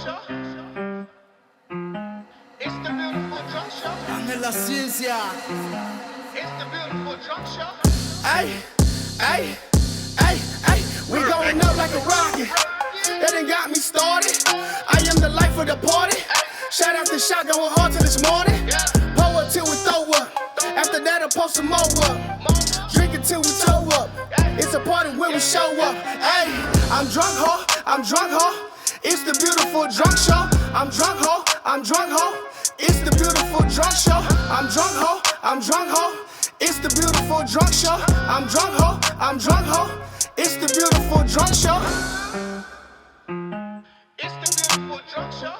show. It's the beautiful drunk show. Dame la ciencia. It's the beautiful drunk show. Ay, ay, ay, ay. We going up like a rocket. That done got me started. I am the life of the party. Shout out to shot going hard till this morning. Pull up till we throw up. After that, I'll post some more up. Drink it till we toe up. It's a party when we show up. Ay, I'm drunk, ho. I'm drunk, ho. It's the beautiful drunk show. I'm drunk, ho. I'm drunk, ho. It's the beautiful drunk show. I'm drunk, ho. I'm drunk, ho. It's the beautiful drunk show. I'm drunk, ho. I'm drunk, ho. It's the beautiful drunk show. It's the beautiful drunk show.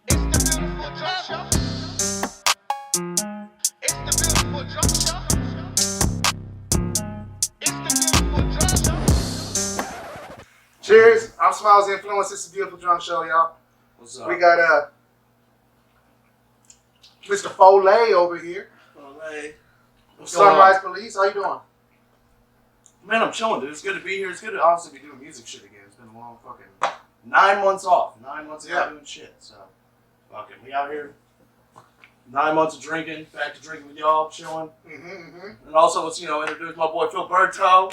It's the beautiful drunk show. It's the beautiful drunk show. It's the beautiful drunk show. Cheers. I'm Smiles Influence. It's a beautiful drunk show, y'all. What's up? We got Mr. Folay over here. Folay. What's going Sunrise on? Police. How you doing? Man, I'm chilling, dude. It's good to be here. It's good to honestly be doing music shit again. It's been a long fucking 9 months off. 9 months Yeah. of doing shit. So, fucking, we out here. 9 months of drinking. Back to drinking with y'all, chilling. And also, let's, introduce my boy Phil Berto.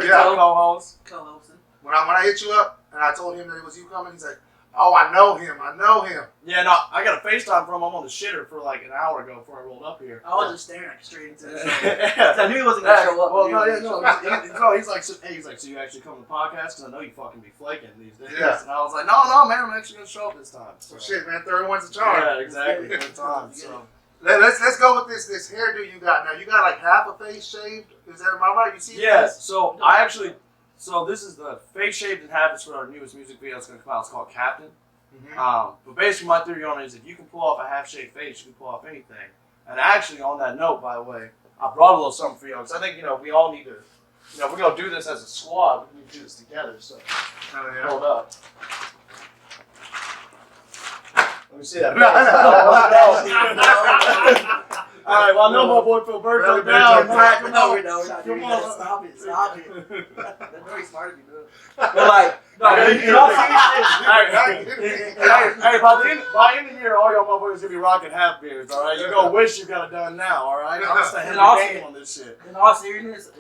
Yeah. Co-host. Co-hosting. When I hit you up and I told him that it was you coming, he's like, "Oh, I know him. I know him." Yeah, no, I got a FaceTime from him on the shitter for like an hour ago before I rolled up here. I was just staring at you straight into this. Yeah. I knew he wasn't gonna show up. Well, dude. he's like, so you actually come to the podcast? Because I know you fucking be flaking these days. Yeah. And I was like, no, man, I'm actually gonna show up this time. So shit, man. 31's a charm. Yeah, exactly. Good time. So. Let's go with this hairdo you got now. You got like half a face shaved. Is that am I right? You see? Yes. So I actually, this is the face shaved and habits for our newest music video. It's gonna come out. It's called Captain. But basically, my theory on it is if you can pull off a half-shaved face, you can pull off anything. And actually, on that note, by the way, I brought a little something for you because I think we all need to. We're gonna do this as a squad. We need to do this together. So hold up. Let me see that. All right. Well, I know my boy Phil Berto down. No, we're not doing Come that. on. Stop it. That's very smart of you, dude. But like, hey, by the end of the year, all y'all motherfuckers gonna be rocking half beards, all right? You're gonna wish you got it done now, all right? I'm just ahead of the game on this shit. In all seriousness,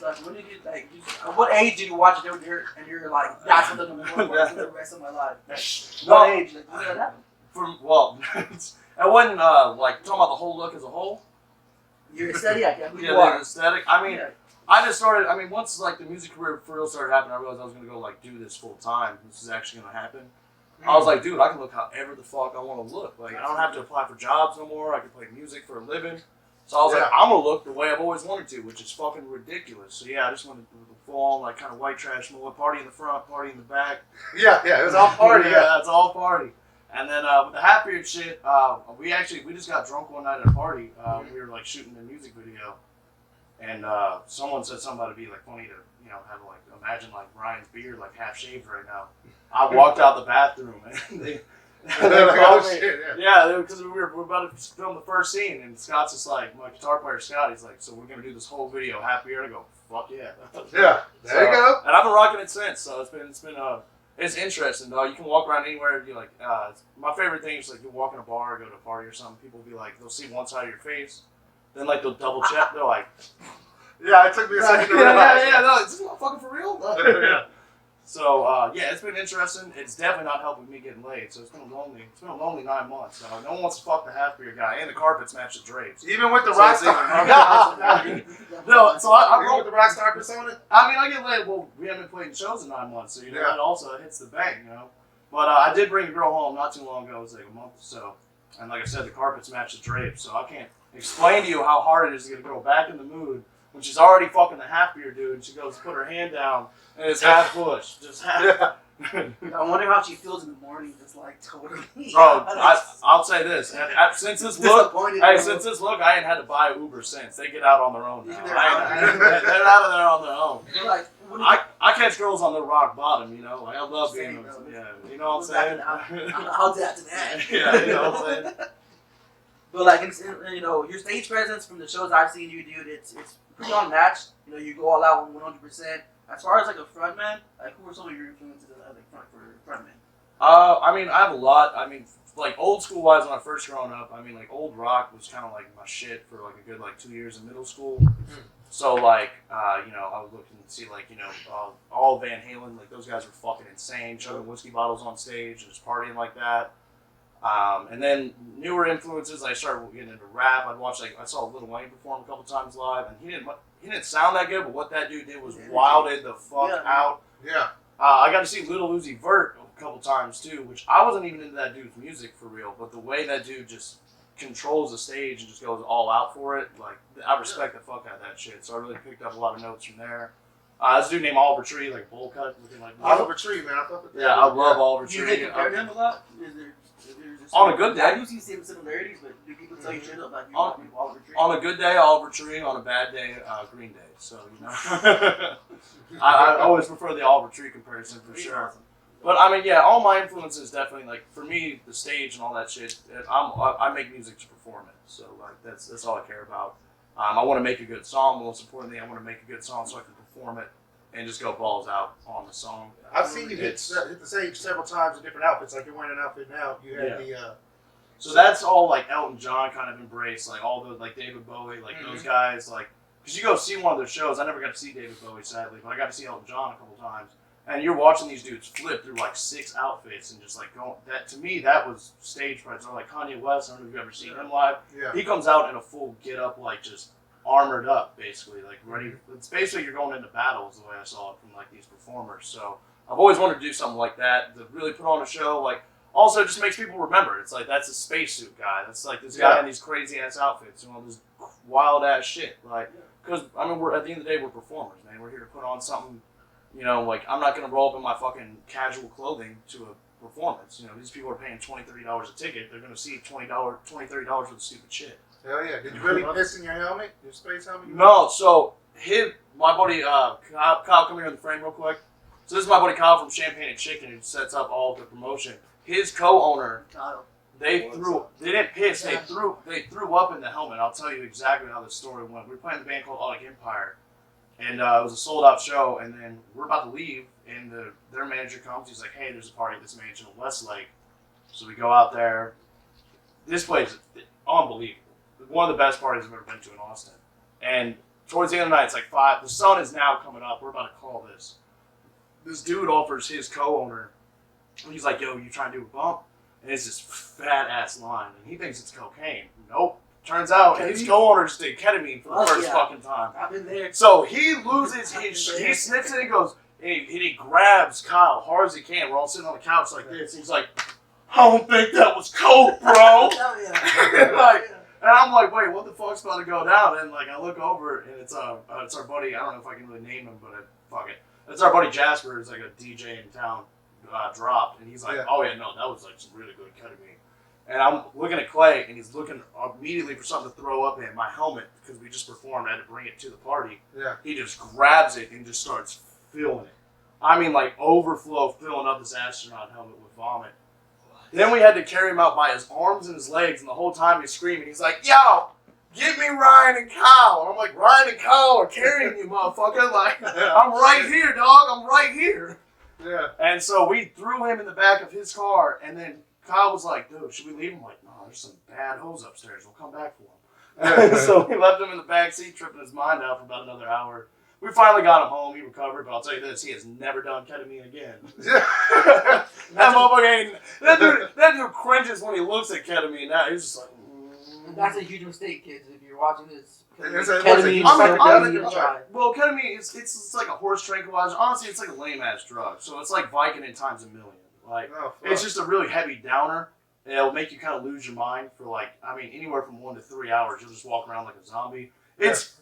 like, when did you at what age did you watch it and you're like, that's what I'm gonna watch for the rest of my life? What age? Like, when did that happen? I wasn't like talking about the whole look as a whole. Your aesthetic, who you Yeah, are. the aesthetic. I mean. Yeah. I just started. I mean, once like the music career for real started happening, I realized I was gonna go like do this full time. This is actually gonna happen. I was like, dude, I can look however the fuck I want to look. Like, I don't have to apply for jobs no more. I can play music for a living. So I was like, I'm gonna look the way I've always wanted to, which is fucking ridiculous. So yeah, I just wanted to do the full on like kind of white trash mode, party in the front, party in the back. Yeah, it was all party. Yeah, it's all party. And then with the half beard shit, we just got drunk one night at a party. We were like shooting a music video. And someone said something about it be like funny to have like imagine like Ryan's beard like half shaved right now. I walked out the bathroom and they called me. Yeah, because we were about to film the first scene and Scott's just like my guitar player Scott. He's like, so we're gonna do this whole video half beard. I go, fuck yeah. Yeah, there you go. And I've been rocking it since. So it's interesting though. You can walk around anywhere. You like my favorite thing is like you walk in a bar or go to a party or something. People will be like they'll see one side of your face. Then like they'll double check. They're like, yeah, it took me a second to realize. No, is this motherfucker for real? Yeah. So it's been interesting. It's definitely not helping me getting laid. So it's been a lonely 9 months. No one wants to fuck the half beard guy, and the carpets match the drapes. Even with the rock star. No, so I Even with the rock star persona. I mean, I get laid. Well, we haven't played shows in 9 months, so it also hits the bank, But I did bring a girl home not too long ago. It was like a month or so, and like I said, the carpets match the drapes, so I can't explain to you how hard it is to get a girl back in the mood when she's already fucking the half beard dude and she goes to put her hand down and it's half bush. Just half. I wonder how she feels in the morning. Just like totally. Bro, I'll say this. Since this look, I ain't had to buy an Uber since. They get out on their own now. They're out of there on their own. You're like, I catch girls on their rock bottom, Like I love being, you know what I'm saying? I'll adapt to that. Yeah, you know what I'm saying? But like, your stage presence from the shows I've seen you do, it's pretty unmatched. You go all out 100%. As far as like a frontman, like who are some of your influences for frontman? I mean, I have a lot. I mean, like old school wise, when I first growing up, I mean, like old rock was kind of like my shit for like a good like 2 years in middle school. So like, you know, I would look and see like, you know, all Van Halen, like those guys were fucking insane, chugging whiskey bottles on stage and just partying like that. And then newer influences, I started getting into rap. I'd watch like I saw Lil Wayne perform a couple times live, and he didn't sound that good, but what that dude did was wilded the fuck out. Yeah. I got to see Lil Uzi Vert a couple times too, which I wasn't even into that dude's music for real, but the way that dude just controls the stage and just goes all out for it, like I respect the fuck out of that shit. So I really picked up a lot of notes from there. This dude named Oliver Tree, like bowl cut, looking like Oliver Tree, man. I fuck with that. Yeah, I love Oliver Do you Tree. think compare them a lot? On a good day. I do see some similarities, but do people tell you shit up like you Oliver Tree? On a good day, Oliver Tree. On a bad day, Green Day. So you know, I always prefer the Oliver Tree comparison for sure. But I mean, yeah, all my influences definitely like for me, the stage and all that shit. I make music to perform it, so like that's all I care about. I want to make a good song. Most importantly, I want to make a good song so I can perform it and just go balls out on the song. I've seen you hit the stage several times in different outfits. Like you're wearing an outfit now. You had the. So that's all like Elton John kind of embraced, like all the like David Bowie, like those guys, like because you go see one of their shows. I never got to see David Bowie sadly, but I got to see Elton John a couple times. And you're watching these dudes flip through like 6 outfits and just like going. That to me, that was stage presence. Or like Kanye West. I don't know if you've ever seen him live. Yeah. He comes out in a full get up, like just armored up, basically, like ready. It's basically you're going into battle, is the way I saw it from like these performers. So I've always wanted to do something like that to really put on a show. Like also just makes people remember. It's like that's a spacesuit guy. That's like this guy in these crazy ass outfits and all this wild ass shit. Like because I mean, we're at the end of the day, we're performers, man. We're here to put on something. You know, like, I'm not going to roll up in my fucking casual clothing to a performance. You know, these people are paying $20, $30 a ticket. They're going to see $20, $30 for the stupid shit. Hell yeah. Did you really piss in your helmet? Your space helmet? No, so, my buddy, Kyle, come here in the frame real quick. So this is my buddy Kyle from Champagne and Chicken who sets up all of the promotion. His co-owner, they didn't piss, they threw up in the helmet. I'll tell you exactly how this story went. We were playing the band called Audic Empire. And it was a sold-out show, and then we're about to leave, and their manager comes. He's like, hey, there's a party at this mansion in Westlake. So we go out there. This place is unbelievable. One of the best parties I've ever been to in Austin. And towards the end of the night, it's like 5. The sun is now coming up. We're about to call this. This dude offers his co-owner. He's like, yo, you trying to do a bump? And it's this fat-ass line. And he thinks it's cocaine. Nope. Turns out his co-owner just did ketamine for the first fucking time. I've been there. So he loses his he sniffs it and goes, and he grabs Kyle hard as he can. We're all sitting on the couch like this. He's like, I don't think that was coke, bro. And I'm like, wait, what the fuck's about to go down? And like I look over and it's our buddy, I don't know if I can really name him, but fuck it. It's our buddy Jasper, who's like a DJ in town, dropped. And he's like, oh yeah, no, that was like some really good ketamine. And I'm looking at Clay, and he's looking immediately for something to throw up in my helmet because we just performed. I had to bring it to the party. Yeah. He just grabs it and just starts filling it. I mean, like overflow, filling up this astronaut helmet with vomit. Then we had to carry him out by his arms and his legs, and the whole time he's screaming. He's like, "Yo, get me Ryan and Kyle." And I'm like, "Ryan and Kyle are carrying you, motherfucker! Like, I'm right here, dog. I'm right here." Yeah. And so we threw him in the back of his car, and then Kyle was like, dude, should we leave him? I'm like, no, there's some bad hoes upstairs. We'll come back for him. So we left him in the back seat, tripping his mind out for about another hour. We finally got him home. He recovered, but I'll tell you this, he has never done ketamine again. That motherfucker ain't... That dude cringes when he looks at ketamine now. He's just like... That's a huge mistake, kids, if you're watching this. Ketamine well, ketamine, it's like a horse tranquilizer. Honestly, it's like a lame-ass drug. So it's like Vicodin times a million. Like, it's just a really heavy downer. And it'll make you kind of lose your mind for like, I mean, anywhere from 1 to 3 hours. You'll just walk around like a zombie. It's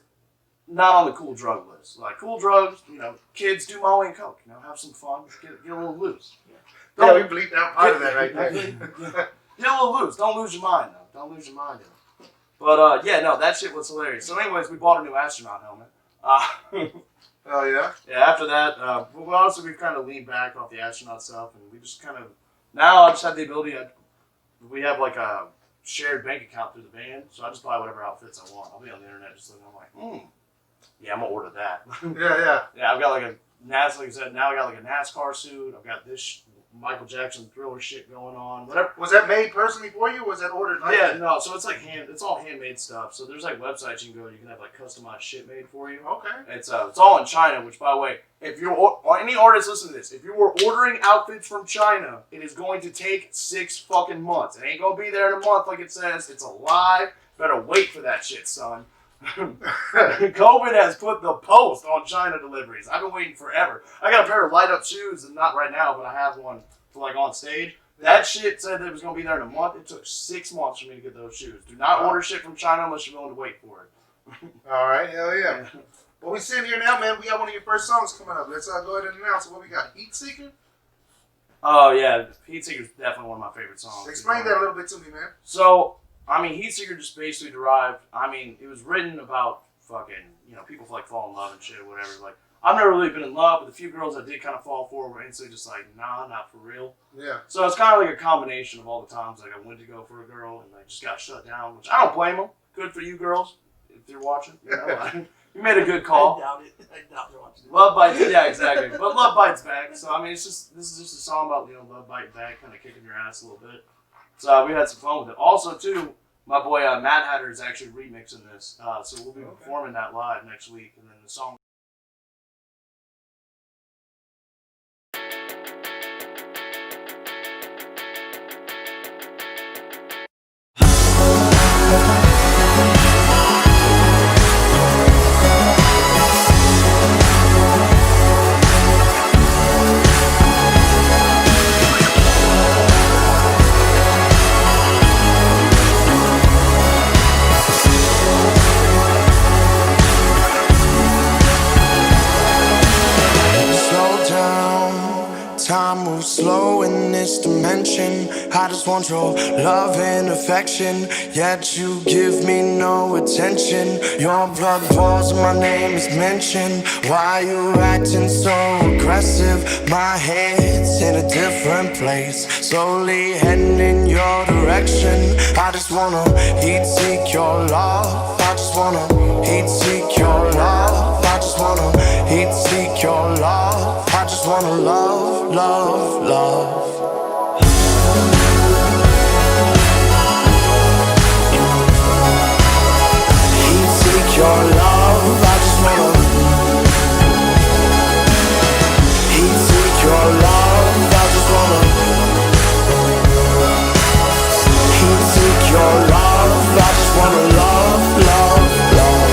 not on the cool drug list. Like, cool drugs, you know, kids do Molly and Coke. You know, have some fun. Get a little loose. Yeah, we bleeped out part of that right there. Get a little loose. Don't lose your mind, though. Don't lose your mind, though. But, yeah, no, that shit was hilarious. So, anyways, we bought a new astronaut helmet. Oh, yeah? Yeah, after that, well, honestly, we've kind of leaned back off the astronaut stuff, and we just kind of, now I just have the ability, we have like a shared bank account through the band, so I just buy whatever outfits I want. I'll be on the internet just looking, I'm like, yeah, I'm going to order that. Yeah. Yeah, I've got like NASCAR, like I said, now I got like a NASCAR suit. I've got this Michael Jackson Thriller shit going on. Whatever. Was that made personally for you, or was that ordered? Like Yeah, no. So it's like it's all handmade stuff. So there's like websites you can go. You can have like customized shit made for you. Okay. It's all in China. Which, by the way, if you're or any artist listen to this, if you were ordering outfits from China, it is going to take 6 fucking months. It ain't gonna be there in a month like it says. It's a lie. Better wait for that shit, son. COVID has put the post on China deliveries. I've been waiting forever. I got a pair of light up shoes, and not right now, but I have one for like on stage. That shit said that it was going to be there in a month. It took 6 months for me to get those shoes. Do not order shit from China unless you're willing to wait for it. All right, hell yeah. Well, we sitting here now, man. We got one of your first songs coming up. Let's go ahead and announce it. What we got? Heat Seeker? Oh, yeah. Heat Seeker is definitely one of my favorite songs. Explain that a little bit to me, man. So, I mean, Heat Seeker just basically derived, I mean, it was written about fucking, you know, people like fall in love and shit or whatever. Like, I've never really been in love, but the few girls I did kind of fall for were instantly just like, nah, not for real. Yeah. So it's kind of like a combination of all the times like I went to go for a girl and I just got shut down, which I don't blame them. Good for you girls, if you're watching. You know, you made a good call. I doubt it. I doubt they're watching it. Love bites, yeah, exactly. But love bites back. So I mean, this is just a song about, you know, love bite back, kind of kicking your ass a little bit. So we had some fun with it. Also, too, my boy Mad Hatter is actually remixing this, so we'll be performing that live next week, and then the song. Time moves slow in this dimension. I just want your love and affection, yet you give me no attention. Your blood pours and my name is mentioned. Why you acting so aggressive? My head's in a different place, slowly heading in your direction. I just wanna heat seek your love. I just wanna heat seek your love. I just wanna heat seek your love. I just wanna love, love, love. Heat seek your love. I just wanna heat seek your love. I just wanna heat seek your love. I just wanna love, love, love.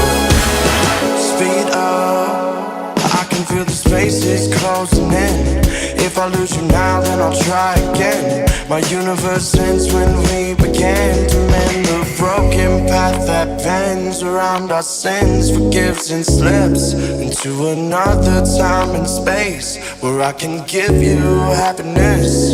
Speed up, I can feel the spaces closing in. If I lose you now, then I'll try again. My universe ends when we begin to mend the broken path that bends around our sins, forgives and slips into another time and space where I can give you happiness.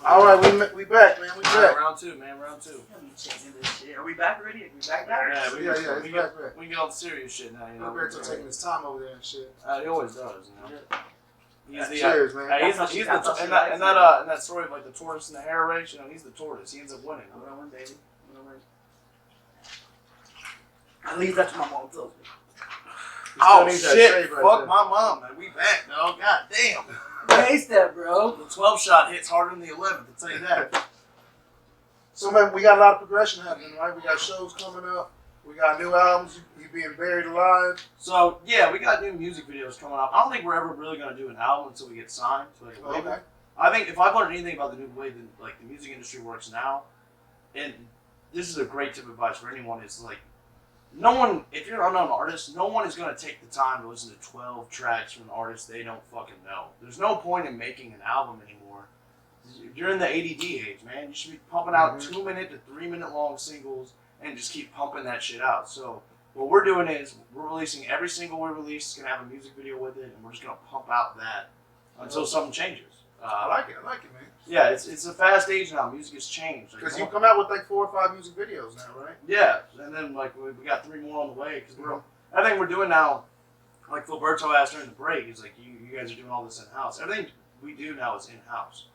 All right, we back, man. We back. Round two, man. Round two. Are we back already? Are we back now? Yeah, We back. We can get all the serious shit now. You know, Roberto taking his time over there and shit. He always does. You know. He's the Cheers, man. he's in that story of like the tortoise and the hare race. You know, he's the tortoise. He ends up winning. I'm gonna win, baby. I'm gonna win. I leave that to my mom tells me. Oh Still need that shit! shave right Fuck there. my mom, man. We back, dog. God damn. taste that, bro. The 12 shot hits harder than the 11th. I'll tell you that. So man, we got a lot of progression happening, right? We got shows coming up. We got new albums. You being buried alive. So yeah, we got new music videos coming up. I don't think we're ever really gonna do an album until we get signed to like a label. Okay. I think if I've learned anything about the new way that like the music industry works now, and this is a great tip of advice for anyone, is like no one, if you're an unknown artist, no one is gonna take the time to listen to 12 tracks from an artist they don't fucking know. There's no point in making an album anymore. You're in the ADD age, man. You should be pumping out 2-minute to 3-minute long singles and just keep pumping that shit out. So what we're doing is we're releasing every single we release is gonna have a music video with it, and we're just gonna pump out that until something changes. I like it, man. Yeah, it's a fast age now. Music has changed. Because you come out with like 4 or 5 music videos now, right? Yeah, and then like we got 3 more on the way. Because everything we're doing now, like Filberto asked during the break, is like you guys are doing all this in house. Everything we do now is in house.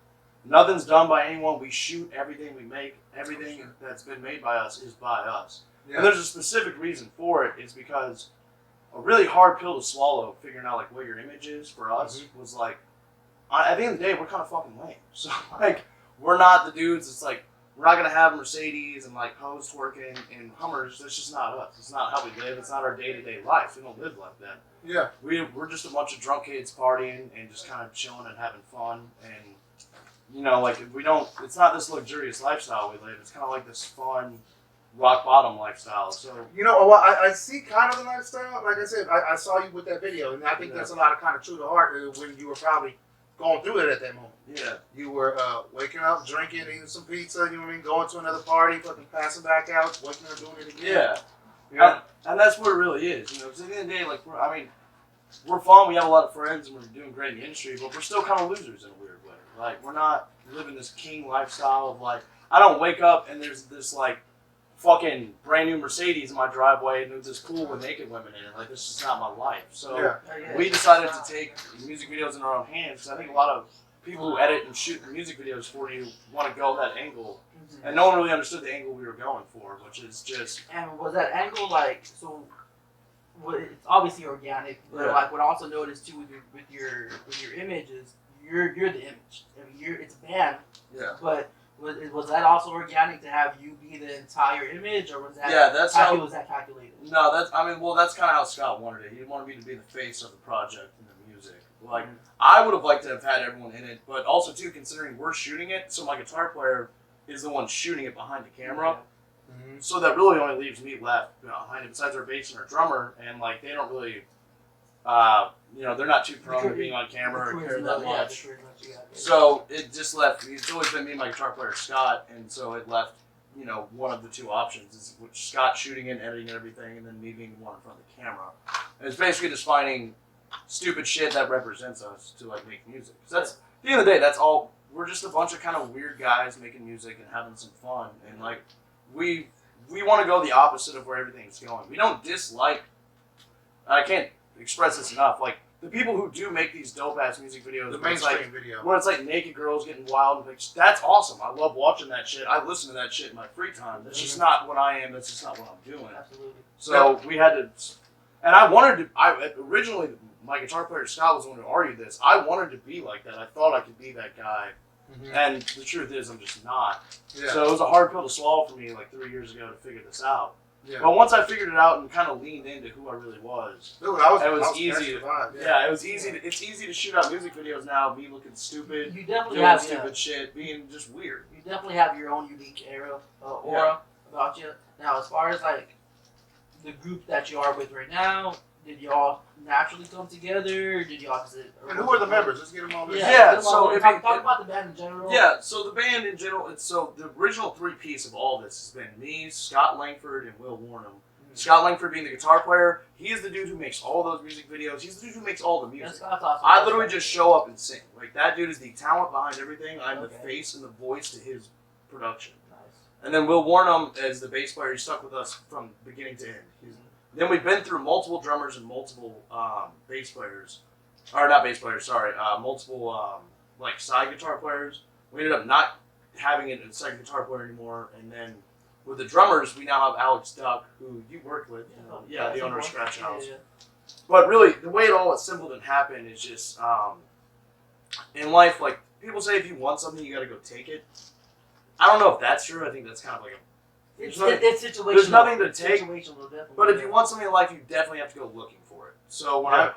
Nothing's done by anyone. We shoot everything we make. Everything that's been made by us is by us. Yeah. And there's a specific reason for it. It's because a really hard pill to swallow, figuring out like what your image is for us, was like, at the end of the day, we're kind of fucking lame. So like, we're not the dudes. It's like we're not gonna have Mercedes and like hoes twerking and Hummers. That's just not us. It's not how we live. It's not our day-to-day life. We don't live like that. Yeah. We're just a bunch of drunk kids partying and just kind of chilling and having fun. And you know, like we don't. It's not this luxurious lifestyle we live. It's kind of like this fun, rock bottom lifestyle. So You know, well, I see kind of the lifestyle. Like I said, I saw you with that video, and I think that's a lot of kind of true to heart when you were probably going through it at that moment. yeah. You were waking up, drinking, eating some pizza, you know what I mean, going to another party, fucking passing back out, waking up, doing it again. Yeah. And that's what it really is. You know, because at the end of the day, like we're fun. We have a lot of friends, and we're doing great in the industry, but we're still kind of losers in a weird way. Like we're not living this king lifestyle of like I don't wake up and there's this like fucking brand new Mercedes in my driveway and there's this pool with naked women in it. Like this is not my life. So we decided to take music videos in our own hands because I think a lot of people who edit and shoot music videos for you want to go that angle, and no one really understood the angle we were going for, which is just. And was that angle like so? It's obviously organic, but like what I also noticed too with your image is you're the image. I mean, it's a band. Yeah. But was that also organic to have you be the entire image, or was that? Yeah, that's how. Was that calculated? No, that's. I mean, well, that's kind of how Scott wanted it. He wanted me to be the face of the project and the music. Like, I would have liked to have had everyone in it, but also too, considering we're shooting it, so my guitar player is the one shooting it behind the camera. So that really only leaves me left behind it, besides our bass and our drummer, and like they don't really, they're not too prone to being on camera or care that much. So it just left. It's always been me and my guitar player Scott, and so it left. One of the two options is which Scott shooting and editing and everything, and then me being the one in front of the camera. And it's basically just finding stupid shit that represents us to like make music. 'Cause that's at the end of the day, that's all. We're just a bunch of kind of weird guys making music and having some fun, and like we want to go the opposite of where everything's going. We don't dislike. I can't express this enough. Like the people who do make these dope ass music videos, The mainstream video. when it's like naked girls getting wild and things, that's awesome. I love watching that shit. I listen to that shit in my free time. That's just not what I am. That's just not what I'm doing. Absolutely. So we had to, and I wanted to. Originally, my guitar player Scott was the one who argued this. I wanted to be like that. I thought I could be that guy, and the truth is, I'm just not. Yeah. So it was a hard pill to swallow for me like 3 years ago to figure this out. Yeah. But once I figured it out and kind of leaned into who I really was, Dude, it was easy. Yeah. It was easy. It's easy to shoot out music videos now, me looking stupid, You definitely doing have stupid shit, being just weird. You definitely have your own unique aura about you. Now, as far as like the group that you are with right now, did y'all naturally come together? Did y'all just? And who are the members? Let's get them all. Yeah, so talk about the band in general. Yeah, so the band in general, the original three-piece of all of this has been me, Scott Langford, and Will Warnham. Scott Langford being the guitar player, he is the dude who makes all those music videos. He's the dude who makes all the music. That's awesome. I literally just show up and sing. Like, that dude is the talent behind everything. I'm the face and the voice to his production. Nice. And then Will Warnham as the bass player, he stuck with us from beginning to end. Then we've been through multiple drummers and multiple bass players. Or not bass players, sorry. Multiple like side guitar players. We ended up not having a second guitar player anymore. And then with the drummers, we now have Alex Duck, who you worked with. The owner of Scratch House. Yeah. But really, the way it all assembled and happened is just in life, like people say, if you want something, you got to go take it. I don't know if that's true. I think that's kind of like It's situational. there's nothing to take. Situational, definitely. But if you want something in life, you definitely have to go looking for it. So when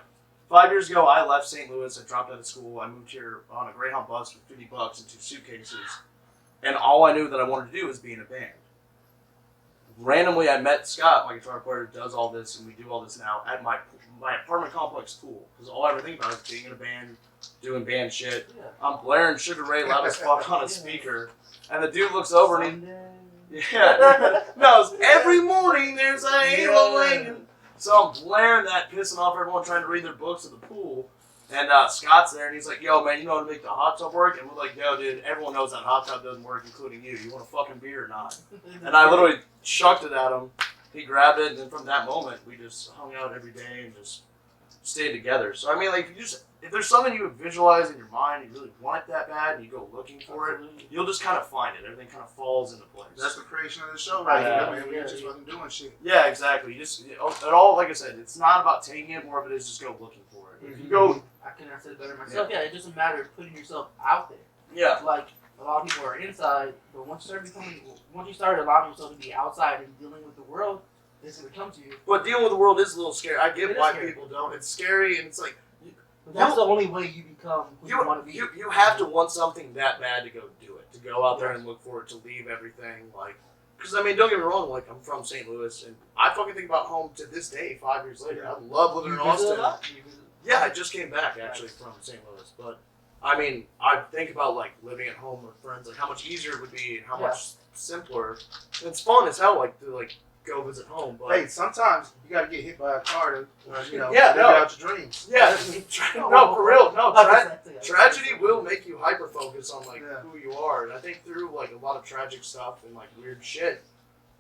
5 years ago, I left St. Louis. I dropped out of school. I moved here on a Greyhound bus with $50 and 2 suitcases. And all I knew that I wanted to do was be in a band. Randomly, I met Scott, my guitar player, who does all this, and we do all this now at my apartment complex pool. Because all I ever think about is being in a band, doing band shit. Yeah. I'm blaring Sugar Ray loud as fuck on a speaker. And the dude looks over and he... Sunday. Yeah. No, it's every morning there's a halo hanging. So I'm blaring that, pissing off everyone trying to read their books at the pool. And Scott's there, and he's like, yo, man, you know how to make the hot tub work? And we're like, yo, dude, everyone knows that hot tub doesn't work, including you. You want a fucking beer or not? And I literally chucked it at him. He grabbed it, and then from that moment, we just hung out every day and just stayed together. So, I mean, like, if there's something you visualize in your mind, you really want it that bad, and you go looking for it, you'll just kind of find it. Everything kind of falls into place. That's the creation of the show, right? Yeah. Man, we just wasn't doing shit. Yeah, exactly. You just, it all, like I said, it's not about taking it. More of it is just go looking for it. If you go, I couldn't have said it better myself. Yeah, it doesn't matter putting yourself out there. yeah, Like a lot of people are inside, but once you start allowing yourself to be outside and dealing with the world, it's gonna come to you. but dealing with the world is a little scary. I get It is why scary. people don't. It's scary, and it's like, But that's the only way you become who you want to be. You have to want something that bad to go do it, to go out there and look for it, to leave everything, like, because I mean, don't get me wrong, like, I'm from St. Louis, and I fucking think about home to this day, 5 years later. I love living in You visit a Austin. lot? Yeah, I just came back actually from St. Louis, but I mean, I think about like living at home with friends, like how much easier it would be and how much simpler. And it's fun as hell, like to like go visit home. But Hey, sometimes you gotta get hit by a car to, live Yeah, no. out your dreams. yeah, no, for real, no. Tragedy will make you hyper focus on like Yeah. who you are, and I think through like a lot of tragic stuff and like weird shit,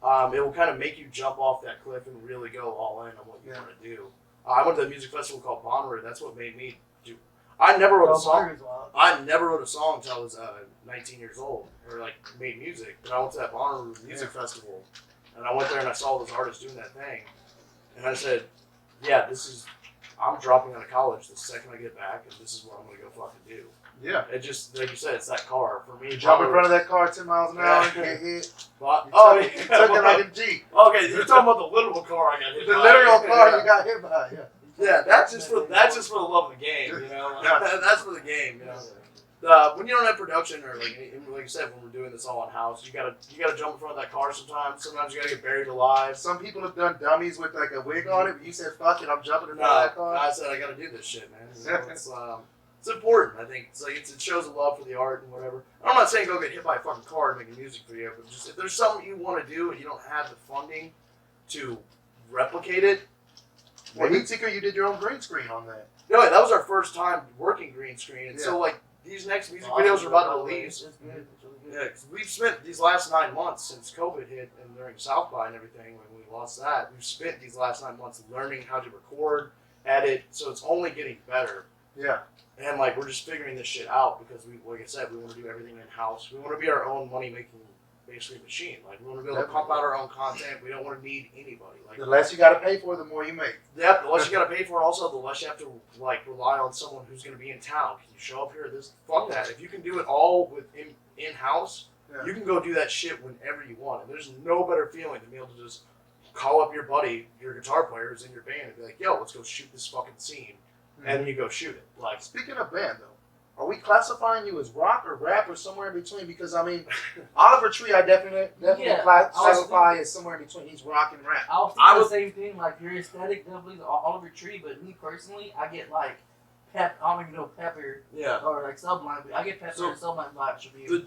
it will kind of make you jump off that cliff and really go all in on what you want to do. I went to a music festival called Bonnaroo. That's what made me do. I never wrote a song. I never wrote a song until I was 19 years old, or like made music. But I went to that Bonnaroo music festival, and I went there and I saw those artists doing that thing, and I said, "Yeah, I'm dropping out of college the second I get back, and this is what I'm gonna go fucking do." Yeah. It just, like you said, it's that car for me. You jump in front of that car 10 miles an hour and get hit. But, You took it like a Jeep. Okay, you're talking about the literal car I got hit The by. literal car you got hit by. Yeah. Yeah, that's just for the love of the game, you know. Yeah. That's for the game, you know. When you don't have production or like you said, when we're doing this all in house, you gotta jump in front of that car sometimes. Sometimes you gotta get buried alive. Some people have done dummies with like a wig on it, but you said, fuck it, I'm jumping in front No, of that car. I said I gotta do this shit, man. You know, it's important. I think it's like it shows a love for the art and whatever. I'm not saying go get hit by a fucking car and make a music video, but just if there's something you want to do and you don't have the funding to replicate it. Well, Heat Seeker, you did your own green screen on that. No, that was our first time working green screen, and so like these next music videos are about to release. It's good. It's really good. Yeah, 'cause we've spent these last 9 months since COVID hit and during South by and everything when we lost that. We've spent these last 9 months learning how to record, edit, so it's only getting better. Yeah. And like we're just figuring this shit out because we, like I said, we want to do everything in house. We want to be our own money making basically machine. Like we want to be able to pump out our own content. We don't want to need anybody. Like The less you got to pay for, the more you make. yeah, the less you got to pay for. Also, the less you have to like rely on someone who's going to be in town. Can you show up here? Fuck that. If you can do it all with in house, you can go do that shit whenever you want. And there's no better feeling than being able to just call up your buddy, your guitar player who's in your band, and be like, "Yo, let's go shoot this fucking scene," and then you go shoot it. Like Speaking of band, though, are we classifying you as rock or rap or somewhere in between? Because, I mean, Oliver Tree, I definitely classify as somewhere in between. He's rock and rap. I was thinking the same thing. Like your aesthetic definitely is Oliver Tree, but me personally, I get like pep. I don't even know pepper yeah. or like Sublime, but I get pepper and Sublime vibes from you.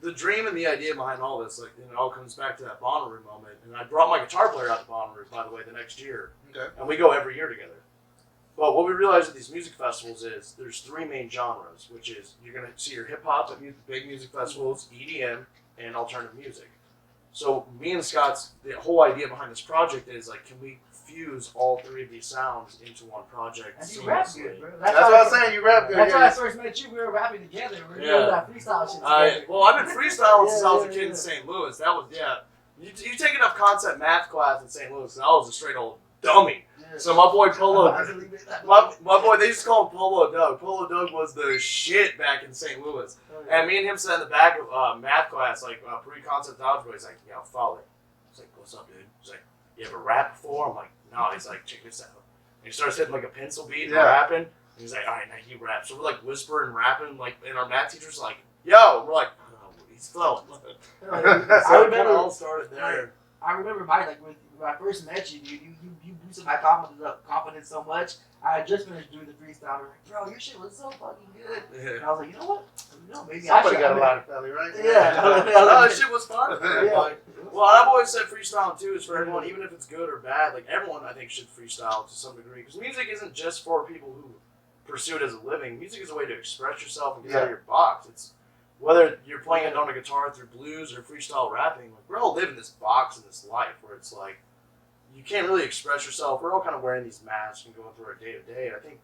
The dream and the idea behind all this, like, it all comes back to that Bonnaroo moment. And I brought my guitar player out to Bonnaroo, by the way, the next year. Okay. And we go every year together. But what we realize at these music festivals is there's 3 main genres, which is you're going to see your hip hop at big music festivals, EDM, and alternative music. So me and Scott's, the whole idea behind this project is like, can we fuse all 3 of these sounds into one project? And you rap good, bro. That's what I'm saying. You rap good. That's why I first met you. We were rapping together. We were doing that freestyle shit together. Well, I've been freestyling since I was a kid in St. Louis. That was, you take enough concept math class in St. Louis, and I was a straight old dummy. Yeah. So my boy Polo, I really made that my boy, they used to call him Polo Doug. Polo Doug was the shit back in St. Louis. Oh, yeah. And me and him sat in the back of math class, like pre-concept algebra. He's like, yo, Folay. I was like, what's up, dude? He's like, you ever rap before? I'm like, no. He's like, check this out. And he starts hitting like a pencil beat and rapping. And he's like, all right, now you rap. So we're like whispering, rapping, like, and our math teacher's like, yo. We're like, oh, he's flowing. I So it kind remember of all started there. I remember Mike, like when I first met you, dude, you boosted my confidence so much. I had just finished doing the freestyle. And like, bro, your shit was so fucking good. Yeah. And I was like, you know what? Maybe Somebody I should. got a lot of belly, right? Yeah. No, that shit was fun. Yeah. Like, well, I've always said freestyling too is for everyone, even if it's good or bad. Like everyone, I think should freestyle to some degree because music isn't just for people who pursue it as a living. Music is a way to express yourself and get out of your box. It's whether you're playing it on a guitar through blues or freestyle rapping. Like we're all living this box in this life where it's like you can't really express yourself. We're all kind of wearing these masks and going through our day to day. And I think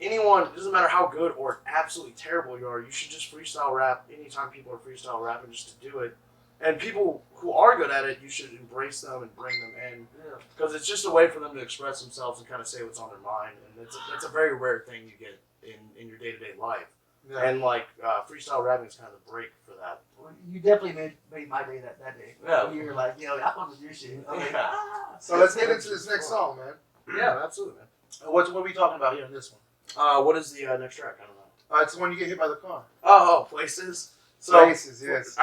anyone, it doesn't matter how good or absolutely terrible you are, you should just freestyle rap anytime people are freestyle rapping just to do it. And people who are good at it, you should embrace them and bring them in because it's just a way for them to express themselves and kind of say what's on their mind. And it's a very rare thing you get in your day-to-day life. Yeah. And freestyle rapping is kind of the break for that. Well, you definitely made my day that day. Yeah. You were like, yo, I fuck with your shit. I'm like, So let's get into this next song, man. Yeah, absolutely, man. What are we talking about here in this one? What is the next track? I don't know. It's the one you get hit by the car. Oh, Places. So, Places, yes.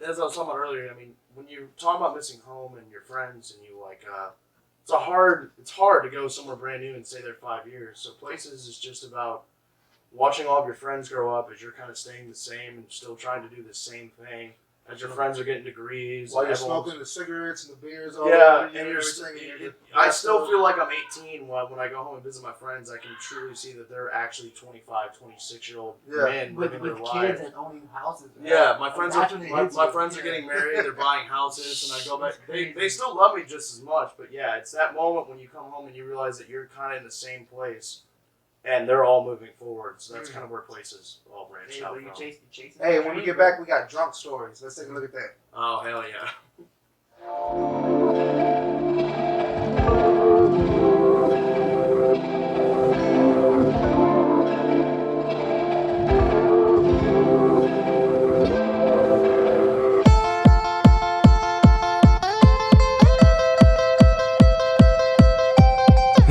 As I was talking about earlier, I mean, when you talk about missing home and your friends, and you it's hard to go somewhere brand new and stay there 5 years. So Places is just about watching all of your friends grow up as you're kind of staying the same and still trying to do the same thing. As your friends are getting degrees. While you're smoking the cigarettes and the beers all over. And everything. I still feel like I'm 18 when I go home and visit my friends. I can truly see that they're actually 25, 26-year-old men living their lives. With kids and owning houses. Right? Yeah, my friends are getting married. They're buying houses, and I go back. They still love me just as much, but yeah, it's that moment when you come home and you realize that you're kind of in the same place. And they're all moving forward, so that's kind of where Places all branched out from. Hey, when we get back, we got drunk stories. Let's take a look at that. Oh, hell yeah.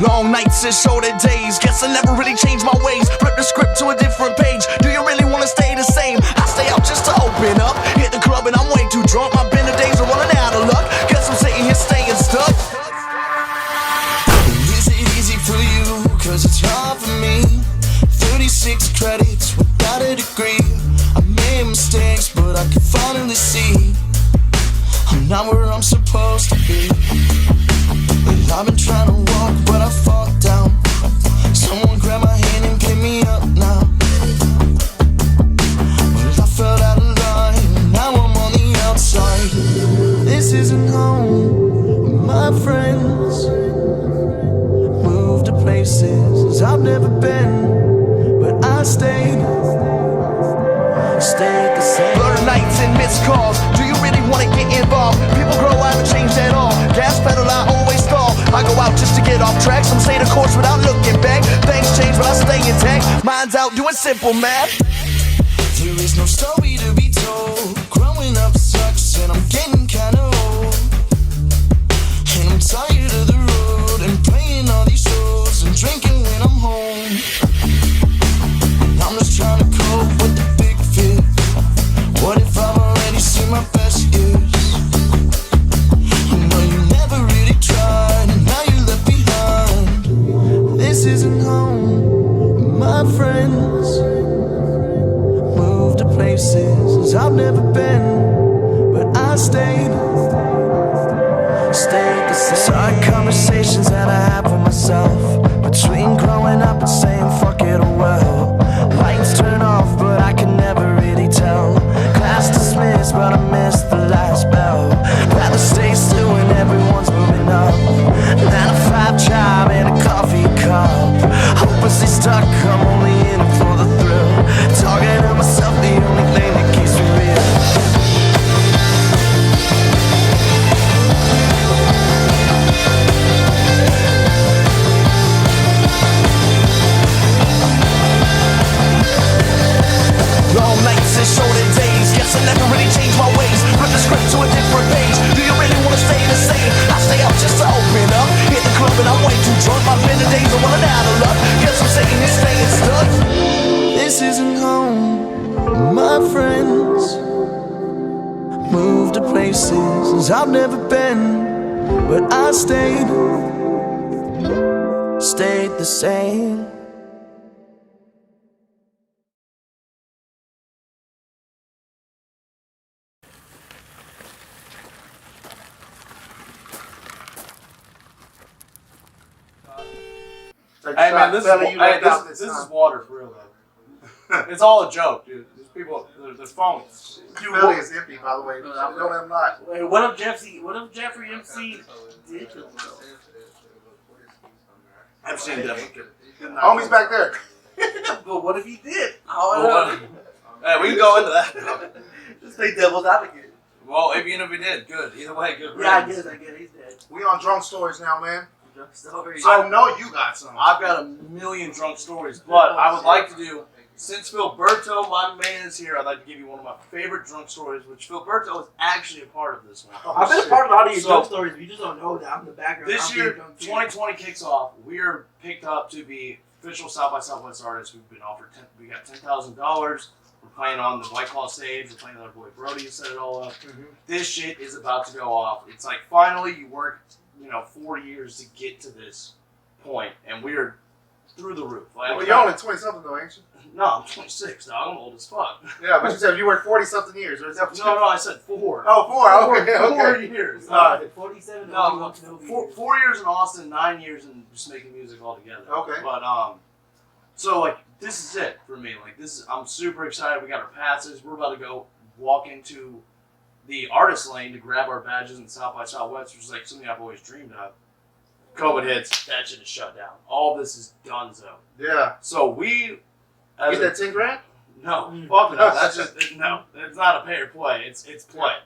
Long nights and shorter days, guess I never really changed my ways. Flip the script to a different page. Do you really wanna stay the same? I stay out just to open up. Hit the club and I'm way too drunk. My been the days are running out of luck. Guess I'm sitting here staying stuck. Is it easy for you? Cause it's hard for me. 36 credits without a degree. I made mistakes, but I can finally see I'm not where I'm supposed to be. I've been trying to walk, but I fall down. Someone grab my hand and pick me up now. Well, I felt out of line, now I'm on the outside. This isn't home, my friends. Moved to places I've never been, but I stayed the same. Blurred nights and missed calls. Do you really want to get involved? People grow out and change at all. Gas pedal, I always stall. I go out just to get off track. Some stay the course without looking back. Things change, but I stay intact. Mind's out doing simple math. There is no story to be told. Growing up sucks and I'm getting kinda old. And I'm tired of the road and playing all these shows and drinking when I'm home. And I'm just trying to cope with the big fear. What if I've already seen my best years? You know you never really tried, and now you're left behind. This isn't home, my friends. Moved to places I've never been, but I stayed the same. Sorry conversations that I have with myself, between growing up and saying fuck it or well. Lights turn off, but I can never really tell. Class dismissed, but I missed the last bell. Rather stay still when everyone's moving up. 9-to-5 job and a coffee cup. Hopelessly stuck, I'm only in it for the thrill. Talking to myself, the only thing that keeps me real. places I've never been, but I stayed the same. Hey man, this is water for real though. It's all a joke, dude. These people, they're phones. Belly is empty, by the way. Don't have not. Wait, what if Jeffrey MC did kill himself? I've seen that. Homie's back there. But what if he did? Hey, we can go into that. Just play devil's advocate. Well, even if he did, good. Either way, good. Yeah, I riddance. guess he's dead. We on drunk stories now, man. Story. So I know you got some. I've got a million drunk stories, but I would like to do, since Filberto, my man, is here, I'd like to give you one of my favorite drunk stories, which Filberto is actually a part of this one. I've been a part of a lot of your drunk stories, but you just don't know that I'm in the background. This year, 2020 kicks off. We are picked up to be official South by Southwest artists. We've been offered, we got $10,000. We're playing on the White Claw stage. We're playing with our boy Brody, who set it all up. Mm-hmm. This shit is about to go off. It's like finally you worked, 4 years to get to this point, and we're through the roof. Like, Well, you're only 20 something though, ain't you? No, I'm 26, dog. I'm old as fuck. Yeah, but you said you worked 40 something years. Or is that No, I said 4. Oh, 4. Okay, Four okay. years. All right. 47. No, 4 years in Austin, 9 years in just making music altogether. Okay. But so like this is it for me. Like I'm super excited. We got our passes. We're about to go walk into the artist lane to grab our badges in South by Southwest, which is like something I've always dreamed of. COVID hits, that shit is shut down. All this is donezo. Yeah. So we Get that 10 grand? No, fuck no. That's just no. It's not a pay or play. It's play.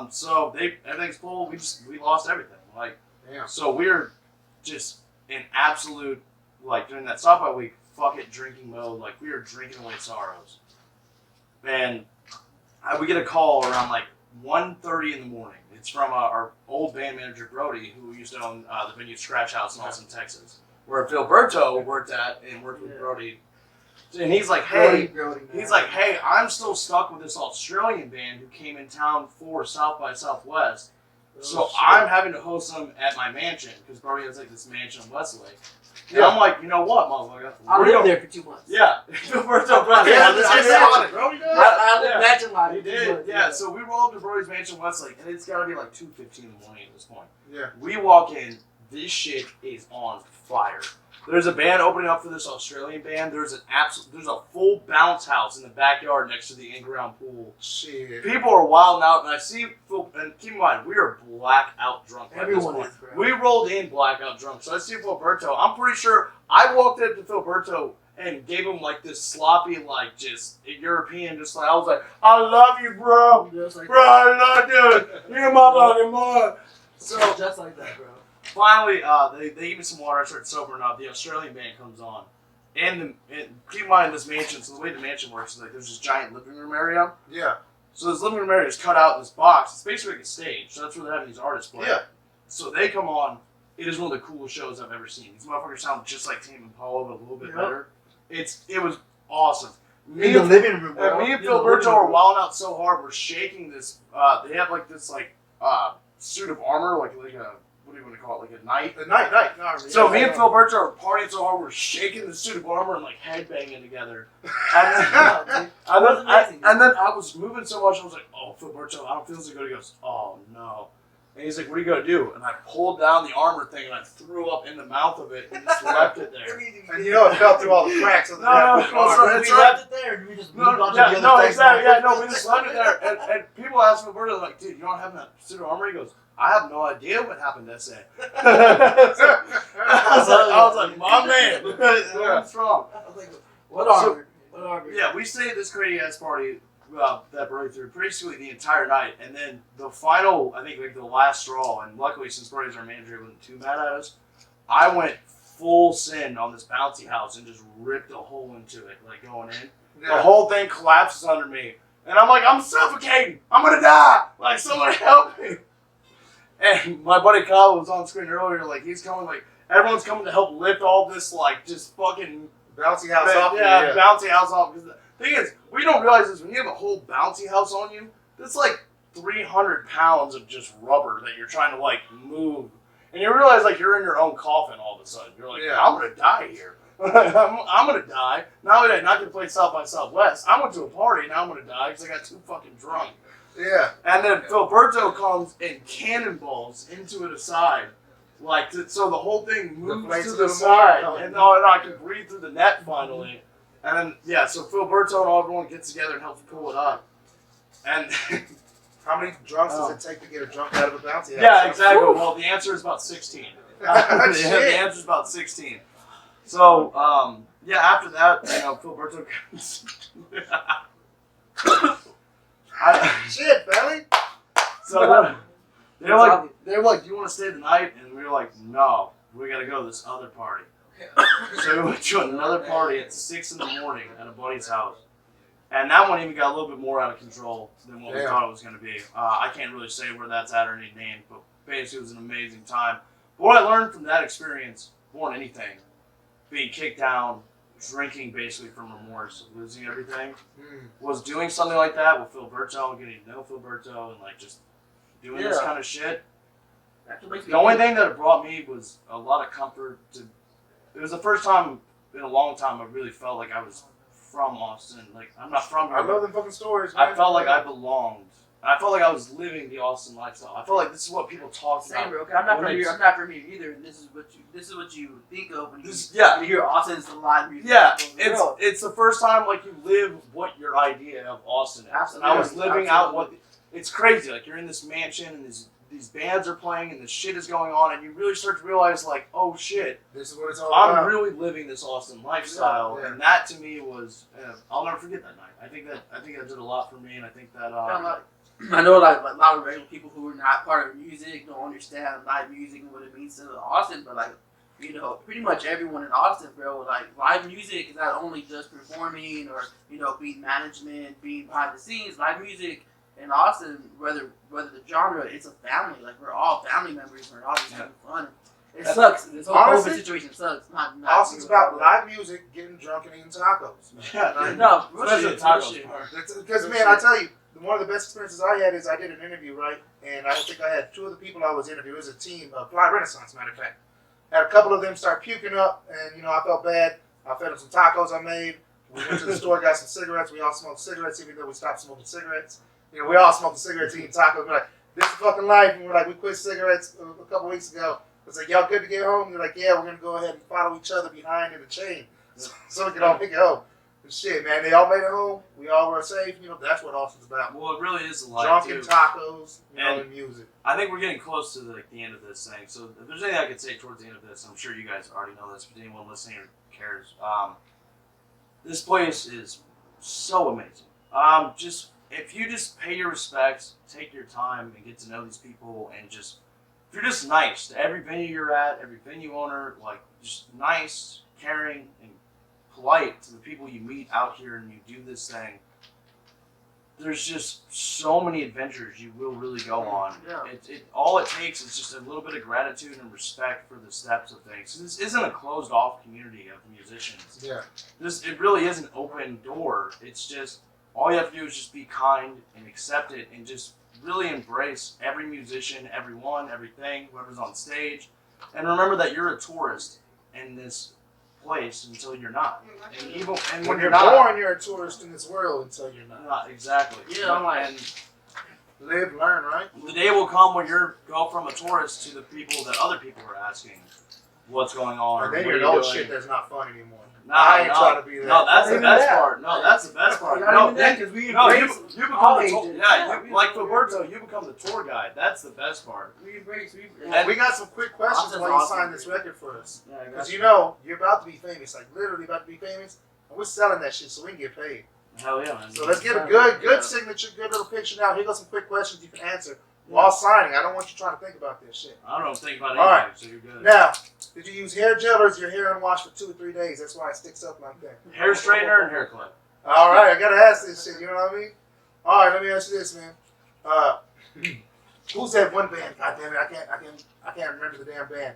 So everything's full. We lost everything. Like, Damn. so we're just in absolute during that South by week, fuck it, drinking mode. Like we are drinking away sorrows. And we get a call around 1:30 in the morning. It's from our old band manager Brody, who used to own the venue Scratch House in Austin, Texas, where Filberto worked at and worked with Brody. And he's like, hey, I'm still stuck with this Australian band who came in town for South by Southwest. So I'm having to host them at my mansion because Brody has this mansion in Westlake. And I'm like, you know what, motherfucker? I lived there for 2 months. Yeah. Filberto, I lived mansion life. He did, yeah. So we roll up to Brody's mansion in Westlake, and it's got to be 2:15 in the morning at this point. Yeah. We walk in, this shit is on fire. There's a band opening up for this Australian band. There's a full bounce house in the backyard next to the in-ground pool. Shit. People are wilding out, and I see Phil, and keep in mind, we are blackout drunk. Everyone is, bro. We rolled in blackout drunk, so I see Filberto. I'm pretty sure I walked up to Filberto and gave him this sloppy, just European, I was like, I love you, bro. Bro, I love you. You're my fucking boy. So just like that, bro. Finally, they give me some water. I start sobering up. The Australian band comes on. And keep in mind, this mansion, so the way the mansion works is there's this giant living room area. Yeah. So this living room area is cut out in this box. It's basically like a stage. So that's where they're having these artists play. Yeah. So they come on. It is one of the coolest shows I've ever seen. These motherfuckers sound just like Tame Impala, but a little bit better. It was awesome. In the living room, bro. Me and Filberto are wilding out so hard. We're shaking this. They have this suit of armor, like a what do you want to call it, like a knight? The night. No, So me and Filberto are partying so hard, we're shaking the suit of armor and headbanging together. And then I was moving so much, I was like, oh, Filberto, I don't feel so good. He goes, oh no. And he's like, what are you going to do? And I pulled down the armor thing and I threw up in the mouth of it and just left it there. And it fell through all the cracks of the We left it there and we just moved on to the other thing. Exactly. Yeah, no, we just left it there. And people ask Filberto, like, dude, you don't have that suit of armor? He goes, I have no idea what happened that day. I was like, my man. What's wrong? I was like, what armor? Yeah, we stayed at this crazy ass party that Brody threw basically the entire night. And then the final, I think the last straw, and luckily since Brody's our manager, he wasn't too mad at us, I went full send on this bouncy house and just ripped a hole into it, going in. Yeah. The whole thing collapses under me. And I'm like, I'm suffocating. I'm going to die. Someone help me. And my buddy Kyle was on screen earlier, he's coming, everyone's coming to help lift all this, just fucking... Bouncy house off. Yeah, bouncy house off. Because the thing is, we don't realize this, when you have a whole bouncy house on you, That's like 300 pounds of just rubber that you're trying to like move, and you realize like you're in your own coffin all of a sudden. You're like, I'm gonna die here. I'm gonna die. Not only that, not gonna play South by Southwest. I went to a party, now I'm gonna die because I got too fucking drunk. Yeah. And then Philberto comes and cannonballs into it aside. Like, so the whole thing moves to the side. And I can breathe through the net finally. And then, yeah, so Philberto and everyone gets together and helps pull it up. And how many drunks does it take to get a drunk out of a bouncy house? Yeah, exactly. Well, the answer is about 16. The answer is about 16. So, yeah, after that, Philberto comes. Shit, belly. So they're like, do you want to stay the night? And we were like, no, we got to go to this other party. So we went to another party at 6 in the morning at a buddy's house. And that one even got a little bit more out of control than what we thought it was going to be. I can't really say where that's at or any name, but basically it was an amazing time. But what I learned from that experience, more than anything, being kicked down, drinking basically from remorse of losing everything, was doing something like that with Philberto and getting to know Philberto and like just doing this kind of shit. The only thing that it brought me was a lot of comfort. It was the first time in a long time I really felt like I was from Austin. Like, I'm not from here. I love them fucking stories, man. I felt like I belonged. And I felt like I was living the Austin lifestyle. I felt like this is what people talk about. Same, bro. Okay, I'm not from here either. And this is what you think of when you hear Austin's the live music. Yeah, it's the first time like you live what your idea of Austin is. Absolutely. And I was living out what it's crazy. Like, you're in this mansion and these bands are playing and this shit is going on, and you really start to realize like, oh shit, this is what it's all about. I'm really living this Austin lifestyle, and that to me was I'll never forget that night. I think that did a lot for me, and I think that I know like a lot of regular people who are not part of music don't understand live music and what it means to Austin, but like, pretty much everyone in Austin, bro, like, live music is not only just performing or being management, being behind the scenes. Live music in Austin, whether the genre, it's a family. Like, we're all family members. We're all just having fun. It sucks. This whole COVID situation sucks. Austin's about live music, getting drunk, and eating tacos. No, especially the tacos part. Because, man, I tell you, one of the best experiences I had is I did an interview, right? And I think I had 2 of the people I was interviewing. It was a team, Fly Renaissance, matter of fact. Had a couple of them start puking up, and, I felt bad. I fed them some tacos I made. We went to the store, got some cigarettes. We all smoked cigarettes, even though we stopped smoking cigarettes. We all smoked cigarettes, eating tacos. We're like, this is fucking life. And we're like, we quit cigarettes a couple weeks ago. I was like, y'all good to get home? They're like, yeah, we're going to go ahead and follow each other behind in the chain so we can all make it home. And shit, man, they all made it home. We all were safe. That's what Austin's about. Well, it really is a life, drunk and tacos, and music. I think we're getting close to the end of this thing. So if there's anything I could say towards the end of this, I'm sure you guys already know this, but anyone listening or cares, this place is so amazing. If you just pay your respects, take your time, and get to know these people, and if you're just nice to every venue you're at, every venue owner, like, just nice, caring, and polite to the people you meet out here and you do this thing, there's just so many adventures you will really go on. Yeah. All it takes is just a little bit of gratitude and respect for the steps of things. This isn't a closed off community of musicians. Yeah. It really is an open door. It's just, all you have to do is just be kind and accept it and just really embrace every musician, everyone, everything, whoever's on stage. And remember that you're a tourist in this place until you're not. And when you're born, you're a tourist in this world until you're not. Exactly. Yeah, and live, learn, right? The day will come when you go from a tourist to the people that other people are asking what's going on. And then you're old shit that's not fun anymore. I ain't trying to be that. No, that's the best part. No, that's the best part. No, because you become like Philberto, you become the tour guide. That's the best part. We got some quick questions while you sign this record for us. Because you're about to be famous, like literally about to be famous, and we're selling that shit so we can get paid. Hell yeah, man. So let's get a good signature, good little picture now. Here goes some quick questions you can answer while signing. I don't want you trying to think about this shit. I don't think about anything, so you're good. Now, did you use hair gel or is your hair unwashed for 2 or 3 days? That's why it sticks up like that. Hair straightener and hair clip. All right, I gotta ask this shit. You know what I mean? All right, let me ask you this, man. Who's that one band? God damn it, I can't remember the damn band.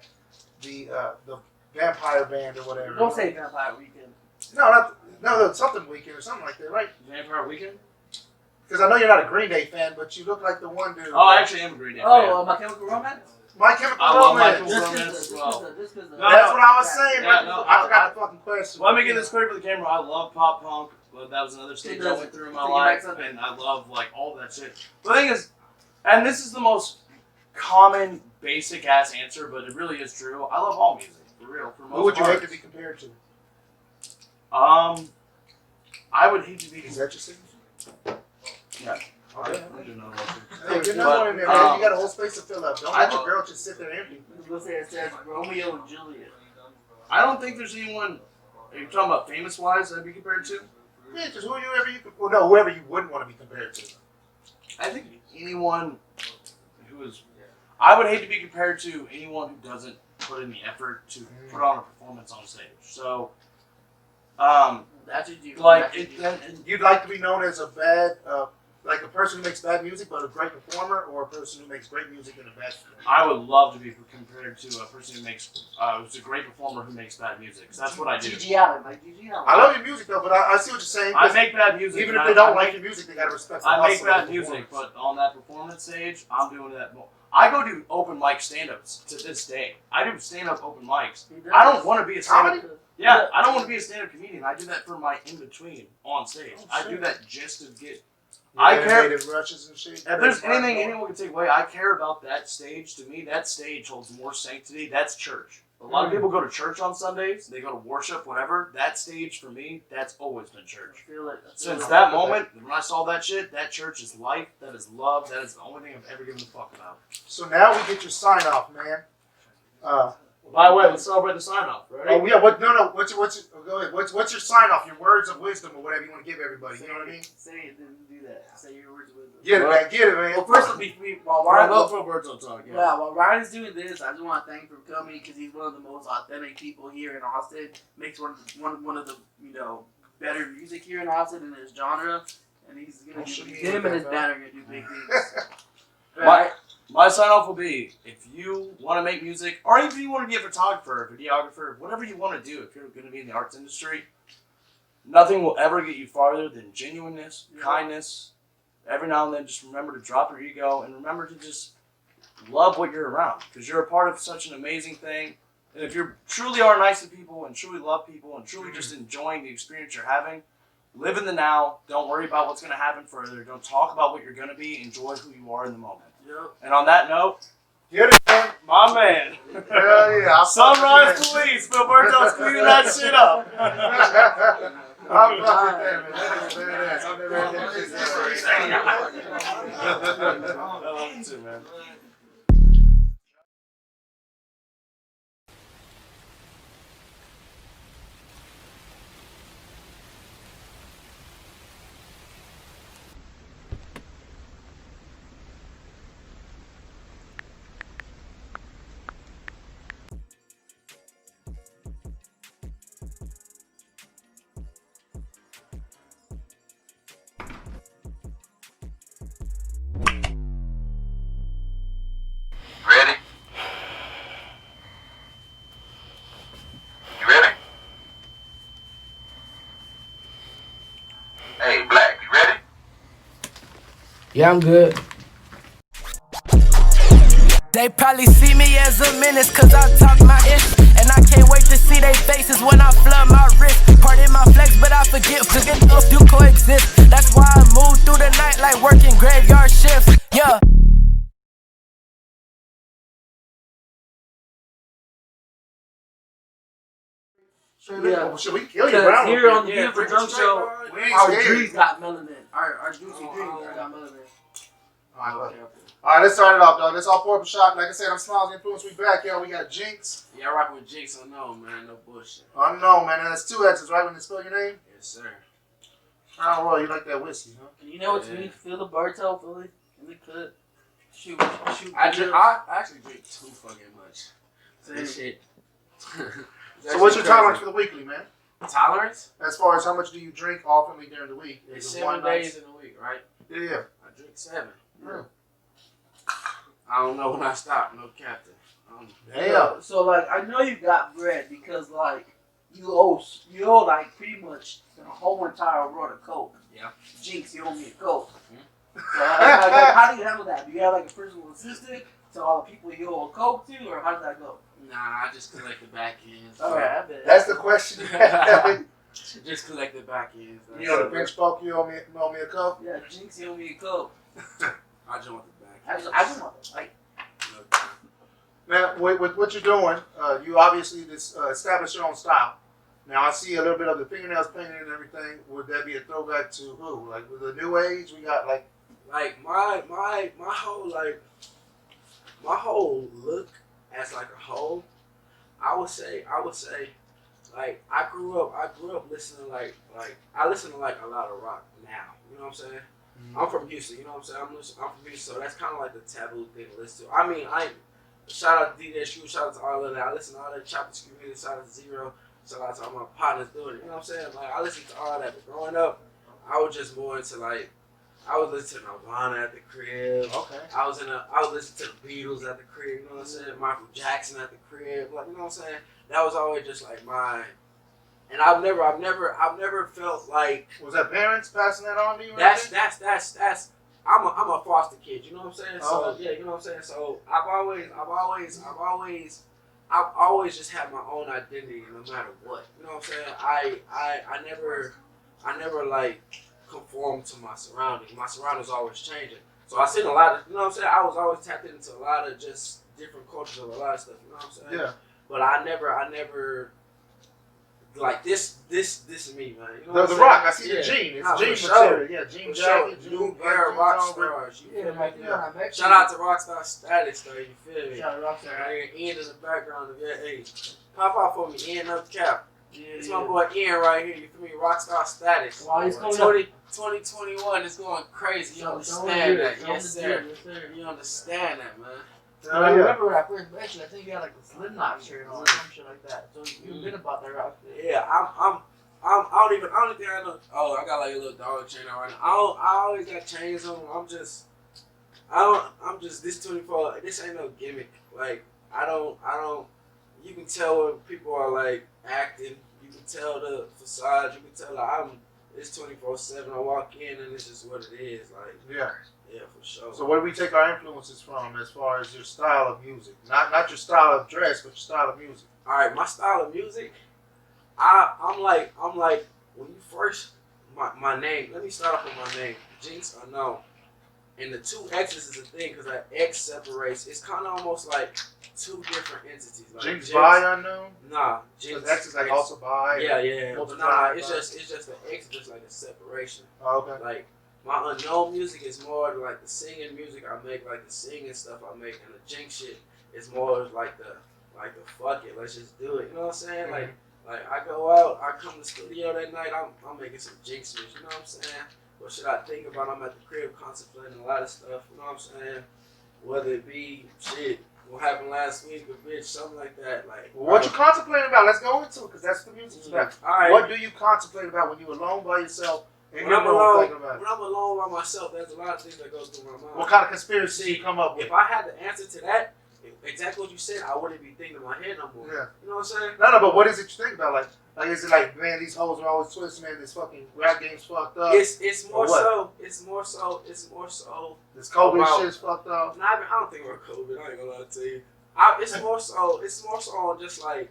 The Vampire Band or whatever. Don't say Vampire Weekend. No, something Weekend or something like that, right? Vampire Weekend. Because I know you're not a Green Day fan, but you look like the one dude. Oh, I actually am a Green Day fan. Oh, My Chemical Romance? My Chemical I love My Romance. Chemical Romance as well. That's what I was saying. Yeah, but no, I forgot the fucking question. Let me get this clear for the camera. I love pop punk. But that was another stage I went through in my life, and I love like all that shit. The thing is, and this is the most common, basic ass answer, but it really is true. I love all music, for real. For most Who would you hate parts. to be compared to? I would hate to be. Is that your signature? Yeah. Okay. I do know that. Hey, you're not one in there, man. You got a whole space to fill up. Don't let the girl just sit there empty. It says Romeo and Juliet. I don't think there's anyone. Are you talking about famous wise that I'd be compared to? Yeah, just whoever you could. Well, no, whoever you wouldn't want to be compared to. I think anyone who is. I would hate to be compared to anyone who doesn't put in the effort to put on a performance on stage. So, That's what you like, that's it, what you- and You'd like to be known as a bad, like a person who makes bad music but a great performer, or a person who makes great music and a bad performer? I would love to be compared to a person who makes, who's a great performer who makes bad music. 'Cause that's what I do. G.G. Allen, like G.G. Allen. I love your music though, but I see what you're saying. I make bad music. Even and if they I don't like make- your music, they gotta respect. the I make hustle of bad the music, performance. but on that performance stage, I'm doing that. I go do open mic stand-ups to this day. I do stand-up open mics. I don't want to be a stand-up. Comedy? Yeah, I don't want to be a stand-up comedian. I do that for my in-between on stage. I do that just to get. I care. Animated rushes and shit. If there's anything anyone can take away, I care about that stage. To me, that stage holds more sanctity. That's church. A lot of people go to church on Sundays. They go to worship, whatever. That stage for me, that's always been church. Since that moment, when I saw that shit, that church is life. That is love. That is the only thing I've ever given a fuck about. So now we get your sign off, man. By the way, let's celebrate the sign off. Ready? Oh yeah, what? No. What's your? Go ahead. What's your sign off? Your words of wisdom or whatever you want to give everybody. You know what I mean? Say it, then do that. Say your words with them. Get it, man. Get it, man. Well, first, while Ryan, Ryan, put words on talk. yeah, while Ryan's doing this, I just want to thank him for coming because he's one of the most authentic people here in Austin. Makes one of the better music here in Austin in his genre, and he's gonna him and his band are gonna do big things. My sign off will be, if you want to make music, or even if you want to be a photographer, a videographer, whatever you want to do, if you're going to be in the arts industry, nothing will ever get you farther than genuineness, kindness. Every now and then, just remember to drop your ego and remember to just love what you're around, because you're a part of such an amazing thing. And if you truly are nice to people and truly love people and truly just enjoying the experience you're having, live in the now. Don't worry about what's going to happen further. Don't talk about what you're going to be. Enjoy who you are in the moment. Yep. And on that note, Get it, man. my man, Hell yeah. Sunrise Police, Roberto's cleaning that shit up. I'm fucking there, man. That is badass. I've never heard that shit. I love it too, man. Ready? You ready? Hey, Black, you ready? Yeah, I'm good. They probably see me as a menace cause I talk my ish. And I can't wait to see their faces when I flood my wrist. Pardon my flex, but I forget if you coexist. That's why I move through the night like working graveyard shifts. Yeah. Yeah. Should we kill you, Because Brown? here on the Yeah, Beautiful bring Drunk us Show, We ain't our scared. dreams got melanin. Our juicy dreams got melanin. All right, let's start it off, dog. Let's all pour up a shot. Like I said, I'm Smiles Influence. We back, yo. We got Jinx. Yeah, I rock with Jinxxunkown, man. No bullshit. Unknown, man. And that's two X's, right? When they spell your name? Yes, sir. Oh, well, you like that whiskey, huh? You know what's Yeah. me? Filiberto, Philly, in the cut. Shoot. I actually drink too fucking much. This shit. So what's your tolerance for the weekly, man? Tolerance? As far as how much do you drink oftenly during the week? It's Is it 7 one night? days in a week, right? Yeah. I drink 7. Yeah. I don't know when I stop. No captain. Damn. So like, I know you got bread because like, you owe like pretty much the whole entire world a Coke. Yeah. Jinx, you owe me a Coke. So like, how do you handle that? Do you have like a personal assistant to all the people you owe a Coke to, or how does that go? Nah, I just collect the back ends. Okay, I bet. That's the question. Just collect the back ends. You know the bench poke, you owe me a cup? Yeah, Jinx, you owe me a Coke. I just want the back I ends. just want to like. Now, with what you're doing, you obviously established your own style. Now, I see a little bit of the fingernails painted and everything. Would that be a throwback to who? Like, with the new age, we got like... Like, my whole look as like a whole, I would say, like, I grew up listening I listen to like a lot of rock now. You know what I'm saying? Mm-hmm. I'm I'm from Houston. You know what I'm saying? I'm from Houston, so that's kind of like the taboo thing to listen to. I mean, shout out to BDS S5, shout out to all of that. I listen to all that Chopper Community, shout out to Zero, shout out to all my partners doing it. You know what I'm saying? Like, I listen to all that. But growing up, I was just more into like, I was listening to Nirvana at the crib. Okay. I was listening to the Beatles at the crib. You know what I'm saying? Michael Jackson at the crib. Like, you know what I'm saying? That was always just like my. And I've never felt like. Was that parents passing that on to you? That's. I'm a foster kid. You know what I'm saying? So Oh. yeah, you know what I'm saying. So I've always just had my own identity no matter what. You know what I'm saying? I never like conform to my surroundings. My surroundings always changing. So I seen a lot of. You know what I'm saying? I was always tapped into a lot of just different cultures of a lot of stuff. You know what I'm saying? Yeah. But I never. Like this is me, man. You know The what I'm rock, I saying? see the gene. It's Nah, gene for sure. material. Yeah, jean For sure. jacket, New jean era jeans rock on, stars. You Yeah, feel me? like, Yeah. yeah. Shout out to Rockstar Status, though. You feel me? Shout out to Rockstar. Right here, Ian in the background. Yeah, hey, pop out for me, Ian, no cap. Yeah, It's my boy Ian right here. You feel me? Rockstar Status. Wow, he's coming up. 2021 is going crazy. You So, understand that? so Yes, sir. Yes, sir. You understand that, man. I remember when I first met you, I think you had like the Slipknot shirt on or some shit like that. So you've been about that rock shit. Yeah, I don't think I know. Oh, I got like a little dog chain on right now. I always got chains on. I'm just this 24. This ain't no gimmick. Like I don't. You can tell when people are like acting. You can tell the facade. You can tell like it's 24/7. I walk in and it's just what it is. Like Yeah. yeah, for sure. So where do we take our influences from as far as your style of music? Not your style of dress, but your style of music. All right, my style of music. I'm like when you first my name. Let me start off with my name, Jinxxunkown, and the two X's is a thing because that X separates. It's kind of almost like two different entities. Like Jinx by unknown. Nah, So Jinx. X is like also by. Yeah. But multiple nah, times it's by. just the X is just like a separation. Oh, okay. Like my unknown music is more like the singing music I make, like the singing stuff I make, and the Jinx shit is more like the fuck it, let's just do it. You know what I'm saying? Mhm. Like I go out, I come to the studio that night, I'm making some Jinx music. You know what I'm saying? What should I think about? I'm at the crib contemplating a lot of stuff. You know what I'm saying? Whether it be shit, what happened last week, or bitch, something like that. Like Well, what you contemplating about? Let's go into it because that's the music's about. All right. What do you contemplate about when you're alone by yourself in When your I'm room alone, thinking about it? when I'm alone by myself, there's a lot of things that goes through my mind. What kind of conspiracy you come up with? If I had the answer to that, exactly what you said, I wouldn't be thinking in my head no more. Yeah. You know what I'm saying? No, but what is it you think about? Like is it like, man, these hoes are always twisting, man, this fucking rap game's fucked up. It's more Or what? so. It's more so. This COVID about- shit's fucked up. Nah, I don't think about COVID. I ain't gonna lie to you. It's more so. It's more so on just like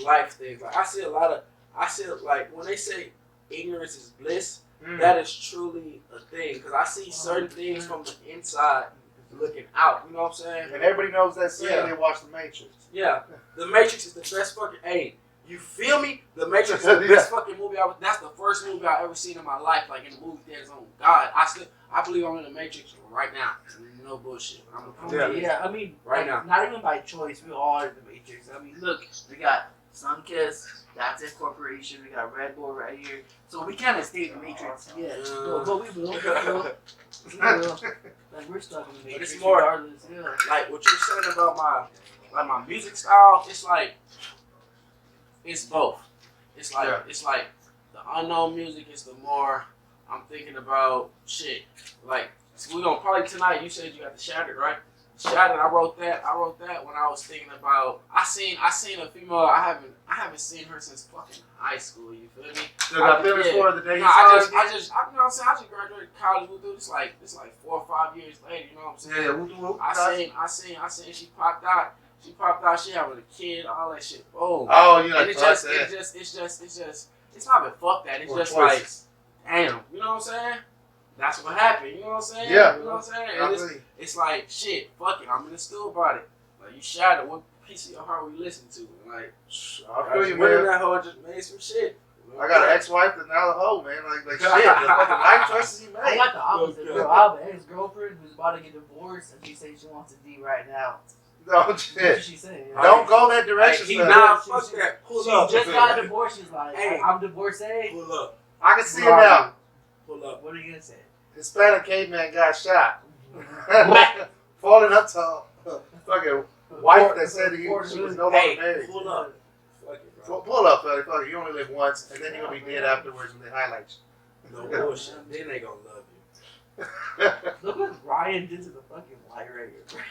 life things. Like I see like when they say ignorance is bliss, that is truly a thing. Because I see certain things from the inside looking out. You know what I'm saying? And everybody knows that scene. Yeah. They watch The Matrix. Yeah, The Matrix is the best fucking. Hey, you feel me? The Matrix is the best fucking movie. That's the first movie I've ever seen in my life. Like in the movie theaters. Oh God, I believe I'm in The Matrix right now. No bullshit. Yeah, I mean, Right like, now. not even by choice. We all are the Matrix. I mean, look, we got Sunkiss, That's It Corporation, we got Red Bull right here. So we can't escape the Matrix. Yeah, but we will. We will. Like we're stuck in the Matrix. it's more- regardless. Yeah. Like what you're saying about my music style. It's like it's both. It's like the unknown music is the more I'm thinking about shit. Like we're gonna probably tonight. You said you got the Shattered, right? Shattered. I wrote that when I was thinking about. I seen a female. I haven't seen her since fucking high school. You feel me? Still got feelings for her the day you Nah, saw her I again? just, you know what I'm saying? I just graduated college. We'll do this like 4 or 5 years later. You know what I'm saying? Yeah, whoop. I seen she popped out. She having a kid, all that shit. Boom. Oh, you like And fuck that. it's not even fuck that. It's Or just choices. like, damn. You know what I'm saying? That's what happened. You know what I'm saying? Yeah. You know what I'm saying? I And believe. it's like, shit, fuck it. I'm in the school about it. Like, you shattered. What piece of your heart we listen to? Like, I feel you, went in man. that hoe and just made some shit. I got an ex-wife that's now a hoe, man. Like shit. The fucking life choices he I made. got the opposite, bro. I have an ex-girlfriend who's about to get divorced, and she says she wants to D right now. No What shit. did she say? Don't go that direction, He son. nah, fuck that. Pull She up. just got divorced. She's like, Hey. I'm divorcee. Pull up. I can see it now. Pull up. What are you gonna say? Hispanic caveman got shot. Falling up to fucking wife that said she was no longer Hey, married. pull up. Fuck it, bro. Pull up, buddy. Fuck it. You only live once, and then you're gonna be dead afterwards when they highlight you. No bullshit. Then they gonna love you. Look what Ryan did to the fucking light right here.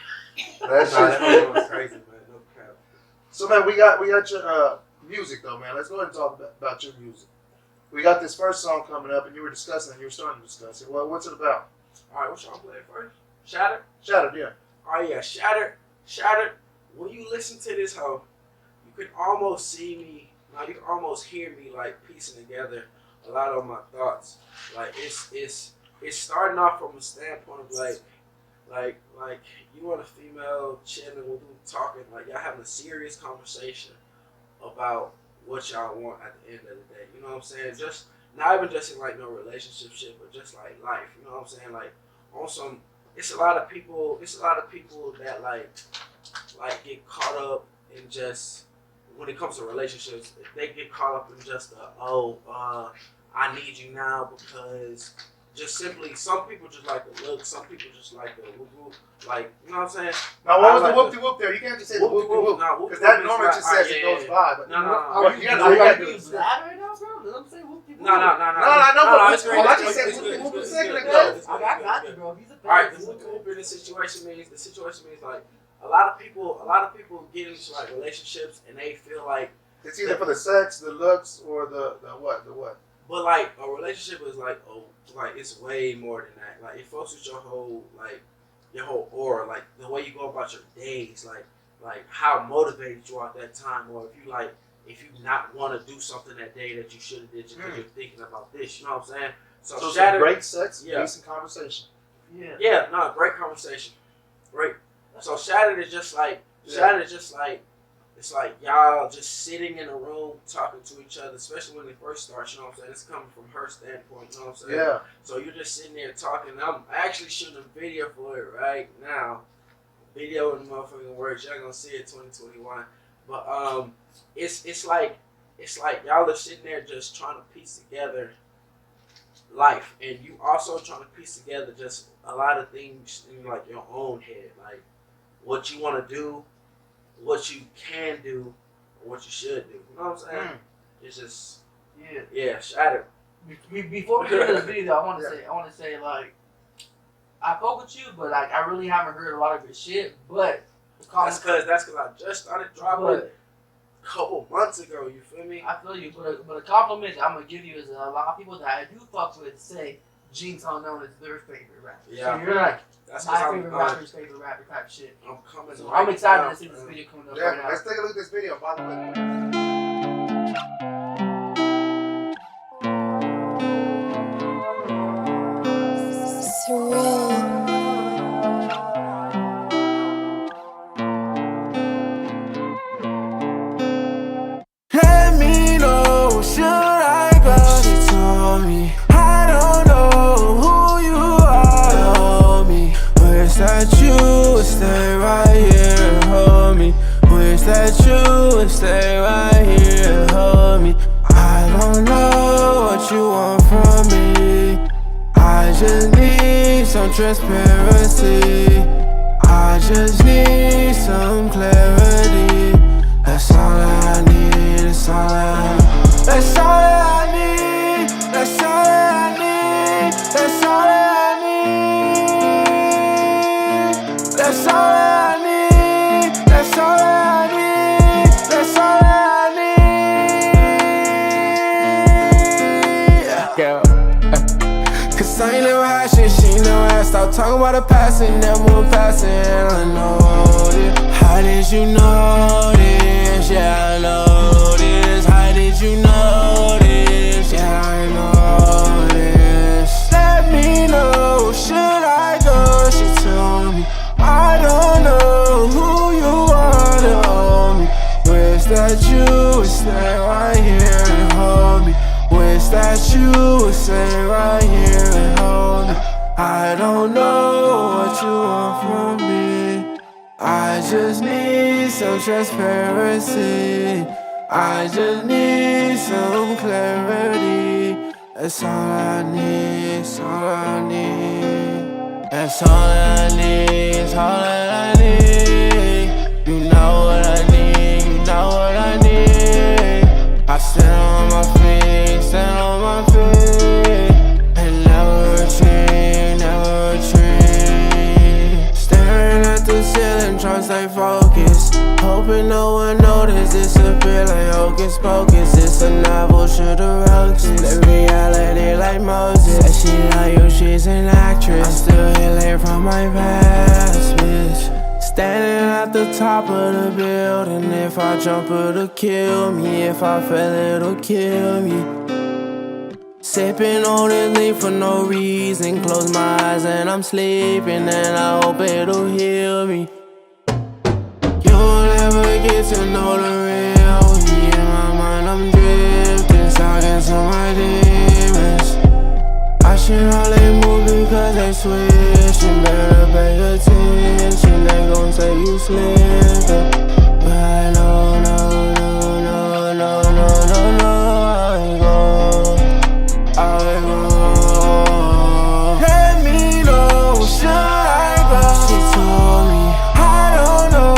That shit was crazy. man. No cap. So man, we got your music though, man. Let's go ahead and talk about your music. We got this first song coming up, and you were discussing it. You were starting to discuss it. Well, what's it about? All right, what y'all play first? Shattered. Shattered, yeah. Oh yeah, Shattered. When you listen to this hoe, you can almost see me. Now you can almost hear me like piecing together a lot of my thoughts. Like it's starting off from a standpoint of like you and a female chilling, we'll be talking, like y'all having a serious conversation about what y'all want at the end of the day. You know what I'm saying? Just not even just in like no relationship shit, but just like life. You know what I'm saying? Like on some, it's a lot of people that like get caught up in just when it comes to relationships, they get caught up in just I need you now because just simply some people just like the look, some people just like the whoop whoop, like you know what I'm saying? Now, what was I the like whoop de whoop there? You can't just say the whoop de whoop. Nah, whoop Because de that whoop normally is just like, says it goes by. But No. you gotta do it. Glad right now, bro? Let them say whoop-de-whoop. No. No, It's great. I just said It's good, whoop de whoop a it's second good, ago. it's I good, got it's you, good. bro. He's a All right, fan. the whoop de whoop in the situation means like a lot of people get into like relationships and they feel like, It's either for the sex, the looks, or the what? but like a relationship is like it's way more than that. Like it fucks with your whole aura, like the way you go about your days, like how motivated you are at that time, or if you not want to do something that day that you should have did just because you're thinking about this. You know what I'm saying? So So some great sex, Yeah. decent conversation. Yeah. Great conversation. Great. So Shattered is just like it's like y'all just sitting in a room talking to each other, especially when they first start, you know what I'm saying? It's coming from her standpoint, you know what I'm saying? Yeah. So you're just sitting there talking. I'm actually shooting a video for it right now. Video in the motherfucking works. Y'all gonna see it 2021. But it's like y'all are sitting there just trying to piece together life, and you also trying to piece together just a lot of things in like your own head, like what you want to do, what you can do, or what you should do. You know what I'm saying? It's just Shattered. Before we get into this video, I want to say like, I fuck with you, but like I really haven't heard a lot of your shit. But That's cause I just started dropping but a couple months ago. You feel me? I feel you. But a compliment I'm gonna give you is a lot of people that I do fuck with say Jinxxunkown is their favorite rapper. Yeah. So you're like That's my cause favorite rapper's favorite rapper type shit. I'm coming. So right I'm excited now, to see this man. video coming up Yeah, right now. let's take a look at this video, by the way. Let me know, should I go? She told me, I don't know who you are, homie. Wish that you would stay right here, homie. Wish that you would stay right here, homie. I don't know what you want from me. I just need some transparency. I just need some clarity. That's all that I need, that's all that I need, that's all that I need, that's all that I need, that's all that I need, that's all that ain't never had shit, she ain't never had. Stop talking about the past and never passing. I know this. How did you know this? Yeah, I know this. How did you know this? Yeah, I know this. Let me know, should I go? She told me, I don't know who you are to hold me. Wish that you would stay right here and hold me. Wish that you would stay right here and hold me. I don't know what you want from me. I just need some transparency. I just need some clarity. That's all I need, that's all I need. That's all I need, that's all that I need. You know what I need, you know what I need. I stand on my feet, stand on my feet. And never retreat, never retreat. Staring at the ceiling, trying to stay focused. Hoping no one notices, disappear like hocus pocus. It's a novel, should've wrote this. The reality like Moses. Said she like you, she's an actress. I'm still healing from my past, bitch. Standing at the top of the building. If I jump, it'll kill me. If I fail, it'll kill me. Sipping on this leaf for no reason. Close my eyes and I'm sleeping. And I hope it'll heal me. You'll never get to know the real me. In my mind I'm drifting, talking to my demons. I should only move because they switching. Better pay attention, they gon' say you slipping. But I know, no, no, no, no, no, no, no, I go, I go. Let me know, should I go? She told me, I don't know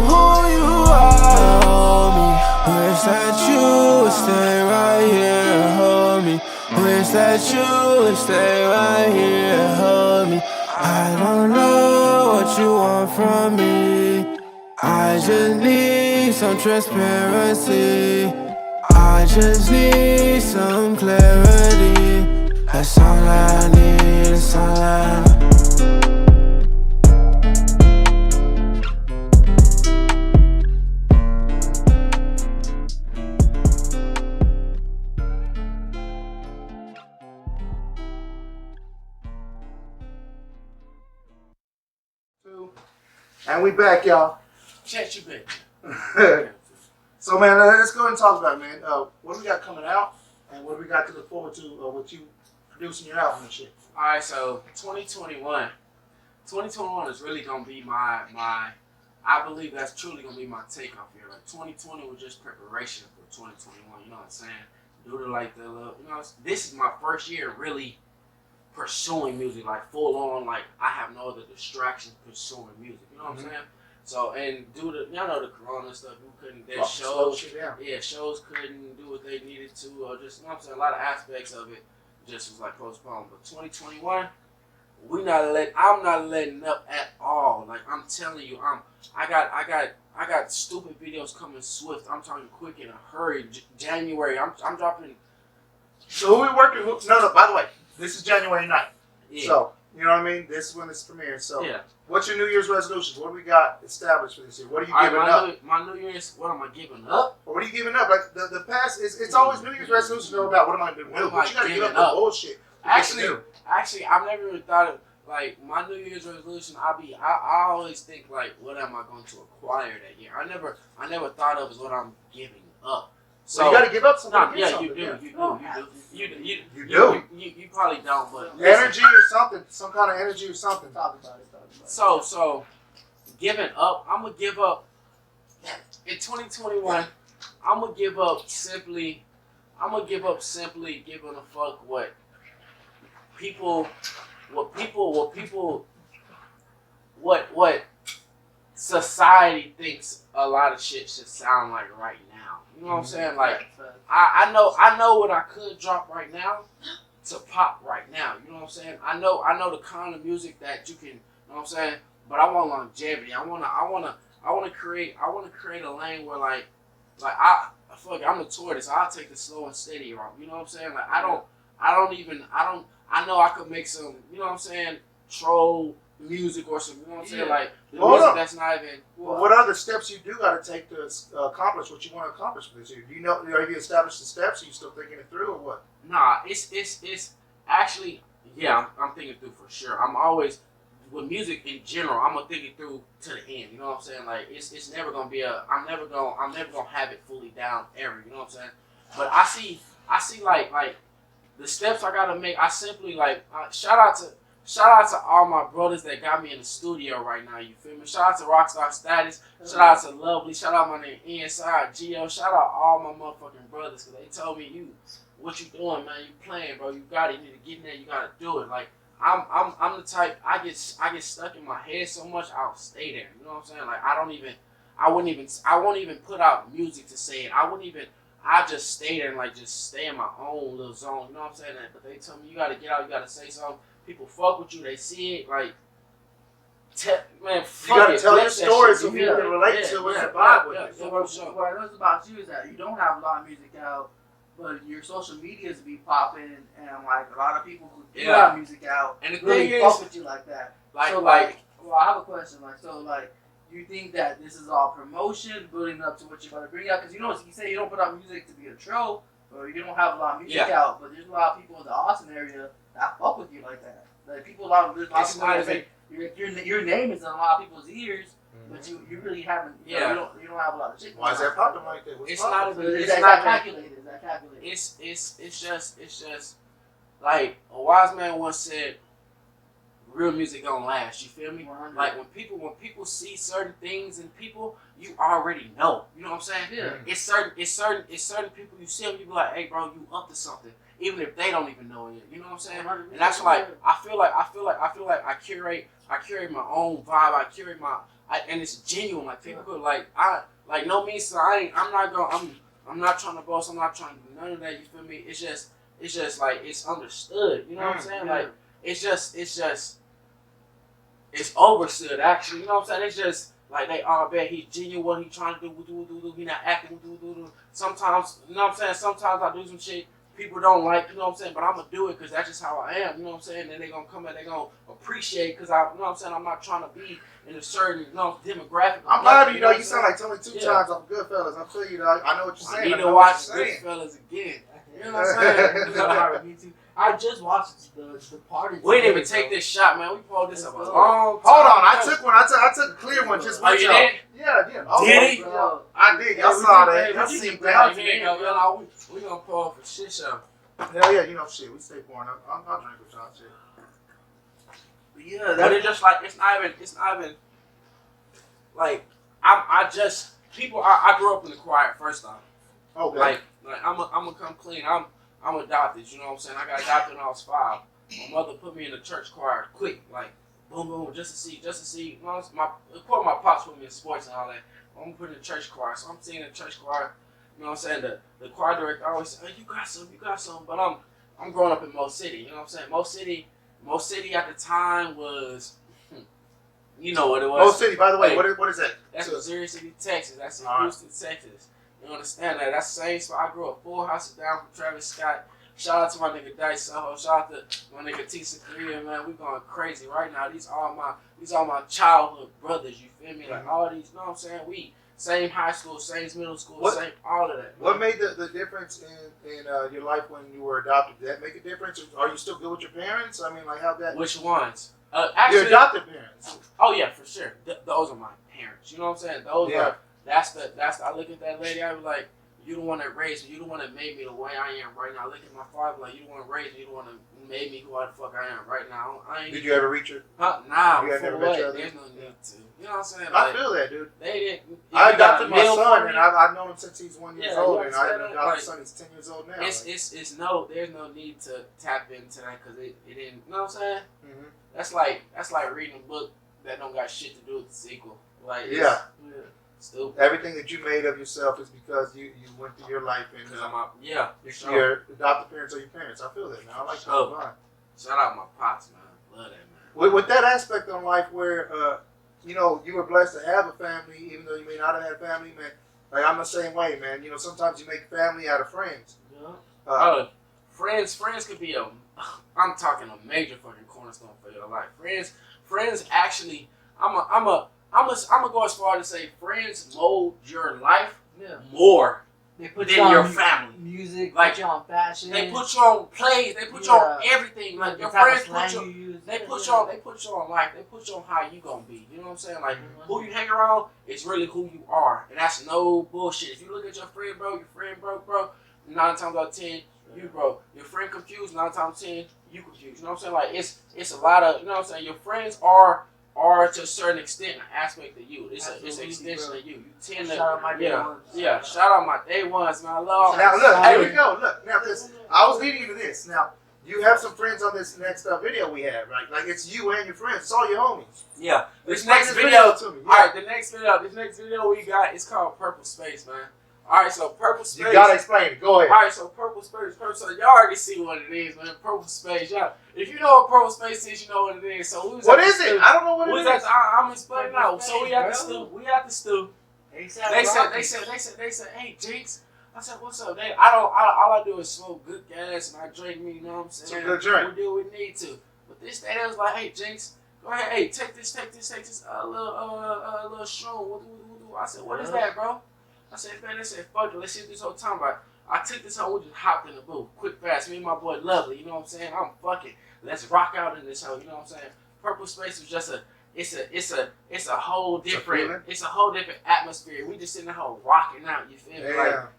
who you are. Hold me, wish that you would stay right here. Hold me, wish that you would stay right here. Hold me. I don't know what you want from me. I just need some transparency. I just need some clarity. That's all I need, that's all I need. And we back, y'all. Chat you back. So, man, let's go ahead and talk about it, man. What do we got coming out, and what do we got to look forward to with you producing your album and shit? All right, so 2021 is really gonna be my. I believe that's truly gonna be my take off here. Like 2020 was just preparation for 2021. You know what I'm saying? Due to like the, this is my first year really pursuing music, like full on, like I have no other distractions pursuing music. You know what I'm saying? So, and due to, y'all know the corona stuff, we couldn't, their shows, shows couldn't do what they needed to, or just, you know what I'm saying, a lot of aspects of it just was like postponed. But 2021, I'm not letting up at all. Like I'm telling you, I got stupid videos coming swift. I'm talking quick in a hurry. January, I'm dropping. So who we working with? No, by the way, this is January 9th. Yeah. So, you know what I mean? This is when it's premiering. So, yeah. What's your New Year's resolutions? What do we got established for this year? What are you giving up? My New Year's, what am I giving up? Or what are you giving up? Like the past, it's always New Year's resolutions are about what am I doing? But you gotta give up the bullshit. Actually, I've never even thought of, like, my New Year's resolution, I always think, like, what am I going to acquire that year? I never thought of as what I'm giving up. So you gotta give up something. Yeah, you do. You probably don't, but energy or something, some kind of energy or something. Talk about it. So giving up, I'm gonna give up in 2021. I'm gonna give up simply giving a fuck what society thinks a lot of shit should sound like right now. You know what I'm saying? Like, I know what I could drop right now to pop right now. You know what I'm saying? I know the kind of music that you can. You know what I'm saying? But I want longevity. I wanna create a lane where I'm the tortoise. I'll take the slow and steady route. You know what I'm saying? Like I I know I could make some, you know what I'm saying, troll music or some, you know what I'm saying, like the Hold music up. that's not even. Well, what are the steps you do got to take to accomplish what you want to accomplish with this year? Do you know? Have you established the steps? Are you still thinking it through, or what? Nah, it's actually, yeah, I'm thinking through for sure. I'm always with music in general. I'm gonna think it through to the end. You know what I'm saying? Like it's never gonna be I'm never gonna have it fully down ever. You know what I'm saying? But I see like the steps I gotta make. I simply like shout out to all my brothers that got me in the studio right now. You feel me? Shout out to Rockstar Status. Shout out to Lovely. Shout out my name Inside Geo. Shout out all my motherfucking brothers because they told me what you doing, man? You playing, bro? You got it. You need to get in there. You gotta do it. Like I'm the type. I get stuck in my head so much. I'll stay there. You know what I'm saying? Like I won't even put out music to say it. I just stay there and like just stay in my own little zone. You know what I'm saying? But they tell me you gotta get out. You gotta say something. People fuck with you. They see it. Like man, fuck You got to it. tell Let your that story shit so be. people can relate to it and vibe with it. What I know about you is that you don't have a lot of music out, but your social medias be popping, and like a lot of people who do have music out And the really thing fuck is, with you like that. like So well, I have a question. You think that this is all promotion, building up to what you're going to bring out? Because you say you don't put out music to be a troll, or you don't have a lot of music out, but there's a lot of people in the Austin area that fuck with you like that. Like there's a lot of people that say your name is in a lot of people's ears, but you really haven't. You don't have a lot of shit. Why is that popping like that? It's not So even. is It's that not calculated? Is that calculated? It's just like a wise man once said, real music don't last. You feel me? 100. Like when people see certain things in people, you already know. You know what I'm saying? Yeah. It's certain people you see them, you be like, hey bro, you up to something, even if they don't even know it. You know what I'm saying? 100%. And that's like I feel like I curate my own vibe. I curate and it's genuine. Like people could like no me, so I'm not trying to boast. I'm not trying to do none of that. You feel me? It's just like it's understood. You know what I'm saying? Yeah. Like it's overstood actually. You know what I'm saying? It's just like they all bet he's genuine. What he trying to do. He not acting. Sometimes, you know what I'm saying? Sometimes I do some shit people don't like. You know what I'm saying? But I'm gonna do it because that's just how I am. You know what I'm saying? And they gonna come and they gonna appreciate because I. You know what I'm saying? I'm not trying to be in a certain demographic. I'm glad you know you sound saying? like Tony two times on Goodfellas. I'm telling you, I know what you're I saying. need to watch Goodfellas again. You know what I'm saying? Me too. I just watched the party. We didn't even take this shot, man. We pulled this up a long time. Hold on, I took one. I took a clear one just Oh, with you y'all. did? Yeah. Oh, Did he? I did. Y'all saw that. Y'all Y'all seen see that. that? We gonna pull up a shit show. Hell yeah, you know shit. We stay pouring up. I'll drink with y'all shit. But yeah, But it's just like it's not even like I grew up in the choir first time. Okay. Like I'm gonna come clean. I'm adopted. You know what I'm saying? I got adopted when I was 5. My mother put me in the church choir quick, like boom boom, just to see. You know, of course my pops put me in sports and all that. I'm put in the church choir, so I'm singing the church choir. You know what I'm saying? The choir director always said, "Hey, you got some." But I'm growing up in Mo City. You know what I'm saying? Mo City at the time was, you know what it was. Mo City, by the way, Hey, what is that? That's Missouri City, Texas. That's in All right. Houston, Texas. You understand that? That's the same spot I grew up. 4 houses down from Travis Scott. Shout out to my nigga Dice Soho. Shout out to my nigga Tisa Korea, man. We going crazy right now. These all my childhood brothers. You feel me? Like all these. You know what I'm saying? We same high school, same middle school, same all of that. What made the difference in your life when you were adopted? Did that make a difference? Are you still good with your parents? I mean, like how that? Which ones? Actually, Your adopted parents. Oh yeah, for sure. Those are my parents. You know what I'm saying? Those Yeah. are. That's the. I look at that lady. I was like, you the one that raised me. You the one that made me the way I am right now. I look at my father like, you the one that raised me. You the one that made me who the fuck I am right now. I ain't. Did you ever reach her? Nah. You had For never met what? your other- There's no need to. You know what I'm saying? I Like, feel that, dude. they didn't. I you got a adopted my meal son, for and me? I've known him since he's 1 year Yeah, old, you and I understand adopted that? my Like, son. He's 10 years old now. There's no need to tap into that because it didn't. You know what I'm saying? Mhm. That's like reading a book that don't got shit to do with the sequel. Like Yeah. stupid. Everything that you made of yourself is because you went through your life and Because I'm out. Yeah. Sure. your adopted parents are your parents. I feel that, man. I like that a Sure. lot. Shout out my pops, man. Love that, man. With that aspect on life where, you know, you were blessed to have a family, even though you may not have had a family, man. Like, I'm the same way, man. You know, sometimes you make family out of friends. Yeah. friends could be I'm talking a major fucking cornerstone for your life. Friends actually, I'm gonna go as far as to say friends mold your life more They put than you on your family. music, Like, put you on fashion. They put you on plays. They put you on everything. Like The your type friends of slang put you. you use. They put you on. They put you on life. They put you on how you gonna be. You know what I'm saying? Like who you hang around is really who you are, and that's no bullshit. If you look at your friend, bro, your friend broke, bro. 9 times out of 10, you broke. Your friend confused. 9 times 10, you confused. You know what I'm saying? Like it's a lot of. You know what I'm saying? Your friends are to a certain extent an aspect of you. It's an extension of you. You tend to Shout out my day ones. Yeah. Shout out my day ones, man. I love. Now look, here we go. Look, now this I was leading you to this. Now you have some friends on this next video we have, right? Like it's you and your friends. It's all your homies. Yeah. This Explain next this video to me. All right, this next video we got is called Purple Space, man. All right, so Purple Space. You gotta explain it. Go ahead. All right, so Purple Space. So y'all already see what it is, man. Purple Space. Y'all, if you know what Purple Space is, you know what it is. So What is it? I don't know what it is. I'm explaining out. So we at the stew. They said, hey Jinx. I said, what's up? All I do is smoke good gas and I drink me, you know what I'm saying? Some good drink. We do what we need to. But this day they was like, hey Jinx, go ahead, hey, take this little shroom. What do? I said, what is that, bro? I said, man, they said, fuck it, let's see what this whole time about. I took this home, we just hopped in the booth, quick fast. Me and my boy Lovely, you know what I'm saying? I'm fucking, let's rock out in this home, you know what I'm saying? Purple Space was just it's a whole different atmosphere. We just sitting there home rocking out, you feel me?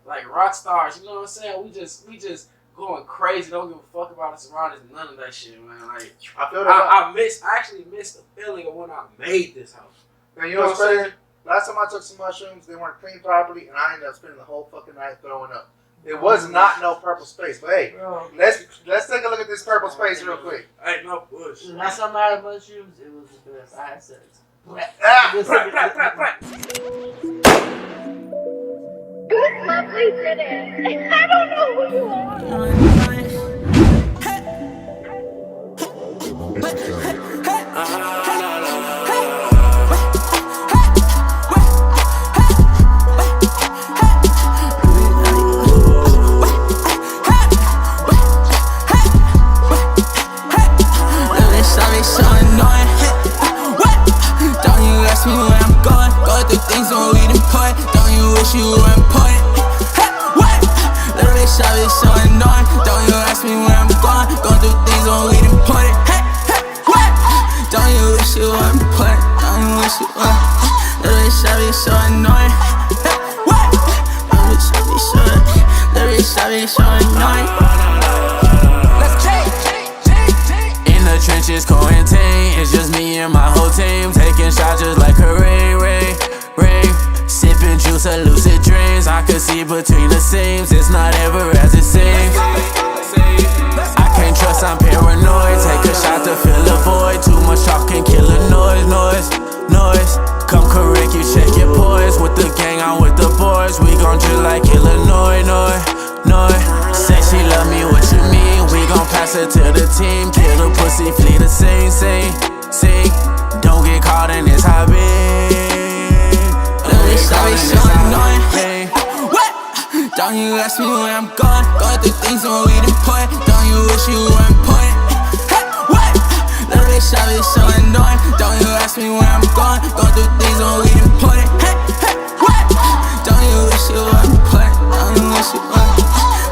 Like rock stars, you know what I'm saying? We just going crazy, don't give a fuck about the surroundings, none of that shit, man. Like I feel that. I actually missed the feeling of when I made this house. And you know what's crazy? Last time I took some mushrooms, they weren't cleaned properly, and I ended up spending the whole fucking night throwing up. It was not no Purple Space, but hey, let's take a look at this Purple Space real quick. Ain't no bush. Last time I had mushrooms, it was the best. I had sex. Good lovely today. I don't know who you are. So annoying. Don't you ask me where I'm going? Go through things when we done put. Don't you wish you were important? What? Little bitch, I be so annoying. Don't you ask me where I'm going? Go through things when we done put it. What? Don't you wish you were important? Don't you wish you were? Little bitch, I be so annoying. What? Little bitch, I be so. Little bitch, I be so annoying. Trenches quarantine, it's just me and my whole team. Taking shots just like a ring. Sipping juice, a lucid dreams. I could see between the seams, it's not ever as it seems. I can't trust, I'm paranoid. Take a shot to fill a void. Too much talk can kill a noise. Come correct, you check your poise. With the gang, I'm with the boys. We gon' drill like Illinois, Say she love me, what you mean? We gon' pass it to the team. Kill the pussy, flee the scene. Don't get caught in this hobby. What? Don't you ask me where I'm going? Going through things when we done put. Don't you wish you were important? What? Little bitch, I be so annoying. Don't you ask me where I'm going? Going through things when we done put it. What? Don't you wish you were important? Don't you wish you were?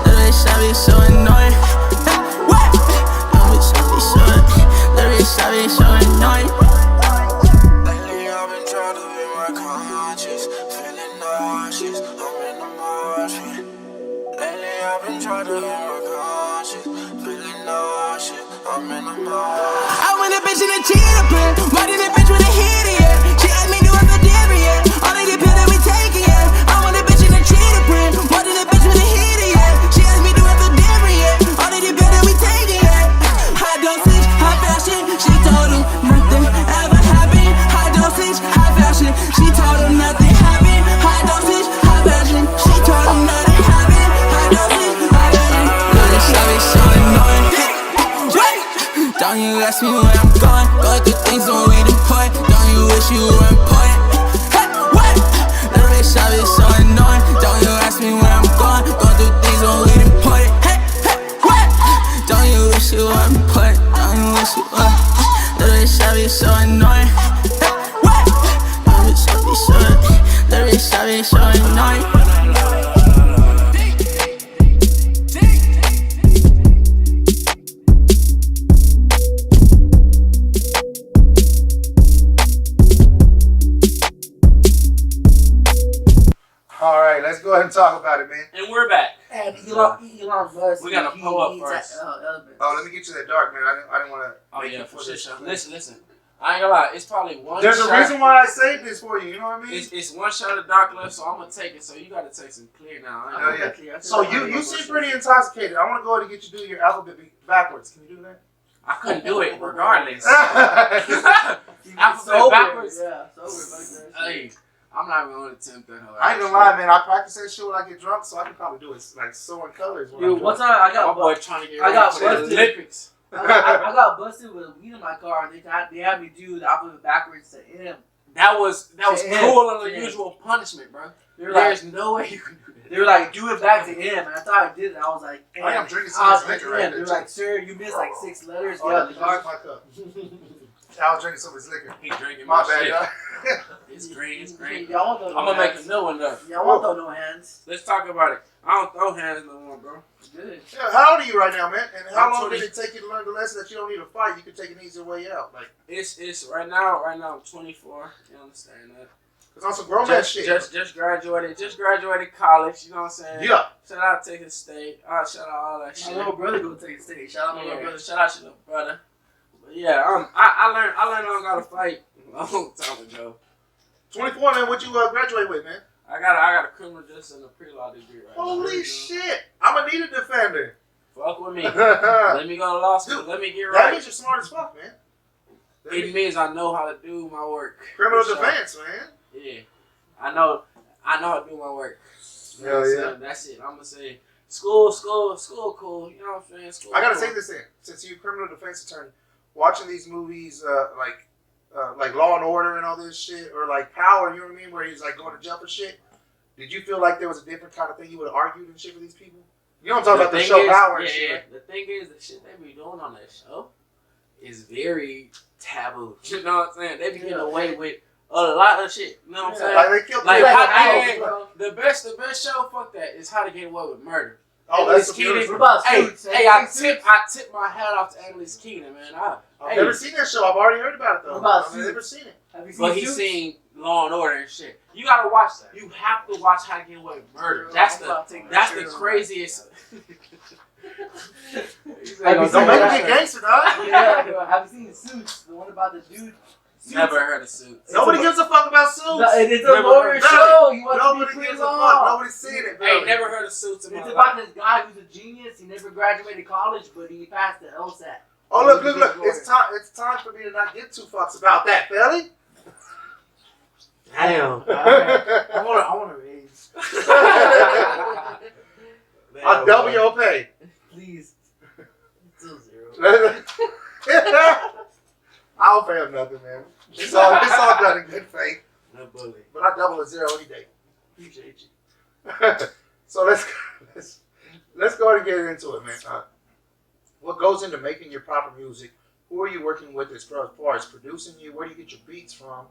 Little bitch, I be so annoying. What? Little bitch, I be so. Little bitch, I be so annoying. Lately, I've been trying to be more conscious, feeling nauseous. I'm in the margin. Lately, I've been trying to be more conscious, feeling nauseous. I'm in the margin. I went a bitch in a cheetah print. Why did a bitch with a hit it? She asked me, do I feel different yet? All of the pills that we taking yet? I want a bitch in a cheetah print. Why did a bitch with a hit it? She asked me, do I feel different yet? All of the pills that we taking yet? High dosage, high fashion. She told him nothing ever happened. High dosage, high fashion. She told him nothing happened. High dosage, high fashion. She told him nothing happened. High dosage, high fashion. Little shit be so annoying. Don't you ask me where I'm going? Going through things when we bitch, I be so annoying. The bitch, I be so annoying. All right, let's go ahead and talk about it, man. And we're back. And Elon Musk. We gotta pull up first. Oh, let me get you that dark, man. I didn't want to. Oh yeah, for sure. Listen. I ain't gonna lie. It's probably one. There's shot. a reason why I saved this for you. You know what I mean? It's one shot of dark left, so I'm gonna take it. So you gotta take some clear now. Oh yeah. So you seem pretty intoxicated. I want to go ahead and get you to do your alphabet backwards. Can you do that? I couldn't do it regardless. Alphabet backwards. Yeah, sober. Hey, I'm not even gonna attempt that. I ain't gonna lie, man. I practice that shit when I get drunk, so I can probably do it like sewing colors. Dude, one time I got my boy trying to get I got ready for the busted. Olympics. I got busted with weed in my car, and they had me do the alphabet backwards to M. That was To cruel and M. unusual punishment, bro. They were There's like, no way you can do that. they were like, do it back to M, and I thought I did it. I was like, I am M. drinking I was some like, liquor right M. there. They were like, sir, you missed like 6 letters. Oh, Get out that's the car. my cup. I was drinking some of his liquor. He drinking My my bad, shit. y'all. It's green. It's green. Y'all won't throw I'm no gonna make hands. a new one though. Y'all won't throw no hands. Let's talk about it. I don't throw hands no more, bro. Good. Yeah, how old are you right now, man? And how I'm long 20. did it take you to learn the lesson that you don't need to fight? You can take an easier way out. Like, It's right now I'm 24. You understand that? it's on some grown man Just shit. graduated college. You know what I'm saying? Yeah. Shout out Texas State. Shout out all that My shit. little brother go take a stage. Shout out my little Yeah, brother. shout out your little brother. But yeah, I learned I don't gotta fight a long time ago. 24, man. What you graduate with, man? I got a criminal justice and a pre-law degree right now. Holy shit! I'm gonna need a defender. Fuck with me. That Let me go to law school. Let me get means right. you're smart as fuck, man. That It means means I know how to do my work. criminal For sure. defense, man. Yeah, I know how to do my work. You know what I'm Hell yeah. saying? That's it. I'm gonna say school, cool. You know what I'm saying? School. I gotta cool. say this in. Since you're a criminal defense attorney, watching these movies like Law and Order and all this shit, or like Power, you know what I mean, where he's like going to jail for shit. Did you feel like there was a different kind of thing you would have argued and shit with these people? You know what I'm talking about, the thing show is- Power and yeah, shit. yeah. Right? The thing is, the shit they be doing on that show is very taboo. You know what I'm saying? They be getting away with a lot of shit. You know what I'm saying? Like they killed Like, people. the best show, fuck that, is How to Get Away with Murder. Oh, that's Keenan. beautiful. What about Hey, Suits? I tip my hat off to Annalise Keenan, man. I've never seen that show. I've already heard about it though. What about I've never seen it. Have you seen But he's Suits? seen Law and Order and shit. You gotta watch that. You have to watch How to Get Away with Murder. That's the craziest. Have you Don't seen make me that? get gangster, dog. Yeah, bro. Have you seen Suits? The one about the dude. Suits. Never heard of Suits. Nobody gives a fuck about Suits. No, it's a Never lawyer heard- show. You want Nobody to be gives free a fuck. law. Nobody's seen it, bro. I ain't never heard of Suits in my It's life. about this guy who's a genius. He never graduated college, but he passed the LSAT. Oh, look. It's time for me to not give two fucks about that, Felly. Damn. I want to raise. I'll double your pay. Please. Still 0. I don't pay him nothing, man. It's all done in good faith. No bully. But I double a 0 any day. Appreciate you. So let's go ahead and get into it, man. What goes into making your proper music? Who are you working with as far as producing you? Where do you get your beats from?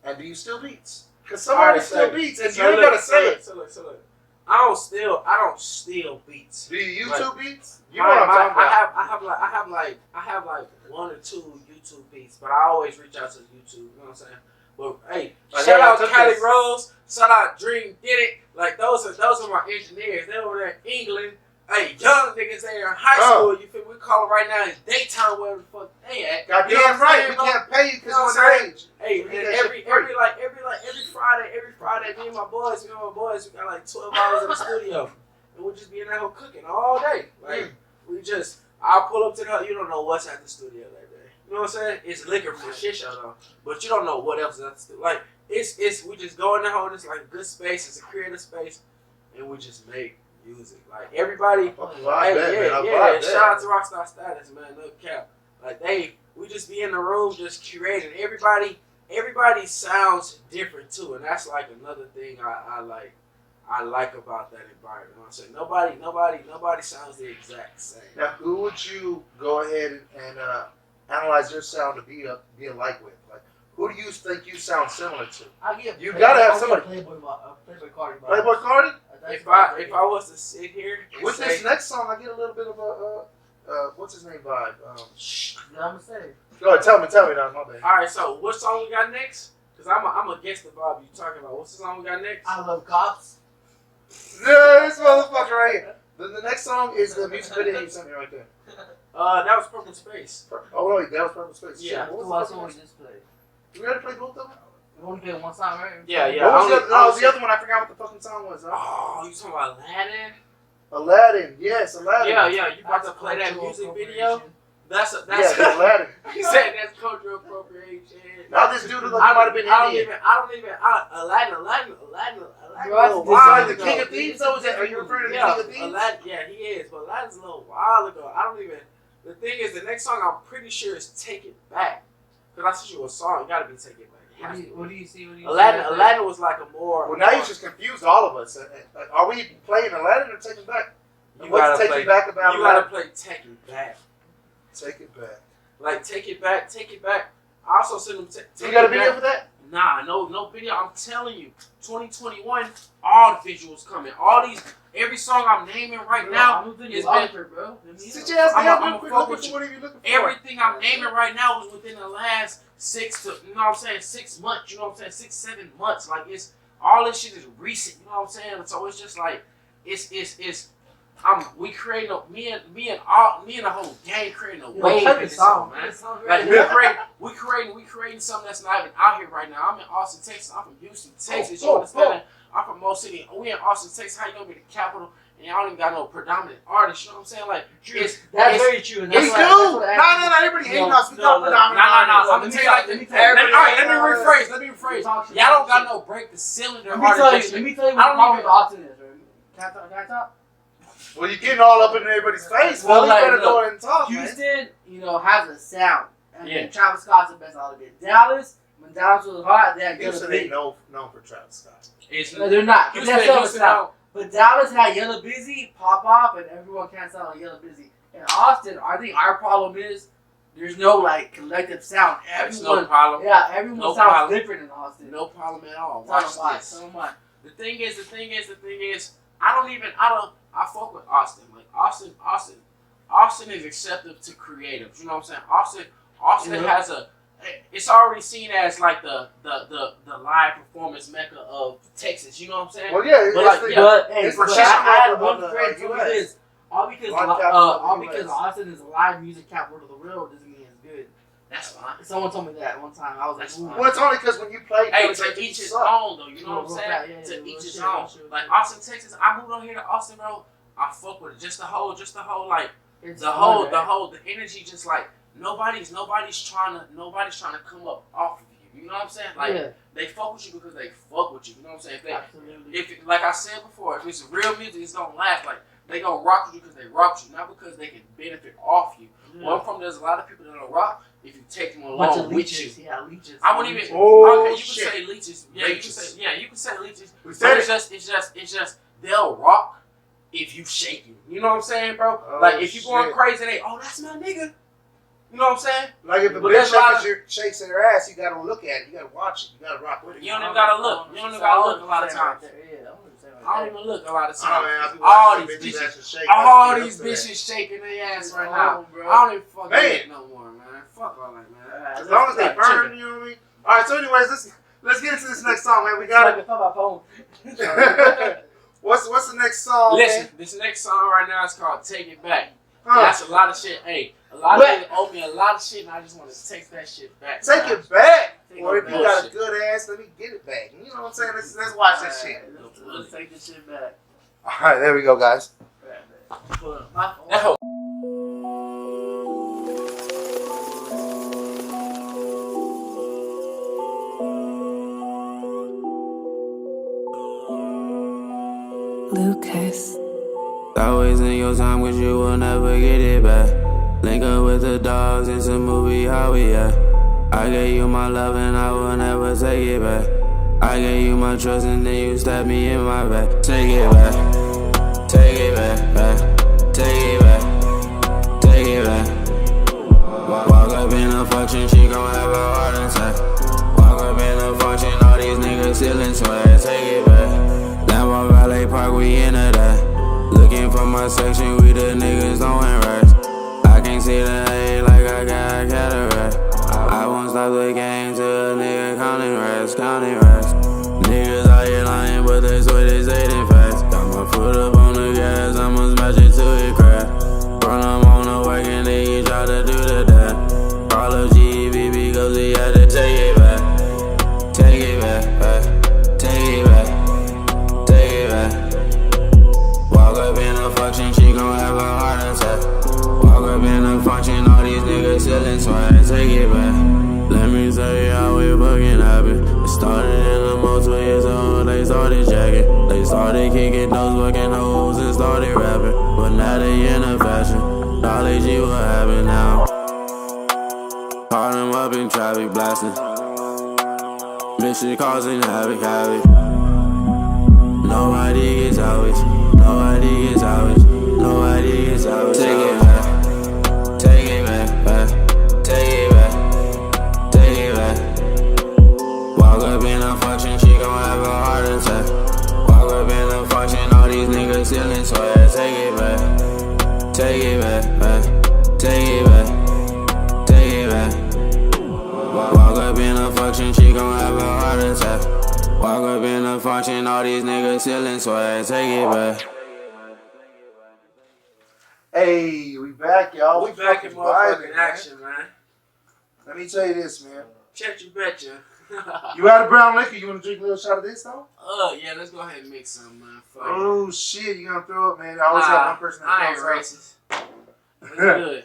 And do you steal beats? Because somebody steal beats, and you ain't gotta say it. So look. I don't steal beats. Do you YouTube beats? You My- know what I'm my- talking about. I have like 1 or 2 YouTube beats, but I always reach out to YouTube. You know what I'm saying? But hey, Like, shout hey, I out took Cali this. Rose, shout out Dream Did It. Like those are my engineers. They over there in England. Hey, young niggas they are in high school. You feel we call it right now is daytime wherever the fuck they at. Goddamn You know what I'm right, saying, we bro? can't pay you You because know what you're I'm saying? underage. Hey, We and get that shit every Friday, me and my boys, we got like 12 hours in the studio, and we'll just be in there cooking all day. Like I'll pull up to the, you don't know what's at the studio that day. You know what I'm saying? It's liquor for the shit show though, but you don't know what else is at the studio. Like it's we just go in there, hold this like a good space, it's a creative space, and we just make music. Like everybody, shout out to Rockstar Status, man, no cap. Like we just be in the room just curating. Everybody sounds different too, and that's like another thing I like about that environment. You know what I'm saying? Nobody sounds the exact same. Now, who would you go ahead and analyze your sound to be alike with? Like, who do you think you sound similar to? I give. You gotta have somebody. Playboy Cardi. Playboy Cardi? If I was to sit here and With say, this next song, I get a little bit of a what's his name vibe. You know what I'm saying? Go ahead, tell me now, my bad. all right, so what song we got next? Because I'm a guess the vibe you talking about. What's the song we got next? I love cops. Yeah, this motherfucker right here. The next song is the music video you sent me right there. That was Purple Space. Oh wait, that was Purple Space. Yeah. That's What the was last the one we fucking- just played. You ready to play both of them? We only played one song, right? Yeah. What was the other one? I forgot what the fucking song was. Oh, you talking about Aladdin? Aladdin. Yes, Aladdin. Yeah. You about to play that music video? That's Yeah, Aladdin. He said that's cultural appropriation. Now this dude look like he might have been Indian. Aladdin. Bro, that's Wow, Wow. the King of Thieves. So is that? Are you referring to the King of Thieves? Aladdin, yeah, he is, but Aladdin's a little while ago. The thing is, the next song I'm pretty sure is Take It Back. Because I sent you a song, it gotta be Take It Back. It has to be. What do you see? Aladdin was like a more. Well, now you just confused all of us. Are we playing Aladdin or Take It Back? You What's gotta Take play, It Back about you gotta Aladdin? play Take It Back. Take It Back. Like Take It Back. I also sent them. You got a video for that? Nah, no video. I'm telling you, 2021, all the visuals coming. Every song I'm naming right now is been, bro. Sit your ass I'm down a real quick. fuck Look with at what are you looking for? everything I'm naming right now is within the last 6 months. You know what I'm saying? 6-7 months. Like it's all this shit is recent. You know what I'm saying? So it's just like we creating me and the whole gang creating a wave in this song, man. Like we creating something that's not even out here right now. I'm in Austin, Texas. I'm from Houston, Texas. You understand? I'm from Mo City. We in Austin, Texas. How you gonna be the capital? And y'all ain't got no predominant artists. You know what I'm saying? Like That's very true. We do. No, everybody hating us. We got predominant artists. I'm gonna tell you like this. Let me rephrase. Y'all don't got no break the cylinder artists. Let me tell you what the problem with Austin is, right? Can I talk? Well, you're getting all up in everybody's face. Well, Well, you like, better look, go ahead and talk, man. Houston, has a sound. And Yeah. Travis Scott's the best out of it. Dallas, when Dallas was hot, they had Houston Yellow ain't Busy. known for Travis Scott. No, they're not. But Houston, that's still a Houston, sound. But Dallas had Yellow Busy pop off, and everyone can't sound like Yellow Busy. In Austin, I think our problem is there's no collective sound. That's Everyone, no problem. yeah, everyone No sounds problem. different in Austin. No problem at all. Tell them Watch why. this. Tell them why. The thing is, I fuck with Austin. Like Austin is acceptive to creatives. You know what I'm saying? Austin has it's already seen as like the live performance mecca of Texas. You know what I'm saying? Well, yeah, But for I sure had of one the friend tell me US. this. All because Austin is a live music capital of the world doesn't mean it's good. That's fine. Someone told me that one time. I was That's like, fine. Well, it's only because when you play, Hey, to each his own though. You know what I'm saying? Yeah, To real each his shit, own. real shit. Like Austin, Texas. I moved on here to Austin, bro. I fuck with it. Just the whole like It's the fun, energy. Just like nobody's trying to come up off of you. You know what I'm saying? Like they fuck with you because they fuck with you. You know what I'm saying? If like I said before, if it's real music, it's gonna last. Like they gonna rock with you because they rock with you, not because they can benefit off you. Where I'm from, there's a lot of people that don't rock if you take them along with you. Yeah, leeches. I wouldn't even. Oh, okay, you shit. can say leeches. Yeah, Leeches. you can say leeches. We But said it's just they'll rock if you shake it. You know what I'm saying, bro? Oh, like if you going shit. crazy, that's my nigga. You know what I'm saying? Like if the But bitch there's a lot shakes her ass, you gotta look at it. You gotta watch it. You gotta rock with it. You don't even gotta look. You don't even gotta look a lot of times. I don't even look a lot of Oh, times. man, I be All watching these bitches bitches, actually shake. all I these feel that. bitches shaking their ass right now. Bro. I don't even fucking Man. get no more, man. Fuck all that, man. As long as they burn, you know what I mean? Alright, so anyways, let's get into this next song, man. We got it. What's the next song, Listen, man? this next song right now is called Take It Back. Huh. That's a lot of shit. Hey, a lot of people owe me a lot of shit, and I just want to take that shit back. Take it back. Take Or it if you got a back. good ass, let me get it back. You know what I'm saying? Let's watch this shit. Let's take this shit back. Alright, there we go, guys. That hoe- Lucas. Stop wasting your time cause you will never get it back. Link up with the dogs, it's a movie, how we at? I gave you my love and I will never take it back. I gave you my trust and then you stabbed me in my back. Take it back, take it back, take it back, take it back. Walk up in function, she gon' have a heart attack. Walk up in the function, all these niggas stealing swag. Take it back. Lambo Valet Park, we into that. Looking for my section, we the niggas throwing racks. I can't see the A like I got a cataract. I won't stop the game till a nigga counting racks, counting racks. Niggas out here lying, but they swear they say they facts. Got my foot up on the gas, I'ma smash it till it crack. Run them on the work and then you try to do the that. All of GBB goes, he had to take it back. Take it back, take it back, take it back. Walk up in the function, she gon' have a heart attack. Walk up in the function, all these niggas selling swag. Take it back. Let me tell you how it fucking happened. It started in the most 2 years old, they started jacking. They started kicking those fucking hoes and started rapping. But now they in the fashion. Dolly G, what happened now? Caught them up in traffic blasting. Mission causing havoc, havoc. Nobody gets savage. Nobody gets savage. Nobody gets savage. Take it back. Take it back. Take it back. Take it back. Walk up in a function, she gon' have a heart attack. Walk up in a function, all these niggas stealing swag. Take it back. Take it back. Take it back. Take it back. Walk up in a function, she gon' have a heart attack. Walk up in a function, all these niggas stealing swag. Take it back. Hey, we back, y'all. We back in motherfucking action, man. Let me tell you this, man. Check you betcha. You out of brown liquor? You want to drink a little shot of this, though? Yeah, let's go ahead and mix some, man. Fuck. Oh, shit. You gonna throw it, man. I always have one person that I ain't throws racist. It's good.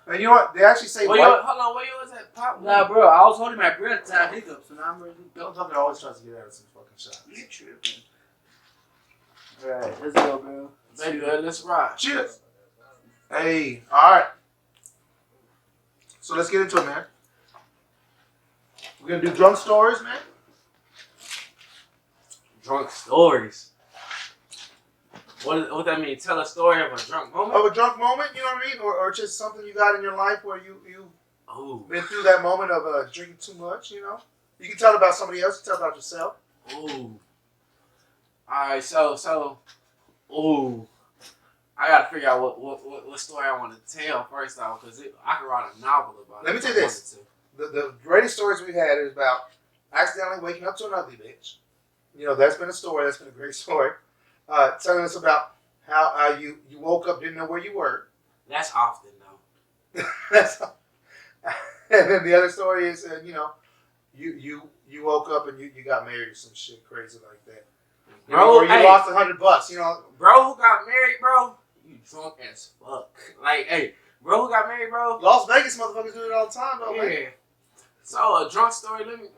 And you know what? They actually say Hold on, where you was at? Pop? Nah, bro, I was holding my breath to have hiccups, and I'm ready to go. Motherfucker always tries to get out of some fucking shots. You tripping. Alright, let's go, bro. Baby, let's ride. Cheers. Hey, alright. So let's get into it, man. We're gonna do drunk stories, man. Drunk stories. What that mean? Tell a story of a drunk moment? Of a drunk moment, you know what I mean? Or just something you got in your life where you Ooh. been through that moment of drinking too much, you know? You can tell about somebody else, you can tell about yourself. Ooh. Alright, so ooh. I gotta figure out what story I want to tell first off, because I could write a novel about it. Let me tell you this. The greatest stories we've had is about accidentally waking up to an ugly bitch. You know, that's been a story. That's been a great story. Telling us about how you woke up, didn't know where you were. That's often, though. And then the other story is, you know, you woke up and you got married or some shit crazy like that. You Bro, know, or you lost $100, you know. Bro who got married, bro, you drunk as fuck. Like, hey, bro who got married, bro. Las Vegas motherfuckers do it all the time, though, Yeah. man. So, a drunk story, let me,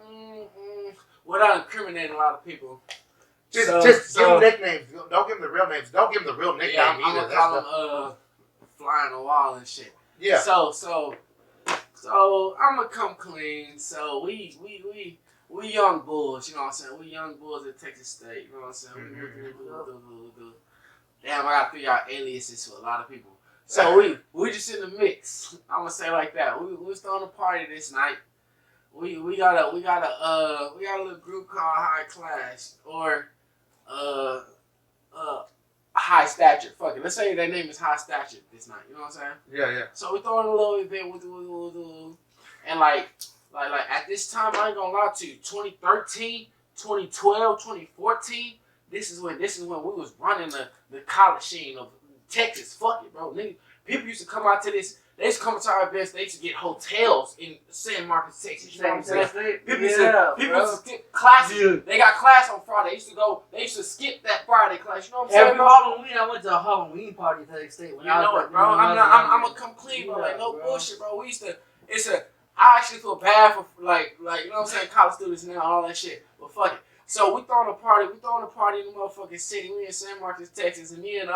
without incriminating a lot of people. Just give them nicknames. Don't give them the real names. Don't give them the real nickname Yeah, I'm either. gonna call them, flying the wall and shit. Yeah. So I'm gonna come clean. So we young bulls, you know what I'm saying? We young bulls at Texas State, you know what I'm saying? Damn, I gotta figure out aliases for a lot of people. So we just in the mix. I'm gonna say it like that. We was throwing a party this night. We got a little group called High Class or High Stature. Fuck it. Let's say their name is High Stature this night. You know what I'm saying? Yeah, yeah. So we throwing a little event and like at this time, I ain't gonna lie to you, 2013, 2012, 2014, this is when we was running the college scene of Texas. Fuck it, bro. Nigga, people used to come out to this. They used to come to our events. They used to get hotels in San Marcos, Texas. You know what I'm saying? People used to skip classes. Yeah. They got class on Friday. They used to skip that Friday class. You know what I'm saying? Every Halloween, I went to a Halloween party at Texas State. You know it, bro. I'm gonna come clean, bro. Like, no bullshit, bro. I actually feel bad for, like, you know what I'm saying, college students now, all that shit. But fuck it. So we throwing a party in the motherfucking city. We in San Marcos, Texas, and me and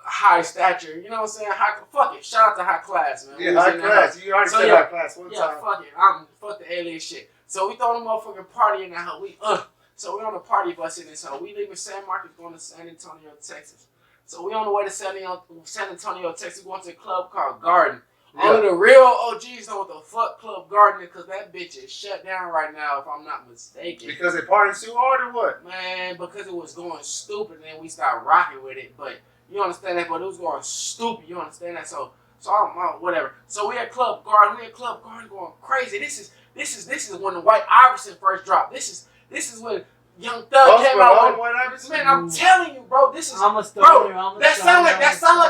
High Stature, you know what I'm saying? Fuck it. Shout out to High Class, man. Yeah, High Class. You already said High Class one time. Yeah, fuck it. Fuck the alien shit. So we throwing a motherfucking party in that hoe. So we on a party bus in this hoe. We leaving San Marcos going to San Antonio, Texas. So we on the way to San Antonio, Texas, going to a club called Garden. Only the real OGs know what the fuck Club Garden is, because that bitch is shut down right now, if I'm not mistaken. Because it partied too hard or what? Man, because it was going stupid, and then we started rocking with it. But you understand that? But it was going stupid. You understand that? So I'm whatever. So we at Club Garden. Going crazy. This is when the White Iverson first dropped. This is when Young Thug came out with, man, I'm telling you, bro, this is, bro, that sound like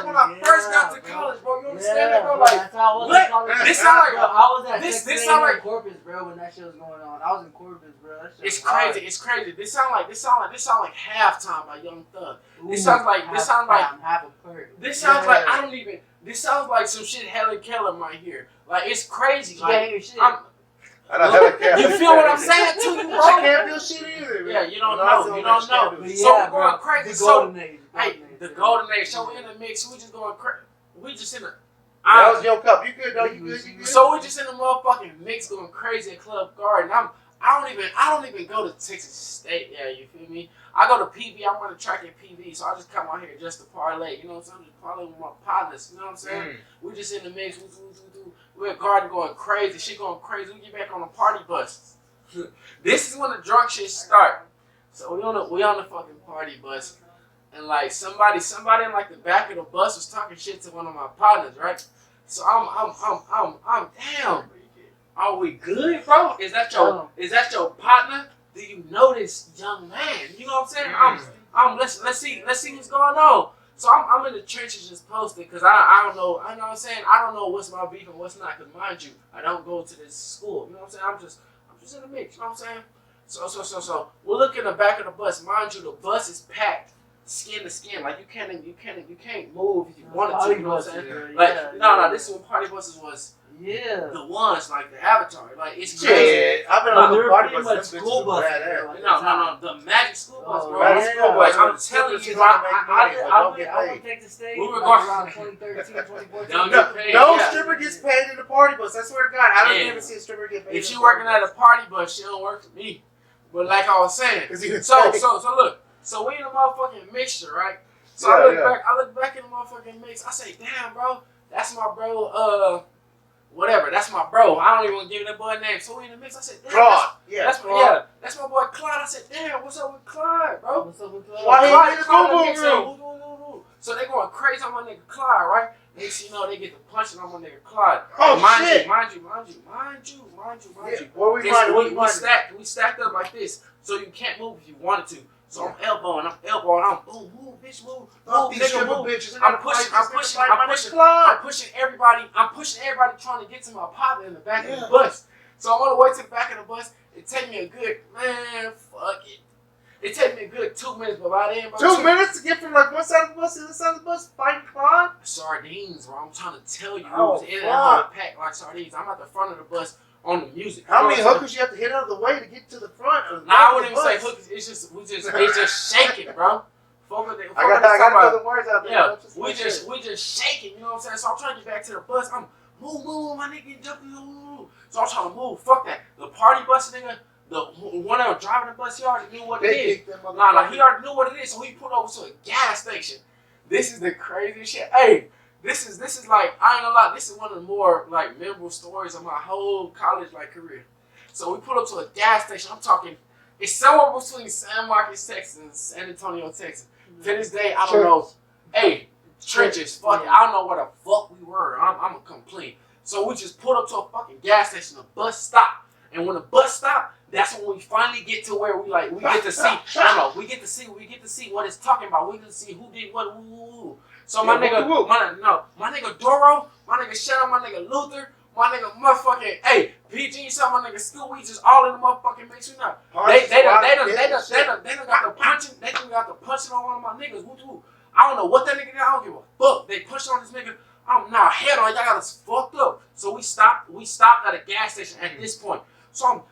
when I first got to college, bro. You understand that, bro? Like, what? This sound like, I was at this sound like Corpus, bro, when that shit was going on. I was in Corpus, bro. That shit it's was hard. crazy. It's crazy. This sound like halftime by Young Thug. This sounds like half a perk. This sounds like I don't even. This sounds like some shit Helen Keller might hear. Like, it's crazy. You Like, can't hear shit. You feel what I'm saying to you, bro? I can't feel shit either. Yeah, you don't know. You don't know. But So yeah, we're going bro, crazy. the So, golden age. hey, the golden age. So we in the mix. We just going crazy. We just in the. That was your cup. You good though? You good? So we're just in the motherfucking mix going crazy at Club Garden. I don't even go to Texas State. Yeah, you feel me? I go to PV. I'm on the track at PV, so I just come out here just to parlay. You know what I'm saying? Just parlay with my partners. You know what I'm saying? We just in the mix. We're at Garden going crazy. Shit going crazy. We get back on the party bus. This is when the drunk shit start. So we on the fucking party bus, and like somebody in like the back of the bus was talking shit to one of my partners, right? So I'm damn. Are we good, bro? Is that your partner? Do you know this young man? You know what I'm saying? Let's see what's going on. So I'm in the trenches just posting because I don't know. I know what I'm saying. I don't know what's my beef and what's not. Because mind you, I don't go to this school. You know what I'm saying? I'm just in the mix. You know what I'm saying? So we look in the back of the bus. Mind you, the bus is packed, skin to skin. Like you can't move if you wanted to. You know what I'm saying? Like no. This is when party buses was. Yeah. The ones like the Avatar, like it's crazy. Yeah, I've been on the party pretty bus. much school bus. No, the Magic School Bus, bro. Magic School Bus. I'm telling you, I would take the stage. We were like going around 2013, 2014. No stripper gets paid in the party bus. I swear to God, I don't ever see a stripper get paid. If she working at a party bus, she don't work for me. But like I was saying, so look, so we in a motherfucking mixture, right? So I look back in the motherfucking mix. I say, damn, bro, that's my bro. Whatever, that's my bro. I don't even want to give that boy a name. So we in the mix. I said, damn, Claude. That's my boy Clyde. I said, damn, what's up with Clyde, bro? What's up with Clyde? Why he in the room? So they going crazy on my nigga Clyde, right? Next you know, they get the punching on my nigga Clyde. Oh, mind shit. Mind you. What We stacked up like this, so you can't move if you wanted to. So I'm elbowing, I'm boom, move, bitch, move, nigga, move. I'm pushing everybody trying to get to my partner in the back of the bus. So I'm on the way to the back of the bus. It take me a good, fuck it. It take me a good 2 minutes, but by then, bro. 2 minutes to get from like one side of the bus to the other side of the bus, fighting Claude? Sardines, bro. I'm trying to tell you, it was in and out of the pack like sardines. I'm at the front of the bus on the music. How many hookers you have to hit out of the way to get to the front? I wouldn't even say hookers. It's just shaking, bro. I got the words out there. Yeah, we just shaking. You know what I'm saying? So I'm trying to get back to the bus. I'm move, my nigga, jumping, move. So I'm trying to move. Fuck that. The party bus nigga, the one that was driving the bus, he already knew what it is. He already knew what it is. So he pulled over to a gas station. This is the craziest shit. Hey. This is like, I ain't gonna lie, this is one of the more like memorable stories of my whole college like career. So we pull up to a gas station. I'm talking, it's somewhere between San Marcos, Texas, and San Antonio, Texas. To this day, I don't know. Hey, trenches, fuck it. I don't know where the fuck we were. I'm a complete. So we just pulled up to a fucking gas station. The bus stopped, and when the bus stopped, that's when we finally get to where we get to see. I don't know. We get to see what it's talking about. We get to see who did what. So my nigga Doro, my nigga Shadow, my nigga Luther, my nigga motherfucking, hey, PG, some my nigga School, we just all in the motherfucking mix. We not. They done got the punching. They done got the punching on one of my niggas. Woo. I don't know what that nigga did. I don't give a fuck. They pushed on this nigga. Hell no, y'all got us fucked up. So we stopped at a gas station at this point. So I'm,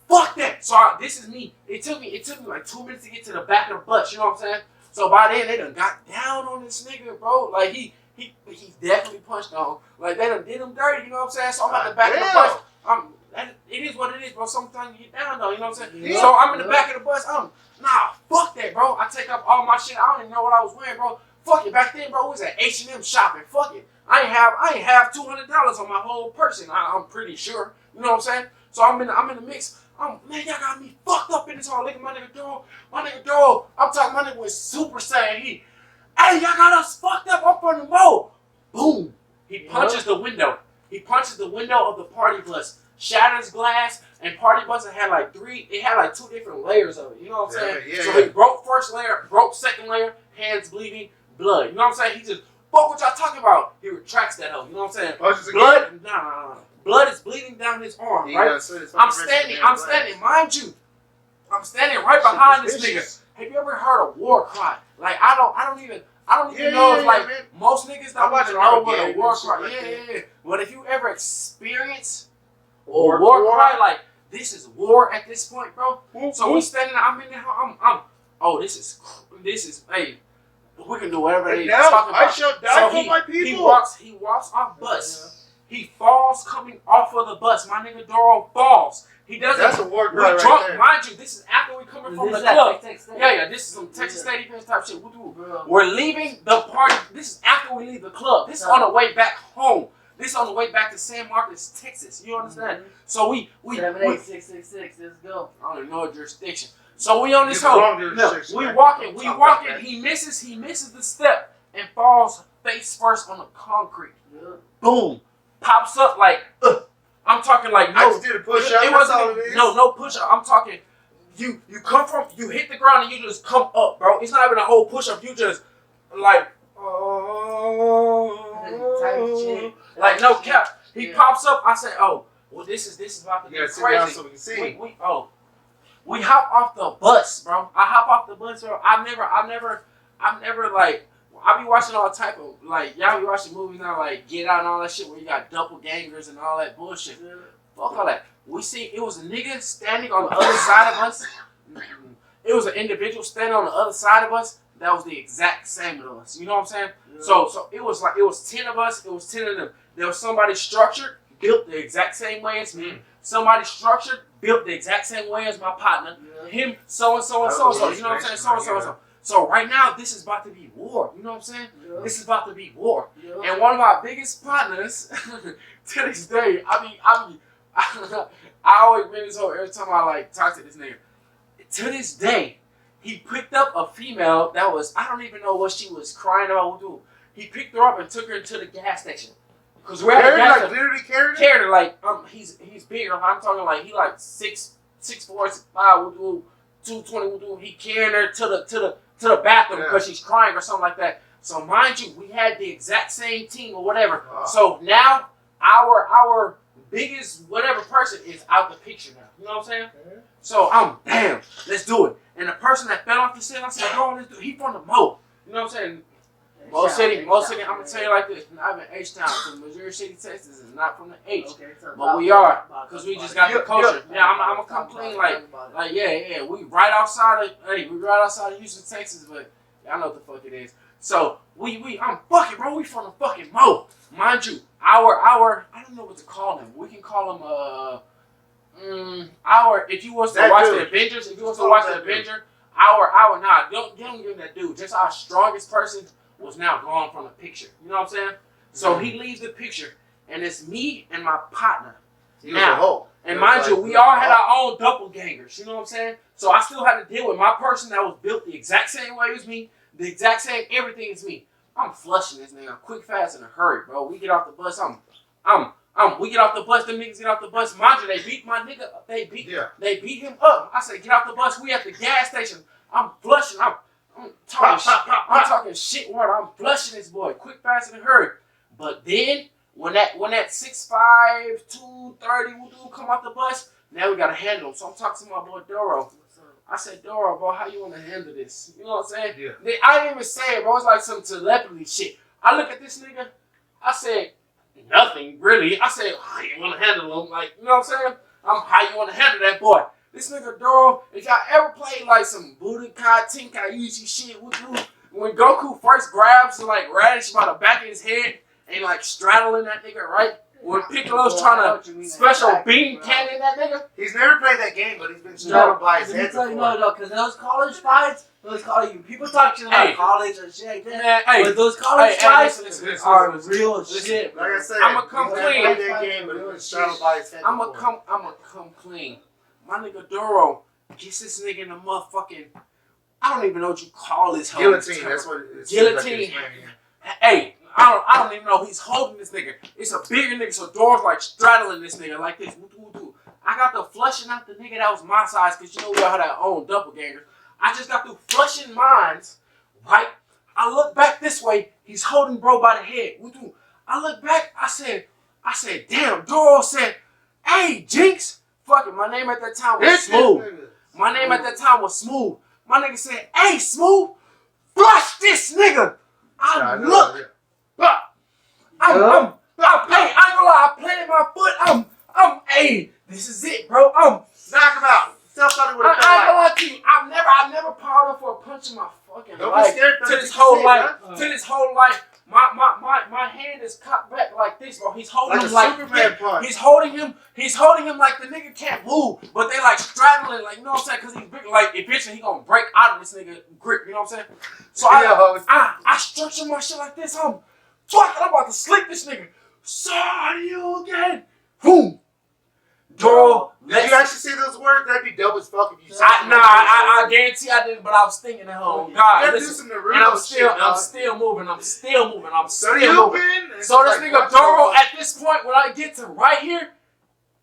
fuck that. So this is me. It took me like 2 minutes to get to the back of the bus. You know what I'm saying? So by then, they done got down on this nigga, bro. Like, he definitely punched on. Like, they done did him dirty, you know what I'm saying? So I'm at the back of the bus. It is what it is, bro. Sometimes you get down, though, you know what I'm saying? Yeah. So I'm in the back of the bus. Fuck that, bro. I take up all my shit. I don't even know what I was wearing, bro. Fuck it. Back then, bro, we was at H&M shopping. Fuck it. I ain't have $200 on my whole person. I'm pretty sure. You know what I'm saying? So I'm in the mix. Man, y'all got me fucked up in this hole. Look at my nigga dog. I'm talking, my nigga was super sad. Hey, y'all got us fucked up up on the mall. Boom. He punches the window. He punches the window of the party bus, shatters glass, and party bus had like 2 different layers of it. You know what I'm saying? So he broke first layer, broke second layer, hands bleeding, blood. You know what I'm saying? He just, fuck what y'all talking about. He retracts that hoe. You know what I'm saying? Blood, nah. Blood is bleeding down his arm, right? I'm standing, mind you. I'm standing right behind this nigga. Have you ever heard a war cry? Like I don't even know if like most niggas don't even know what a war cry. Yeah. But if you ever experience a war cry, like this is war at this point, bro. So we standing. I'm in there. Oh, this is. Hey, we can do whatever they talking about. I shall die for my people. He walks off bus. He falls coming off of the bus. My nigga Doro falls. He doesn't. That's a war cry right drunk, there. Mind you, this is after we coming from the club. Yeah, this is some Texas State events type shit. We're leaving the party. This is after we leave the club. This is on the way back home. This is on the way back to San Marcos, Texas. You understand? So we 78666. Let's go. I don't even know jurisdiction. So we on this home. We walking. He misses the step and falls face first on the concrete. Boom. Pops up like, I'm talking like no. I just did a push up. It wasn't no push up. I'm talking. You hit the ground and you just come up, bro. It's not even a whole push up. You just like, like no cap. He pops up. I say, oh, well, this is about to get crazy. So we can see. We hop off the bus, bro. I hop off the bus, bro. I've never like. I be watching all type of, like, y'all be watching movies now, like, Get Out and all that shit where you got doppelgangers and all that bullshit. Fuck all that. We see, it was a nigga standing on the other side of us. It was an individual standing on the other side of us that was the exact same as us. You know what I'm saying? Yeah. So it was like, it was 10 of us. It was 10 of them. There was somebody structured, built the exact same way as me. Somebody structured, built the exact same way as my partner. Yeah. Him, so-and-so and so-and-so. You know what I'm saying? So-and-so and so. So right now, this is about to be war. You know what I'm saying? Yeah. This is about to be war. Yeah. And one of our biggest partners, to this day, I always bring this whole every time I like talk to this nigga. To this day, he picked up a female that was, I don't even know what she was crying about. He picked her up and took her into the gas station. Cause we're at the gas station. Literally carried her like he's bigger. I'm talking like he like 6'4", 6'5", 220. He carrying her to the bathroom because she's crying or something like that. So mind you, we had the exact same team or whatever. So now our biggest whatever person is out the picture now. You know what I'm saying? So damn, let's do it. And the person that fell off the set, I said, oh, let's do it. He from the Mo. You know what I'm saying? Mo City, I'm gonna tell you like this. I'm in H-Town, so Missouri City, Texas is not from the H. Okay, but we are, because we just got the culture. Yeah, I'm gonna come clean like yeah, we right outside of Houston, Texas, but y'all know what the fuck it is. So I'm fucking bro, we from the fucking Mo. Mind you, our I don't know what to call them. We can call them if you was to watch the Avengers, don't give him that dude. Just our strongest person was now gone from the picture. You know what I'm saying? So he leaves the picture, and it's me and my partner. Now, and mind you, we all had our own doppelgangers. You know what I'm saying? So I still had to deal with my person that was built the exact same way as me, the exact same everything as me. I'm flushing this nigga quick, fast, in a hurry, bro. We get off the bus. We get off the bus. Them niggas get off the bus. Mind you, they beat my nigga. They beat him up. I said, get off the bus. We at the gas station. I'm flushing. I'm talking shit word. I'm flushing this boy quick, fast, in a hurry. But then when that 6'5", 230 dude come off the bus, now we gotta handle him. So I'm talking to my boy Doro. I said, Doro, bro, how you wanna handle this? You know what I'm saying? Yeah. I didn't even say it, bro. It's like some telepathy shit. I look at this nigga. I said, nothing really. I said, how you wanna handle him? Like, you know what I'm saying? How you wanna handle that boy? This nigga Doro, if y'all ever played like some Budokai Tenkaichi shit with you, when Goku first grabs like Radish by the back of his head and like straddling that nigga, right? when Piccolo's trying to special beam cannon that nigga. He's never played that game, but he's been straddled by his head before. No, because those college fights, people talk shit about college and shit like that. Man, But those college fights listen, are real shit. Like I said, I'ma come he's never clean. played that game, but he's been straddled by his head I'ma before. come clean. My nigga Duro gets this nigga in the motherfucking, I don't even know what you call this. Guillotine, that's what it is. Guillotine. Hey, I don't even know he's holding this nigga. It's a bigger nigga, so Doro's like straddling this nigga like this. I got the flushing out the nigga that was my size, because you know we all had our own doppelganger. I just got through flushing mines, right? I look back this way, he's holding bro by the head. I look back, I said, damn, Doro said, hey, Jinx. Fuck it, my name at that time was Smooth. My name at that time was Smooth. My nigga said, hey, Smooth, flush this nigga. I look. I ain't gonna lie, I planted my foot. Hey, this is it, bro. Knock him out. Tell somebody what it I ain't gonna lie to you. I've never powered up for a punch in my fucking Don't life. be scared To this whole life. To this whole life. My hand is cocked back like this, bro. He's holding him like Superman punch. He's holding him like the nigga can't move, but they like straddling, like, you know what I'm saying? Because he's big, like eventually he gonna break out of this nigga grip, you know what I'm saying? So I structure my shit like this. I'm about to sleep this nigga. Saw you again. Boom. Doro, did you actually see those words? That'd be dope as fuck if you said I guarantee I didn't, but I was thinking at home. God, listen, and I'm still moving. So this nigga Doro, at this point, when I get to right here,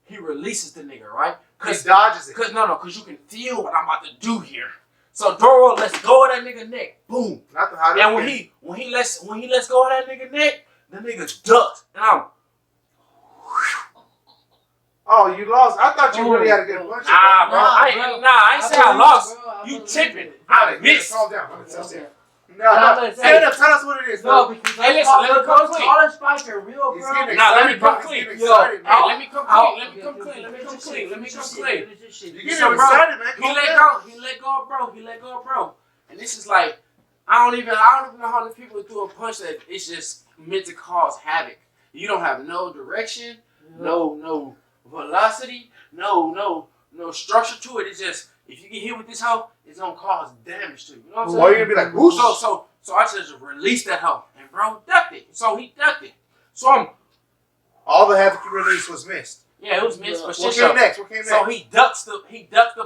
he releases the nigga, right? He dodges it. Because you can feel what I'm about to do here. So Doro lets go of that nigga neck. Boom. Not the hottest. And when he lets go of that nigga neck, the nigga ducks. And I'm. Oh, you lost. I thought you really had a good punch. Nah, bro. I ain't say I lost. You tipping. I missed. Calm down. No, stand up. Tell us what it is. No, because Hey, listen, let me come those clean. college fights are real, bro. He's getting Nah, let me excited, come bro. clean. He's getting excited, Hey, man. let me come clean. Let me come clean. You getting So, bro, excited, man. He let go of bro. And this is like, I don't even know how many people do a punch that it's just meant to cause havoc. You don't have no direction, no velocity, no structure to it. It's just, if you get hit with this hoe, it's gonna cause damage to you. You know what I'm saying? Why you gonna be like, whoosh? So I just released that hoe, and bro ducked it. So he ducked it. So all the havoc you released was missed. Yeah, it was missed for shit. What came next? So he ducks the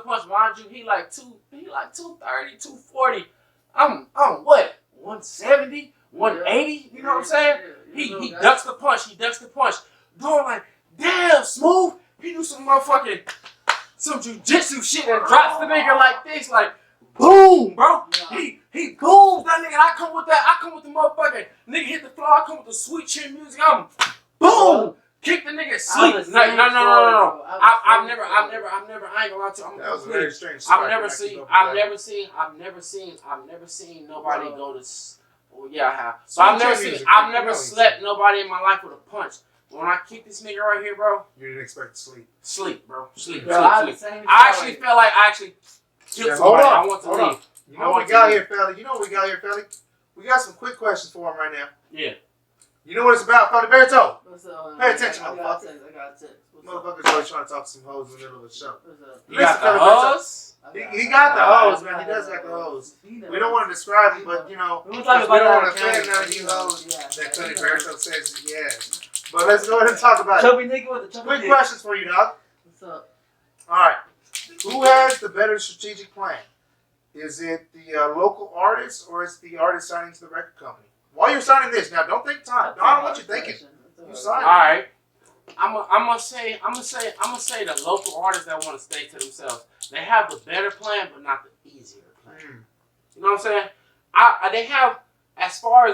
punch. Mind you, he like 230, 240. I'm what? 170, 180. You know what I'm saying? He ducks the punch. Going like, damn, Smooth. He do some jujitsu shit and drops the nigga like this, like boom, bro. He booms that nigga. I come with the motherfucker. Nigga hit the floor. I come with the sweet chin music. I'm boom. Kick the nigga sleep. No. I've never. I ain't gonna lie to you. That was a very strange. I've never seen nobody go to. Well, yeah, I have. So I've never slept nobody in my life with a punch. When I kick this nigga right here, bro. You didn't expect to sleep. Sleep, bro. Sleep. I actually felt like I actually killed somebody. I want to leave. You know what we got here, Felly? We got some quick questions for him right now. Yeah. You know what it's about, Felly Barito? Pay attention, I got motherfucker. a text. Motherfucker's always trying to talk to some hoes in the middle of the show. You got the hoes? He got the hoes, man. He does got the hoes. We don't want to describe them, but, you know, we don't want to offend none of you hoes that Felly Barito says he has. But let's go ahead and talk about it. Chubby nigga with the chubby Quick dick. questions for you, dog. What's up? All right. Who has the better strategic plan? Is it the local artist or is it the artist signing to the record company? While you're signing this, now don't think time. I don't know what you're thinking. You sign it. All right. I'm gonna say the local artists that want to stay to themselves. They have the better plan, but not the easier plan. You know what I'm saying? They have as far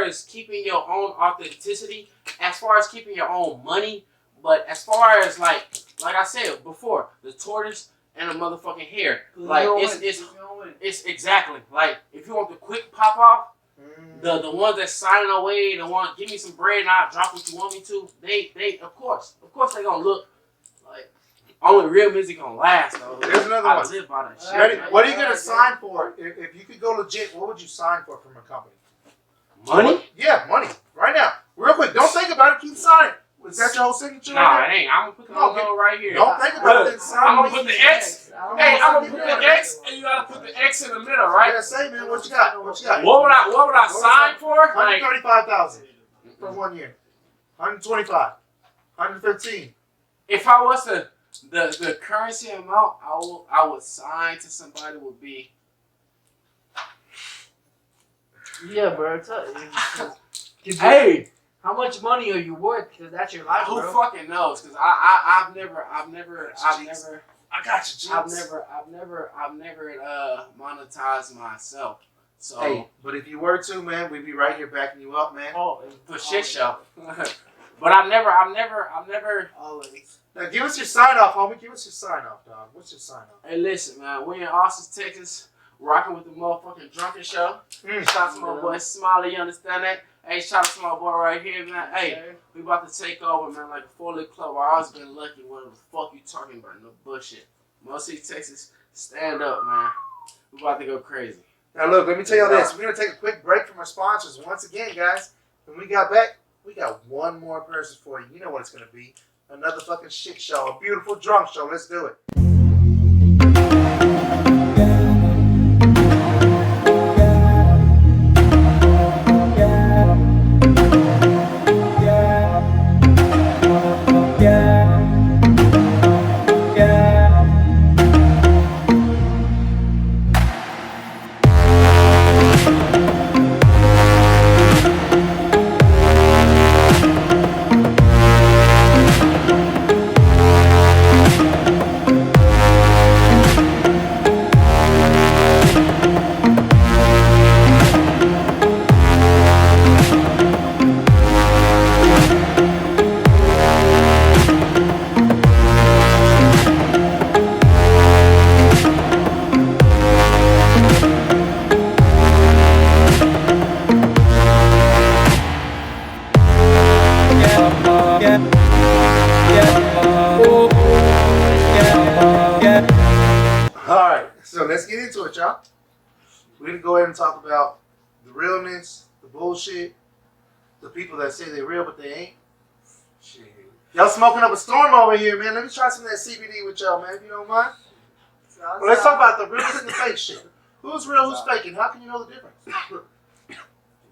as keeping your own authenticity, as far as keeping your own money, but as far as like I said before, the tortoise and the motherfucking hare. Like it's exactly like if you want the quick pop off, the ones that signing away, the one give me some bread and I'll drop what you want me to. They of course they gonna look like only real music gonna last though. There's another one. Live by that shit. Ready? What are you gonna sign for? If you could go legit, what would you sign for from a company? Money? Yeah, money. Right now. Real quick. Don't think about it. Keep signing. Is that your whole signature? Nah, right it ain't. I'm gonna put the Come on, logo right here. Don't think about it. I'm gonna put the X. Hey, I'm gonna put the X, and you gotta put the X in the middle, right? Yeah, say, man, what you got? What you got? What would I sign for? Like, 135,000 for 1 year. 125. 115. if I was to the currency amount I would sign to somebody would be. Yeah, bro. Hey, how much money are you worth? Because that's your life, who bro. fucking knows? Because I've never I got you, I've never monetized myself. So Hey, but if you were to, man, we'd be right here backing you up, man. for shit show. But I've never. Always. Now give us your sign off, homie. Give us your sign off, dog. What's your sign off? Hey, listen, man. We in Austin, Texas, rocking with the motherfucking Drunken Show. Shout out to my boy Smiley, you understand that? Hey, shout out to my boy right here, man. Hey, we about to take over, man, like a Folay club. I always been lucky. What the fuck you talking about? No bullshit. Mostly Texas, stand up, man. We about to go crazy. Now look, let me tell you this. We're gonna take a quick break from our sponsors. Once again, guys, when we got back, we got one more person for you. You know what it's gonna be. Another fucking shit show. A beautiful drunk show. Let's do it. Alright, so let's get into it, y'all. We're gonna go ahead and talk about the realness, the bullshit, the people that say they're real but they ain't. Shit. Y'all smoking up a storm over here, man. Let me try some of that CBD with y'all, man, if you don't mind. Well, let's talk about the realness and the fake shit. Who's real, who's fake, and how can you know the difference?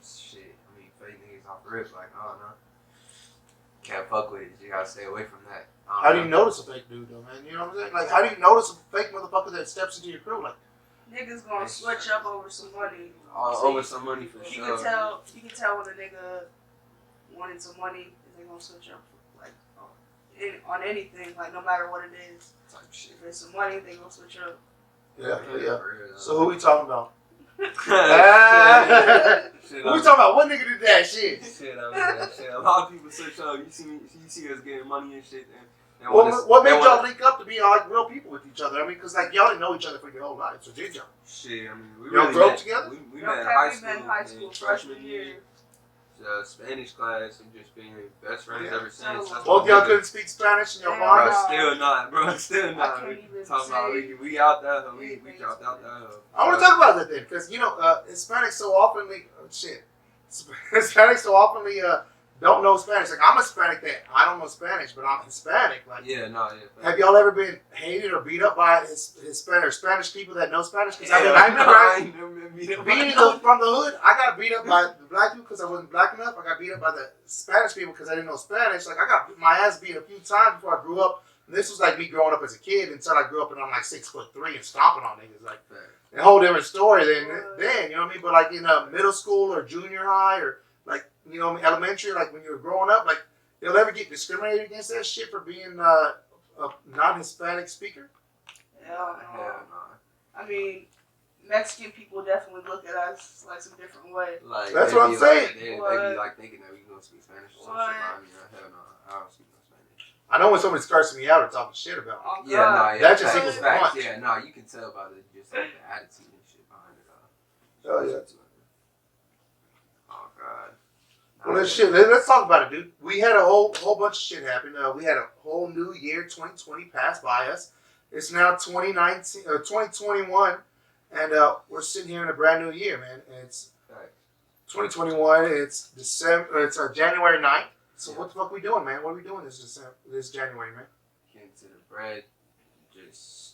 Shit, I mean, fake niggas off the rip, like, I don't know. Can't fuck with it. You gotta stay away from that. How do you notice a fake dude, though, man? You know what I'm saying? Like, how do you notice a fake motherfucker that steps into your crew? Like, Niggas gonna switch up over some money. Over some money for You sure. can tell when a nigga wanted some money, and they gonna switch up like on anything, like no matter what it is. Type shit. If there's some money, they gonna switch up. yeah. So who we talking about? Shit, Who we talking about? What nigga did that shit? Shit, I mean, that shit. A lot of people switch up. You see us getting money and shit. And What made y'all link up to be like real people with each other? I mean, because like y'all didn't know each other for your whole life, so did y'all? Shit, I mean, we y'all really grew up met together? We No, met in high school freshman year. Spanish class and just being best friends ever since. That's Both what y'all we couldn't speak Spanish in your Yeah. bond? Bro, still not, bro. Still not. can't even Talking about say we out there, we dropped out there. I want to talk about that then, because you know, Hispanics so oftenly Hispanics so oftenly don't know Spanish. Like I'm a Hispanic that I don't know Spanish, but I'm Hispanic. Like, Yeah. have y'all ever been hated or beat up by Spanish people that know Spanish? Because I remember being from the hood, I got beat up by the black people because I wasn't black enough. I got beat up by the Spanish people because I didn't know Spanish. Like I got my ass beat a few times before I grew up. And this was like me growing up as a kid until I grew up and I'm like 6'3" and stomping on niggas. Like a whole different story than you know what I mean? But like in middle school or junior high or like you know elementary, like when you were growing up, like you'll ever get discriminated against that shit for being a non-Hispanic speaker? Hell no. I mean, Mexican people definitely look at us like some different way. Like, that's what I'm saying. They be like thinking that we gonna speak Spanish or some shit. I mean, hell no, I don't speak no Spanish. I know when somebody's cursing me out or talking shit about me. That just equals facts. punch. Yeah, no, you can tell by just like the attitude and shit behind it all. Oh yeah. Oh god. Well, let's talk about it, dude. We had a whole bunch of shit happen. We had a whole new year, 2020, pass by us. It's now 2021, and we're sitting here in a brand new year, man. It's 2021. It's December. It's January 9th. So what the fuck we doing, man? What are we doing this January, man? Getting to the bread. Just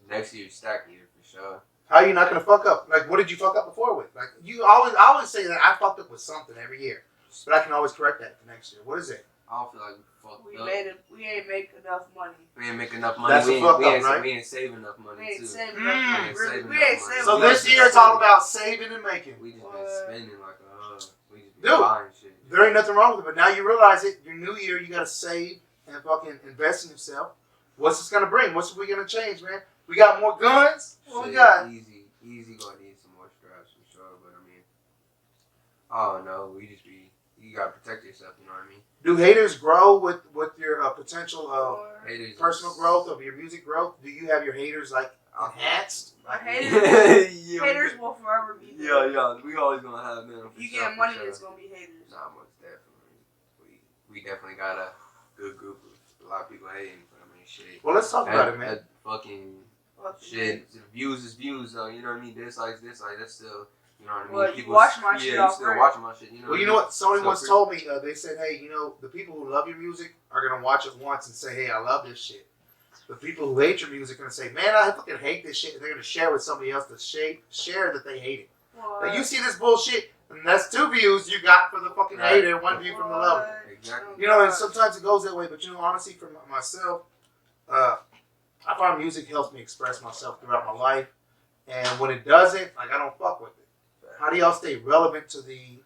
next year's stack year for sure. How are you not gonna fuck up? Like, what did you fuck up before with? Like, I always say that I fucked up with something every year, but I can always correct that for next year. What is it? I don't feel like we fucked We up. we ain't make enough money. We ain't make enough money. That's we a fuck up, ain't, right? We ain't saving enough money We ain't too. saving We enough ain't money. saving We enough ain't money. saving So enough this year it's all about saving and making. We just been spending like we just Dude, buying shit. there ain't nothing wrong with it, but now you realize it. Your new year, you gotta save and fucking invest in yourself. What's this gonna bring? What's we gonna change, man? We got more guns. What we Shit, got? Easy gonna need some more straps for sure. But I mean, I don't know. You gotta protect yourself. You know what I mean? Do haters grow with your potential Haters personal growth of your music growth? Do you have your haters like enhanced? Haters will forever be there. Yeah. We always gonna have them. If you get money, it's gonna be haters. Nah, most definitely. We definitely got a good group of a lot of people hating. But I mean, shit. Well, let's talk about it, man. That fucking shit. Views is views, though. You know what I mean? Dislikes. That's still. You know what I mean? Well, you watch my shit you still watching my shit. You know. Well, you know what? Somebody once told me. They said, "Hey, you know, the people who love your music are gonna watch it once and say, hey, I love this shit. The people who hate your music are gonna say, man, I fucking hate this shit,' and they're gonna share with somebody else to share that they hate it. Like, you see this bullshit, and that's 2 views you got for the fucking hater, 1 view from the lover. Exactly. You know, and sometimes it goes that way. But you know, honestly, for myself, I find music helps me express myself throughout my life, and when it doesn't, like, I don't fuck with it. How do y'all stay relevant to the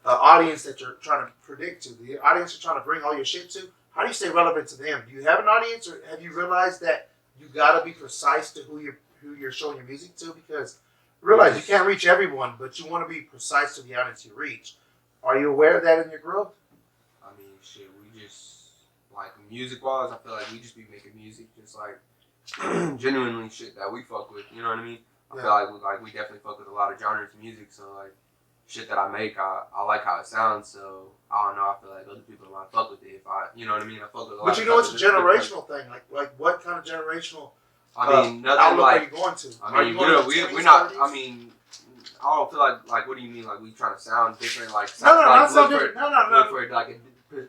audience that you're trying to predict to? The audience you're trying to bring all your shit to? How do you stay relevant to them? Do you have an audience, or have you realized that you gotta be precise to who you're showing your music to? Because realize you can't reach everyone, but you want to be precise to the audience you reach. Are you aware of that in your growth? I mean, shit, we just, like, music-wise, I feel like we just be making music just, like, genuinely shit that we fuck with, you know what I mean? I feel like we definitely fuck with a lot of genres of music, so, like, shit that I make, I like how it sounds, so, I don't know, I feel like other people might fuck with it if you know what I mean? I fuck with a lot But you know, it's a generational thing. Like what kind of generational nothing outlook like, are you going to? I mean, we're not, I mean, I don't feel like, what do you mean, like, we trying to sound different, like, not look different. for, like, a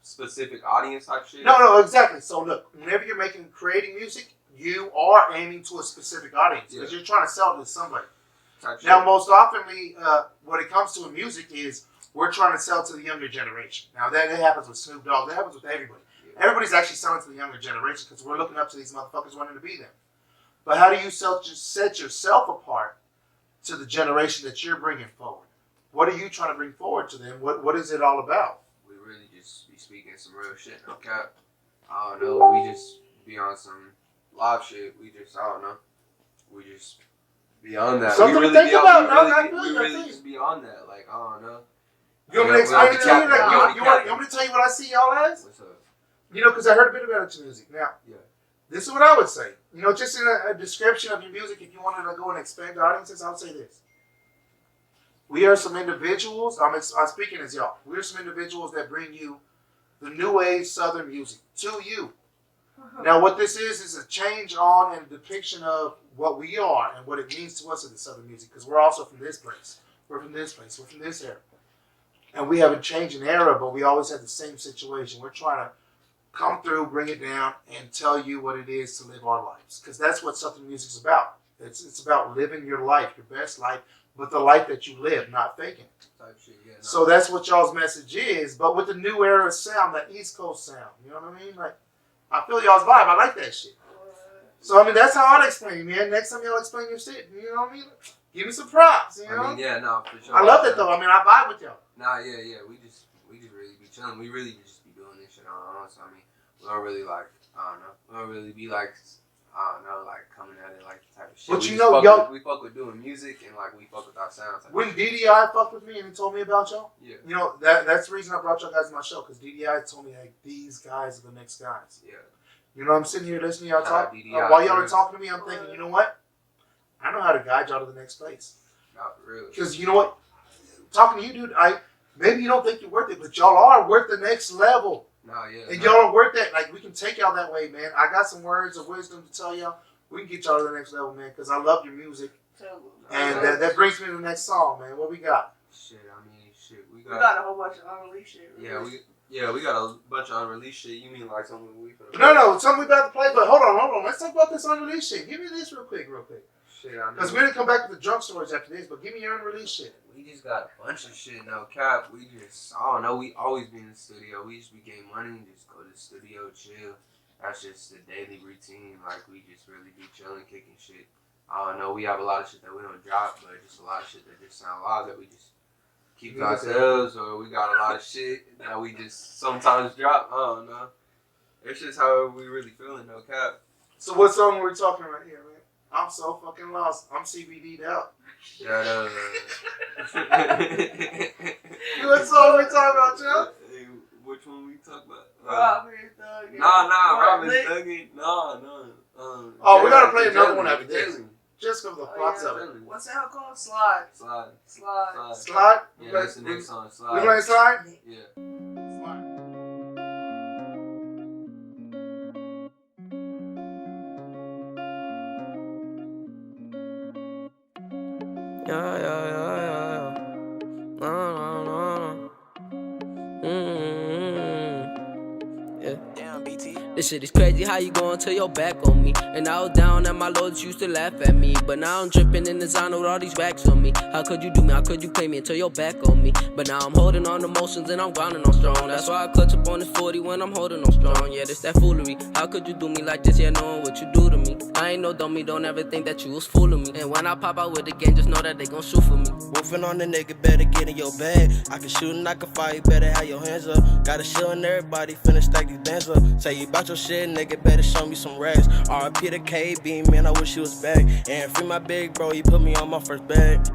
specific audience type shit? No, exactly. So, look, whenever you're creating music, you are aiming to a specific audience, because you're trying to sell to somebody. Now, most oftenly, what it comes to in music is we're trying to sell to the younger generation. Now, that happens with Snoop Dogg. That happens with everybody. Everybody's actually selling to the younger generation because we're looking up to these motherfuckers wanting to be them. But how do you set yourself apart to the generation that you're bringing forward? What are you trying to bring forward to them? What is it all about? We really just be speaking some real shit, no cap. I don't know. We just be on some live shit. We just, I don't know. We just beyond that. Something we really to think about, we really just beyond that. Like, I don't know. You want me to explain it to you? You want me to tell you what I see y'all as? What's up? You know, because I heard a bit about your music. Now, this is what I would say. You know, just in a description of your music, if you wanted to go and expand audiences, I would say this. We are some individuals, I'm speaking as y'all. We are some individuals that bring you the new age Southern music to you. Now, what this is a change on and a depiction of what we are and what it means to us in the Southern music, because we're also from this place. We're from this place. We're from this era. And we haven't changed an era, but we always have the same situation. We're trying to come through, bring it down, and tell you what it is to live our lives. Because that's what Southern music is about. It's about living your life, your best life, but the life that you live, not faking it. So that's what y'all's message is, but with the new era sound, that East Coast sound. You know what I mean? Like, I feel y'all's vibe. I like that shit. So, I mean, that's how I'd explain it, man. Next time y'all explain your shit, you know what I mean? Give me some props, you know? I mean, for sure. I love it, though. I mean, I vibe with y'all. Nah, yeah. We just really be chilling. We really just be doing this shit on us. I mean, we don't really, like, I don't know. We don't really be, like, I don't know, like, coming at it, like, the type of shit. But you know, y'all... We fuck with doing music, and, like, we fuck with our sounds. When DDI fucked with me and he told me about y'all, you know, that's the reason I brought y'all guys to my show, because DDI told me, hey, these guys are the next guys. Yeah. You know, I'm sitting here listening to y'all talk. While y'all are talking to me, I'm thinking, you know what? I know how to guide y'all to the next place. Not really. Because you know what? Talking to you, dude, maybe you don't think you're worth it, but y'all are worth the next level. And y'all are worth that. Like, we can take y'all that way, man. I got some words of wisdom to tell y'all. We can get y'all to the next level, man, because I love your music. And that brings me to the next song, man. What we got? Shit, I mean, we got a whole bunch of unreleased shit. Yeah, we got a bunch of unreleased shit. You mean like something we finna No, something we about to play. But hold on. Let's talk about this unreleased shit. Give me this real quick. Shit, I Because mean, we're gonna come back to the drunk stories after this. But give me your unreleased shit. we just got a bunch of shit. No cap. We just, I don't know. We always be in the studio. We just be getting money and just go to the studio, chill. That's just the daily routine. Like we just really be chilling, kicking shit. I don't know. We have a lot of shit that we don't drop, but just a lot of shit that just sound live that we just keep to ourselves, or we got a lot of shit that we just sometimes drop. I don't know. It's just how we really feeling, no cap. So what song are we talking about here, man? I'm so fucking lost. I'm CBD'd out. Shut up. What song we talking about, Joe? Hey, which one we talk about? Robin Thug. Robin Thug. No. Oh, we gotta play another one after this. Just because the plots of it. What's that called? Slide. Slide? Yeah, that's the next song. Slide. We playing Slide? Yeah. Yeah. No. Yeah. Damn, BT. This shit is crazy how you gon' turn your back on me. And I was down at my lords used to laugh at me. But now I'm dripping in designer with all these racks on me. How could you do me? How could you play me and turn your back on me? But now I'm holding on emotions and I'm grinding on strong. That's why I clutch up on this 40 when I'm holding on strong. Yeah, this that foolery. How could you do me like this? Yeah, knowing what you do to me. I ain't no dummy, don't ever think that you was fooling me. And when I pop out with the gang, just know that they gon' shoot for me. Wolfing on the nigga, better get in your bag. I can shoot and I can fire, you better have your hands up. Got a shield and everybody finna stack these bands up. Say you bout your shit, nigga, better show me some racks. RIP to KB, man, I wish you was back. And free my big bro, he put me on my first bag.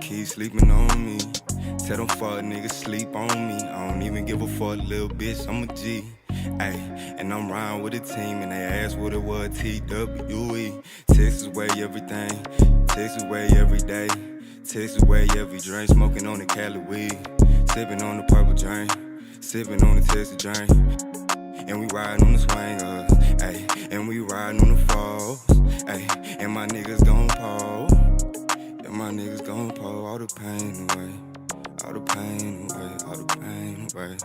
Keep sleeping on me. Tell them fuck niggas sleep on me. I don't even give a fuck, little bitch, I'm a G. Ay, and I'm riding with a team and they ask what it was, TWE. Texas way everything, Texas way every day. Texas way every drink, smoking on the Cali weed. Sipping on the purple drink, sipping on the Texas drink. And we riding on the swingers, ayy. And we riding on the falls, ayy. And my niggas gon' pause, and my niggas gon' pause all the pain away. All the pain away, all the pain away,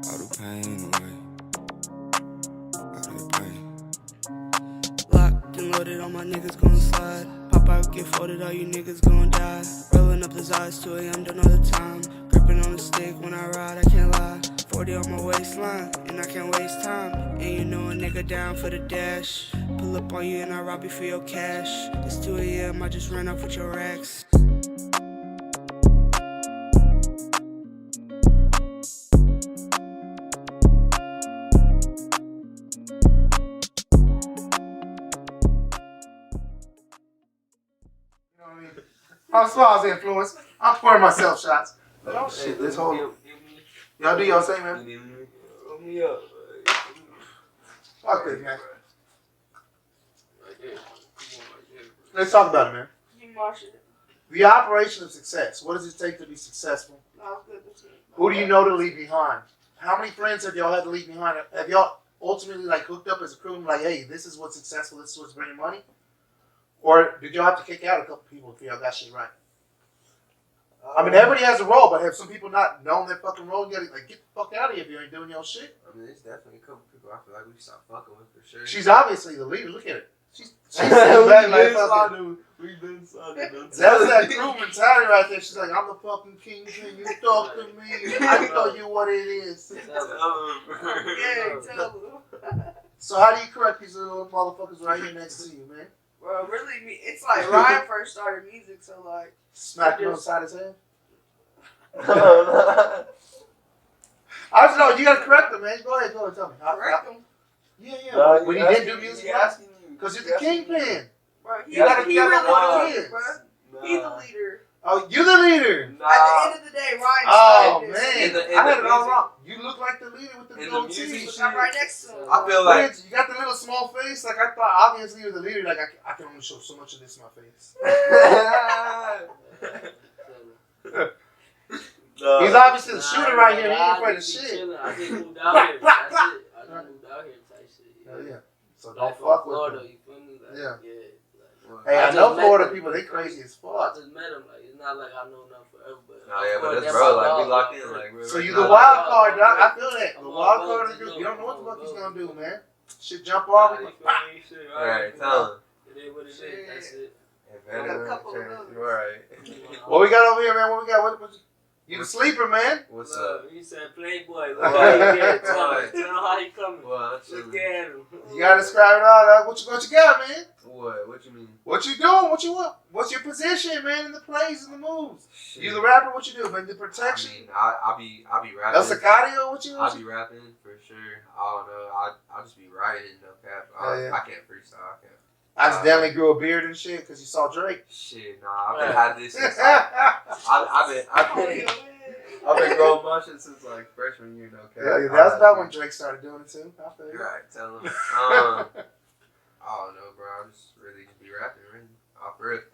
all the pain away. Locked and loaded, all my niggas gon' slide. Pop out, get folded, all you niggas gon' die. Rolling up his eyes, 2 AM, don't know the time. Gripping on the stick when I ride, I can't lie. 40 on my waistline, and I can't waste time. And you know a nigga down for the dash. Pull up on you and I rob you for your cash. It's 2 AM, I just ran off with your racks. I'm Smiles influence. I'm pouring myself shots. Oh shit, this whole y'all do y'all say, man. Hook me up. Fuck this, man. Let's talk about it, man. The operation of success. What does it take to be successful? Who do you know to leave behind? How many friends have y'all had to leave behind? Have y'all ultimately like hooked up as a crew and like, hey, this is what's successful, this is what's bringing money? Or did y'all have to kick out a couple people if y'all got shit right? I mean, everybody has a role, but have some people not known their fucking role yet? Like, get the fuck out of here if you ain't doing your shit. I mean, there's definitely a couple people I feel like we stopped fucking with for sure. She's obviously the leader. Look at it. She's sitting back like fucking. We've been talking. That's that crew mentality right there. She's like, I'm the fucking king, and you talk to me. I tell you what it is. So how do you correct these little motherfuckers right here next to you, man? Well, really, it's like Ryan first started music, so like smack him upside his head. I just know you gotta correct him, man. Go ahead, tell me. Correct him. Yeah. When he didn't do music, because you're the kingpin. He really wanted to, bro. He's the leader. Oh, you the leader. At the end of the day, Ryan started this. Man, I had it all wrong. You look like the leader with the little teeth. I'm right next to him. I feel like you got the little small face. Like I thought, obviously you're the leader. Like I can only show so much of this in my face. He's obviously the shooter right here. He ain't afraid of shit. I just moved out here. That's it. I just moved out here type shit. Yeah. So don't fuck with him. You feel me? Yeah. Hey, I know Florida people, they crazy as I fuck. just met him. Like, it's not like I know nothing forever, but No, yeah, but course, it's that's bro, my like we dog, locked like, in, like we're So you not the like- wild card, dog. I feel that. The I'm wild on card both, is good. you You don't know know, what the I'm fuck he's on gonna do, both. man. Shit jump off. You Like, feel me? Shit, Right, tell him. It is what it is. That's it. Got a couple of those. Right. what we got over here, man? What we got? What you the sleeper, man? What's up? He said, Playboy. Look how you get. Tell him how you coming. What? Look at him. You gotta describe it all, dog. What you got, man? What? What you mean? What you doing? What you want? What's your position, man, in the plays and the moves? Shit. You the rapper? What you do, man? The protection? I mean, I'll be rapping. El Sicario? What you? I'll be rapping for sure. I don't know. I'll just be writing, no cap. I can't freestyle. I can't. Accidentally grew a beard and shit because you saw Drake. Shit, nah. I've been had this since I've been growing my shit since like freshman year, no cap. Yeah, that's about when Drake started doing it too. I feel you. Right, tell him. I don't know, bro. I just really just be rapping, really. Off rip.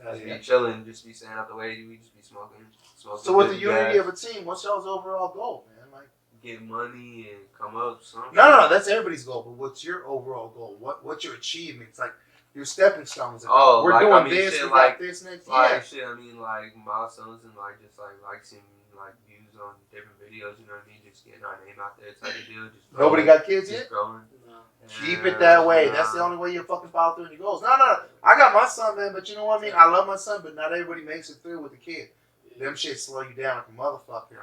Just be chilling, just be staying out the way. We just be smoking. So with the good unity gas, of a team, what's y'all's overall goal, man? Like, get money and come up with something. no, that's everybody's goal. But what's your overall goal? What's your achievements? Like your stepping stones. Oh, we're like, doing I mean, this. shit, We like, got this next. Like Yeah. shit, I mean, like milestones and like just like likes and like views on different videos. You know what I mean? Just getting our name out there, type of deal. Just Nobody growing, got kids just yet? growing. Keep it that way. That's the only way you fucking follow through on your goals. No. I got my son, man, but you know what I mean? I love my son, but not everybody makes it through with a kid. Them shit slow you down like a motherfucker.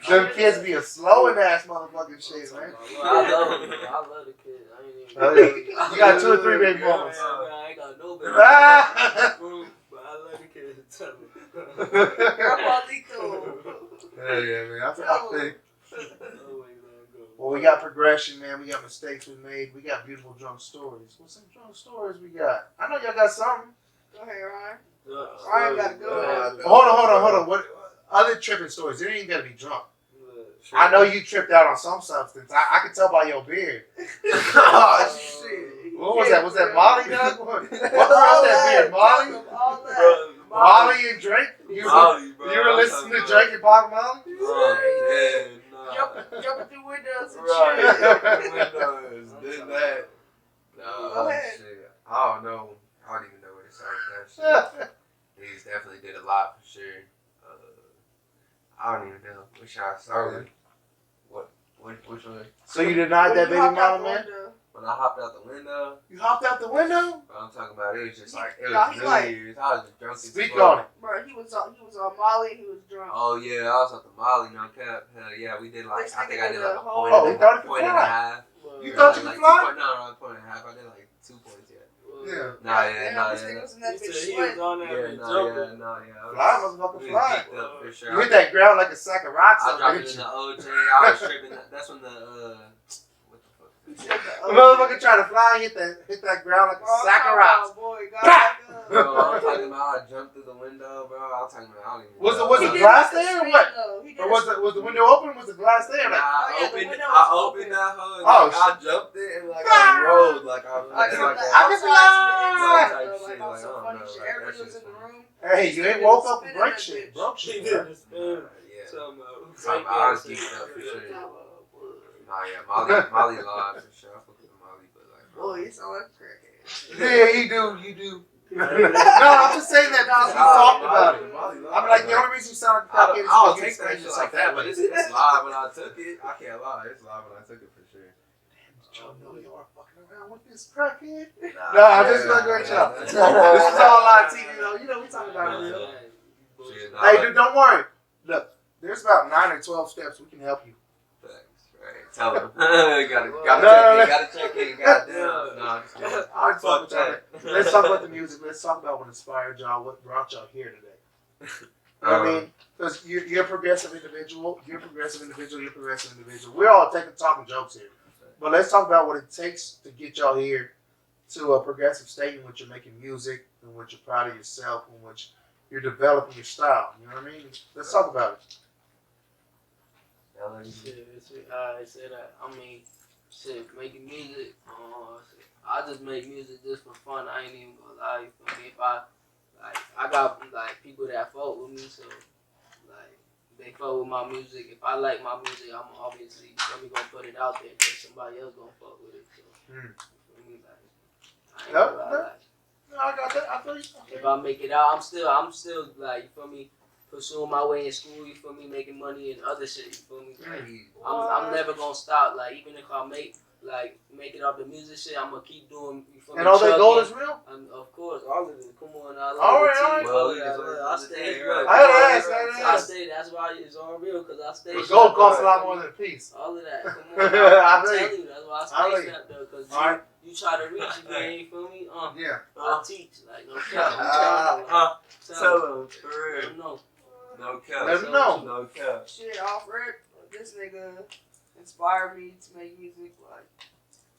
Them kids be a slowing ass motherfucking shit, man. I love the kid. I ain't even. Oh, yeah. You got 2 or 3 baby mamas. I ain't got no baby mamas. But I love the kid. Tell me. Yeah, man. I think. Well, we got progression, man. We got mistakes we made. We got beautiful drunk stories. What's some drunk stories we got? I know y'all got something. Go ahead, Ryan. Ryan got to go. Hold on. What other tripping stories? It ain't got to be drunk. I know you tripped out on some substance. I can tell by your beard. Oh shit! What was that? Was that Molly, dog? What brought that beard? Molly? Molly and Drake? You were listening to Drake and Pop Molly? Oh, yeah, Jumping through windows and right. shit. Windows, did that. No, Go ahead. shit. I don't know. I don't even know where to start with that shit. He's definitely did a lot for sure. I don't even know. Which should I start with? Which one? So you denied that baby mama, man? When I hopped out the window. You hopped out the window? But I'm talking about it was just like it No, was he New like- Year's. I was just drunk as Speak fuck. on it. Bro, he was on Molly. He was drunk. Oh yeah, I was at the Molly, no cap. Hell yeah, we did like Next I think nigga I did did like a a whole- point, Oh, he thought he could point and fly. a half. You thought you like could fly? No, point and a half. I did like 2 points yet. Yeah. This nigga was in that He bitch said he was sweating. on that bitch jumping. Fly, motherfucker, We fly. was geeked up for sure. You hit that ground like a sack of rocks. I up, dropped didn't it in you? the OJ. I was tripping. That's when the what the fuck? The motherfucker tried to fly, hit that ground like a sack of rocks. Boy, Bro, I'm talking about I jumped through the window, bro. I'm talking about I don't even Was know. the glass there or what? Or was the window open? Was the glass there? Like, I the window opened that hoe. Oh, Like, I jumped it and like I rolled like I Like from the I can fly. outside to the inside, Type though, shit, like on like, some I don't funny know, shit. like, Everybody that was in shit's the room. hey, you ain't woke up and break shit. Broke He shit. did man. the spin. Yeah. Talking I was geeked up for sure. Nah, yeah, Molly live for sure. I fuck with Molly, but like, Boy, you sound like a crackhead. Yeah, you do. No, I'm just saying that because we talked about it. I'm like, the only reason you sound like a crackhead is I'll because you take that explain shit yourself like that, but it's live when I took it. I can't lie, it's live when I took it for sure. Did y'all know you are fucking around with this crackhead? No, I'm just gonna go y'all. This is all live TV, though. You know, we talking about it real. Hey, dude, don't worry. Look, there's about 9 or 12 steps we can help you. Right, tell them. gotta check in, goddamn. No, I'm just kidding. All right, fuck with y'all. Let's talk about the music. Let's talk about what inspired y'all, what brought y'all here today. You know what I mean? Because you're a progressive individual. You're a progressive individual. You're a progressive individual. We're all talking jokes here. But let's talk about what it takes to get y'all here to a progressive state in which you're making music, in which you're proud of yourself, in which you're developing your style. You know what I mean? Let's talk about it. I say that. I mean, shit, making music. I just make music just for fun. I ain't even gonna lie. You feel me? If I got like people that fuck with me, so like they fuck with my music. If I like my music, I'm obviously gonna put it out there because somebody else gonna fuck with it. So, you feel me? Like, I ain't gonna lie. if I make it out, I'm still like, you feel me, pursuing my way in school, you feel me, making money and other shit, you feel me. Like, I'm never gonna stop. Like, even if I make it off the music shit, I'm gonna keep doing. You feel me? And all that gold is real? Of course, all of it. Come on, I stay, bro. I stay. That's why it's all real, cause I stay. The gold costs a lot more than a piece. All of that. Come on, I'm telling you, that's why I stay strapped though, cause you try to reach it, man. You feel me? Yeah. I teach, like no cap. Tell them for real. No. No cap. Let them know. No cap. Shit, off rip, this nigga inspired me to make music. Like,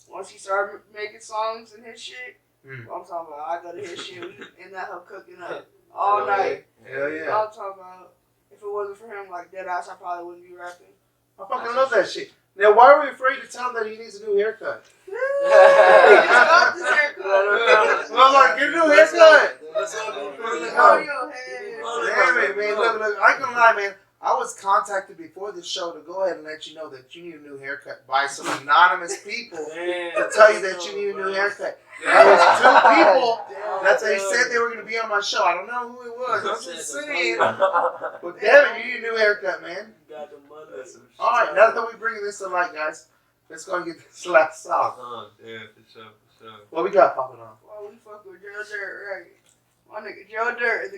once he started making songs and his shit, I'm talking about, I go to his shit, we in that hub cooking up all night. Hell yeah. I'm talking about, if it wasn't for him, like Deadass, I probably wouldn't be rapping. I fucking love that shit. Now, why are we afraid to tell him that he needs a new haircut? He just got this haircut. I was like, get a new haircut. Oh, your head. Damn it, man. Look, I ain't gonna lie, man. I was contacted before the show to go ahead and let you know that you need a new haircut by some anonymous people to tell you that you need a new haircut. There was 2 people that they said they were going to be on my show. I don't know who it was. I'm just saying. But damn it, you need a new haircut, man. All right, now that we're bringing this to light, guys, let's go and get this last song. Yeah, for sure. What we got popping on? Well, we fuck with Joe Dirt, right? My nigga Joe Dirt is the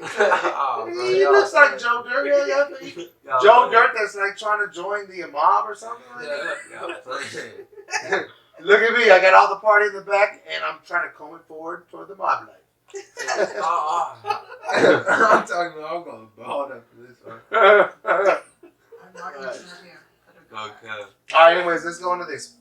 He looks like Joe Dirt. Yeah. Joe Dirt that's like trying to join the mob or something like that. Look at me. I got all the party in the back, and I'm trying to comb it forward toward the mob life. I'm talking about, I'm going to ball up for this one. Okay. All right, anyways, let's go into this.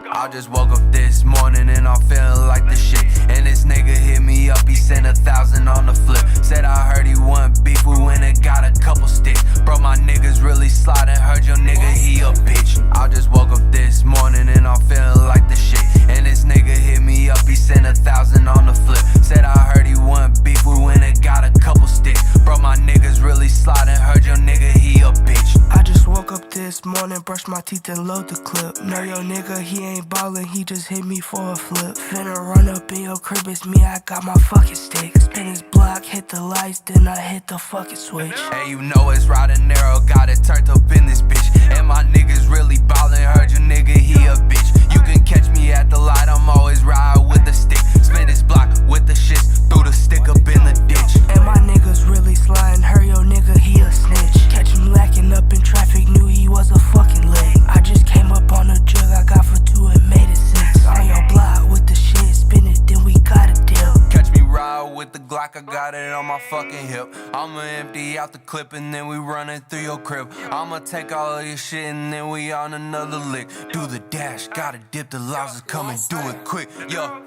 I just woke up this morning and I'm feeling like the shit. And this nigga hit me up, he sent 1,000 on the flip. Said I heard he want beef, we went and got a couple sticks. Bro, my niggas really sliding, heard your nigga, he a bitch. I just woke up this morning and I'm feeling like the shit. And this nigga hit me up, he sent 1,000 on the flip. Said I heard he want beef, we went and got a couple sticks. Bro, my niggas really sliding, heard your nigga, he a bitch. I just woke up this morning, brushed my teeth and load the clip. Know your nigga, he ain't ballin', he just hit me for a flip. Finna run up in your crib, it's me, I got my fucking stick. Spin his block, hit the lights, then I hit the fucking switch. Hey, you know it's RyDinero, got it turned up in this bitch. And my niggas really ballin', heard your nigga, he a bitch. You can catch me at the light, I'm always riding with the stick. Spin this block with the shits, threw the stick up in the ditch. And my niggas really sliding, heard your nigga, he a snitch. Catch him lacking up in traffic, knew he was a fucking lick. I just came up on a jug I got for 2 and made it 6. On your block with the shit, spin it, then we got a deal. Catch me ride with the Glock, I got it on my fucking hip. I'ma empty out the clip and then we running through your crib. I'ma take all of your shit and then we on another lick. Do the dash, gotta dip the lobsters, come and do it quick, yo.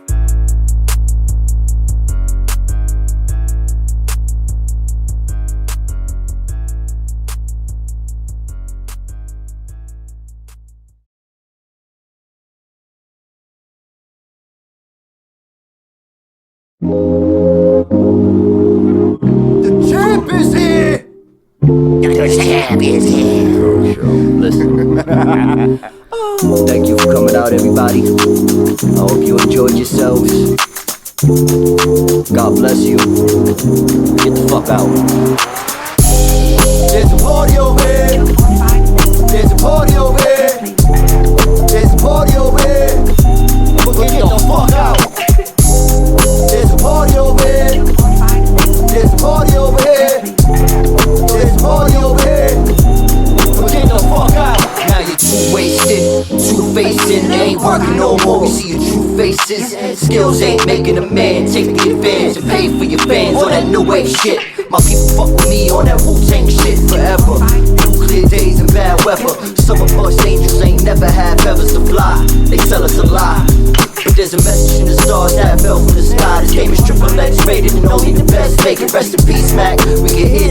The champ is here! The champ is here! Listen. Thank you for coming out, everybody. I hope you enjoyed yourselves. God bless you. Get the fuck out. There's a party over here. There's a party over here. There's a party over here. But get the fuck out. There's a party over here. There's a party over here. There's a party over here. But get the fuck out. Now you're too wasted, two-facing, ain't working no more. We see your true faces. Skills ain't making a man. Take the advantage and pay for your fans on that new wave shit. My people fuck with me on that Wu-Tang shit forever. Nuclear days and bad weather. Some of us angels ain't never had feathers to fly. They tell us a lie. But there's a message in the stars that fell from the sky. This game is triple X rated and only the best make it. Rest in peace, Mac. We can hear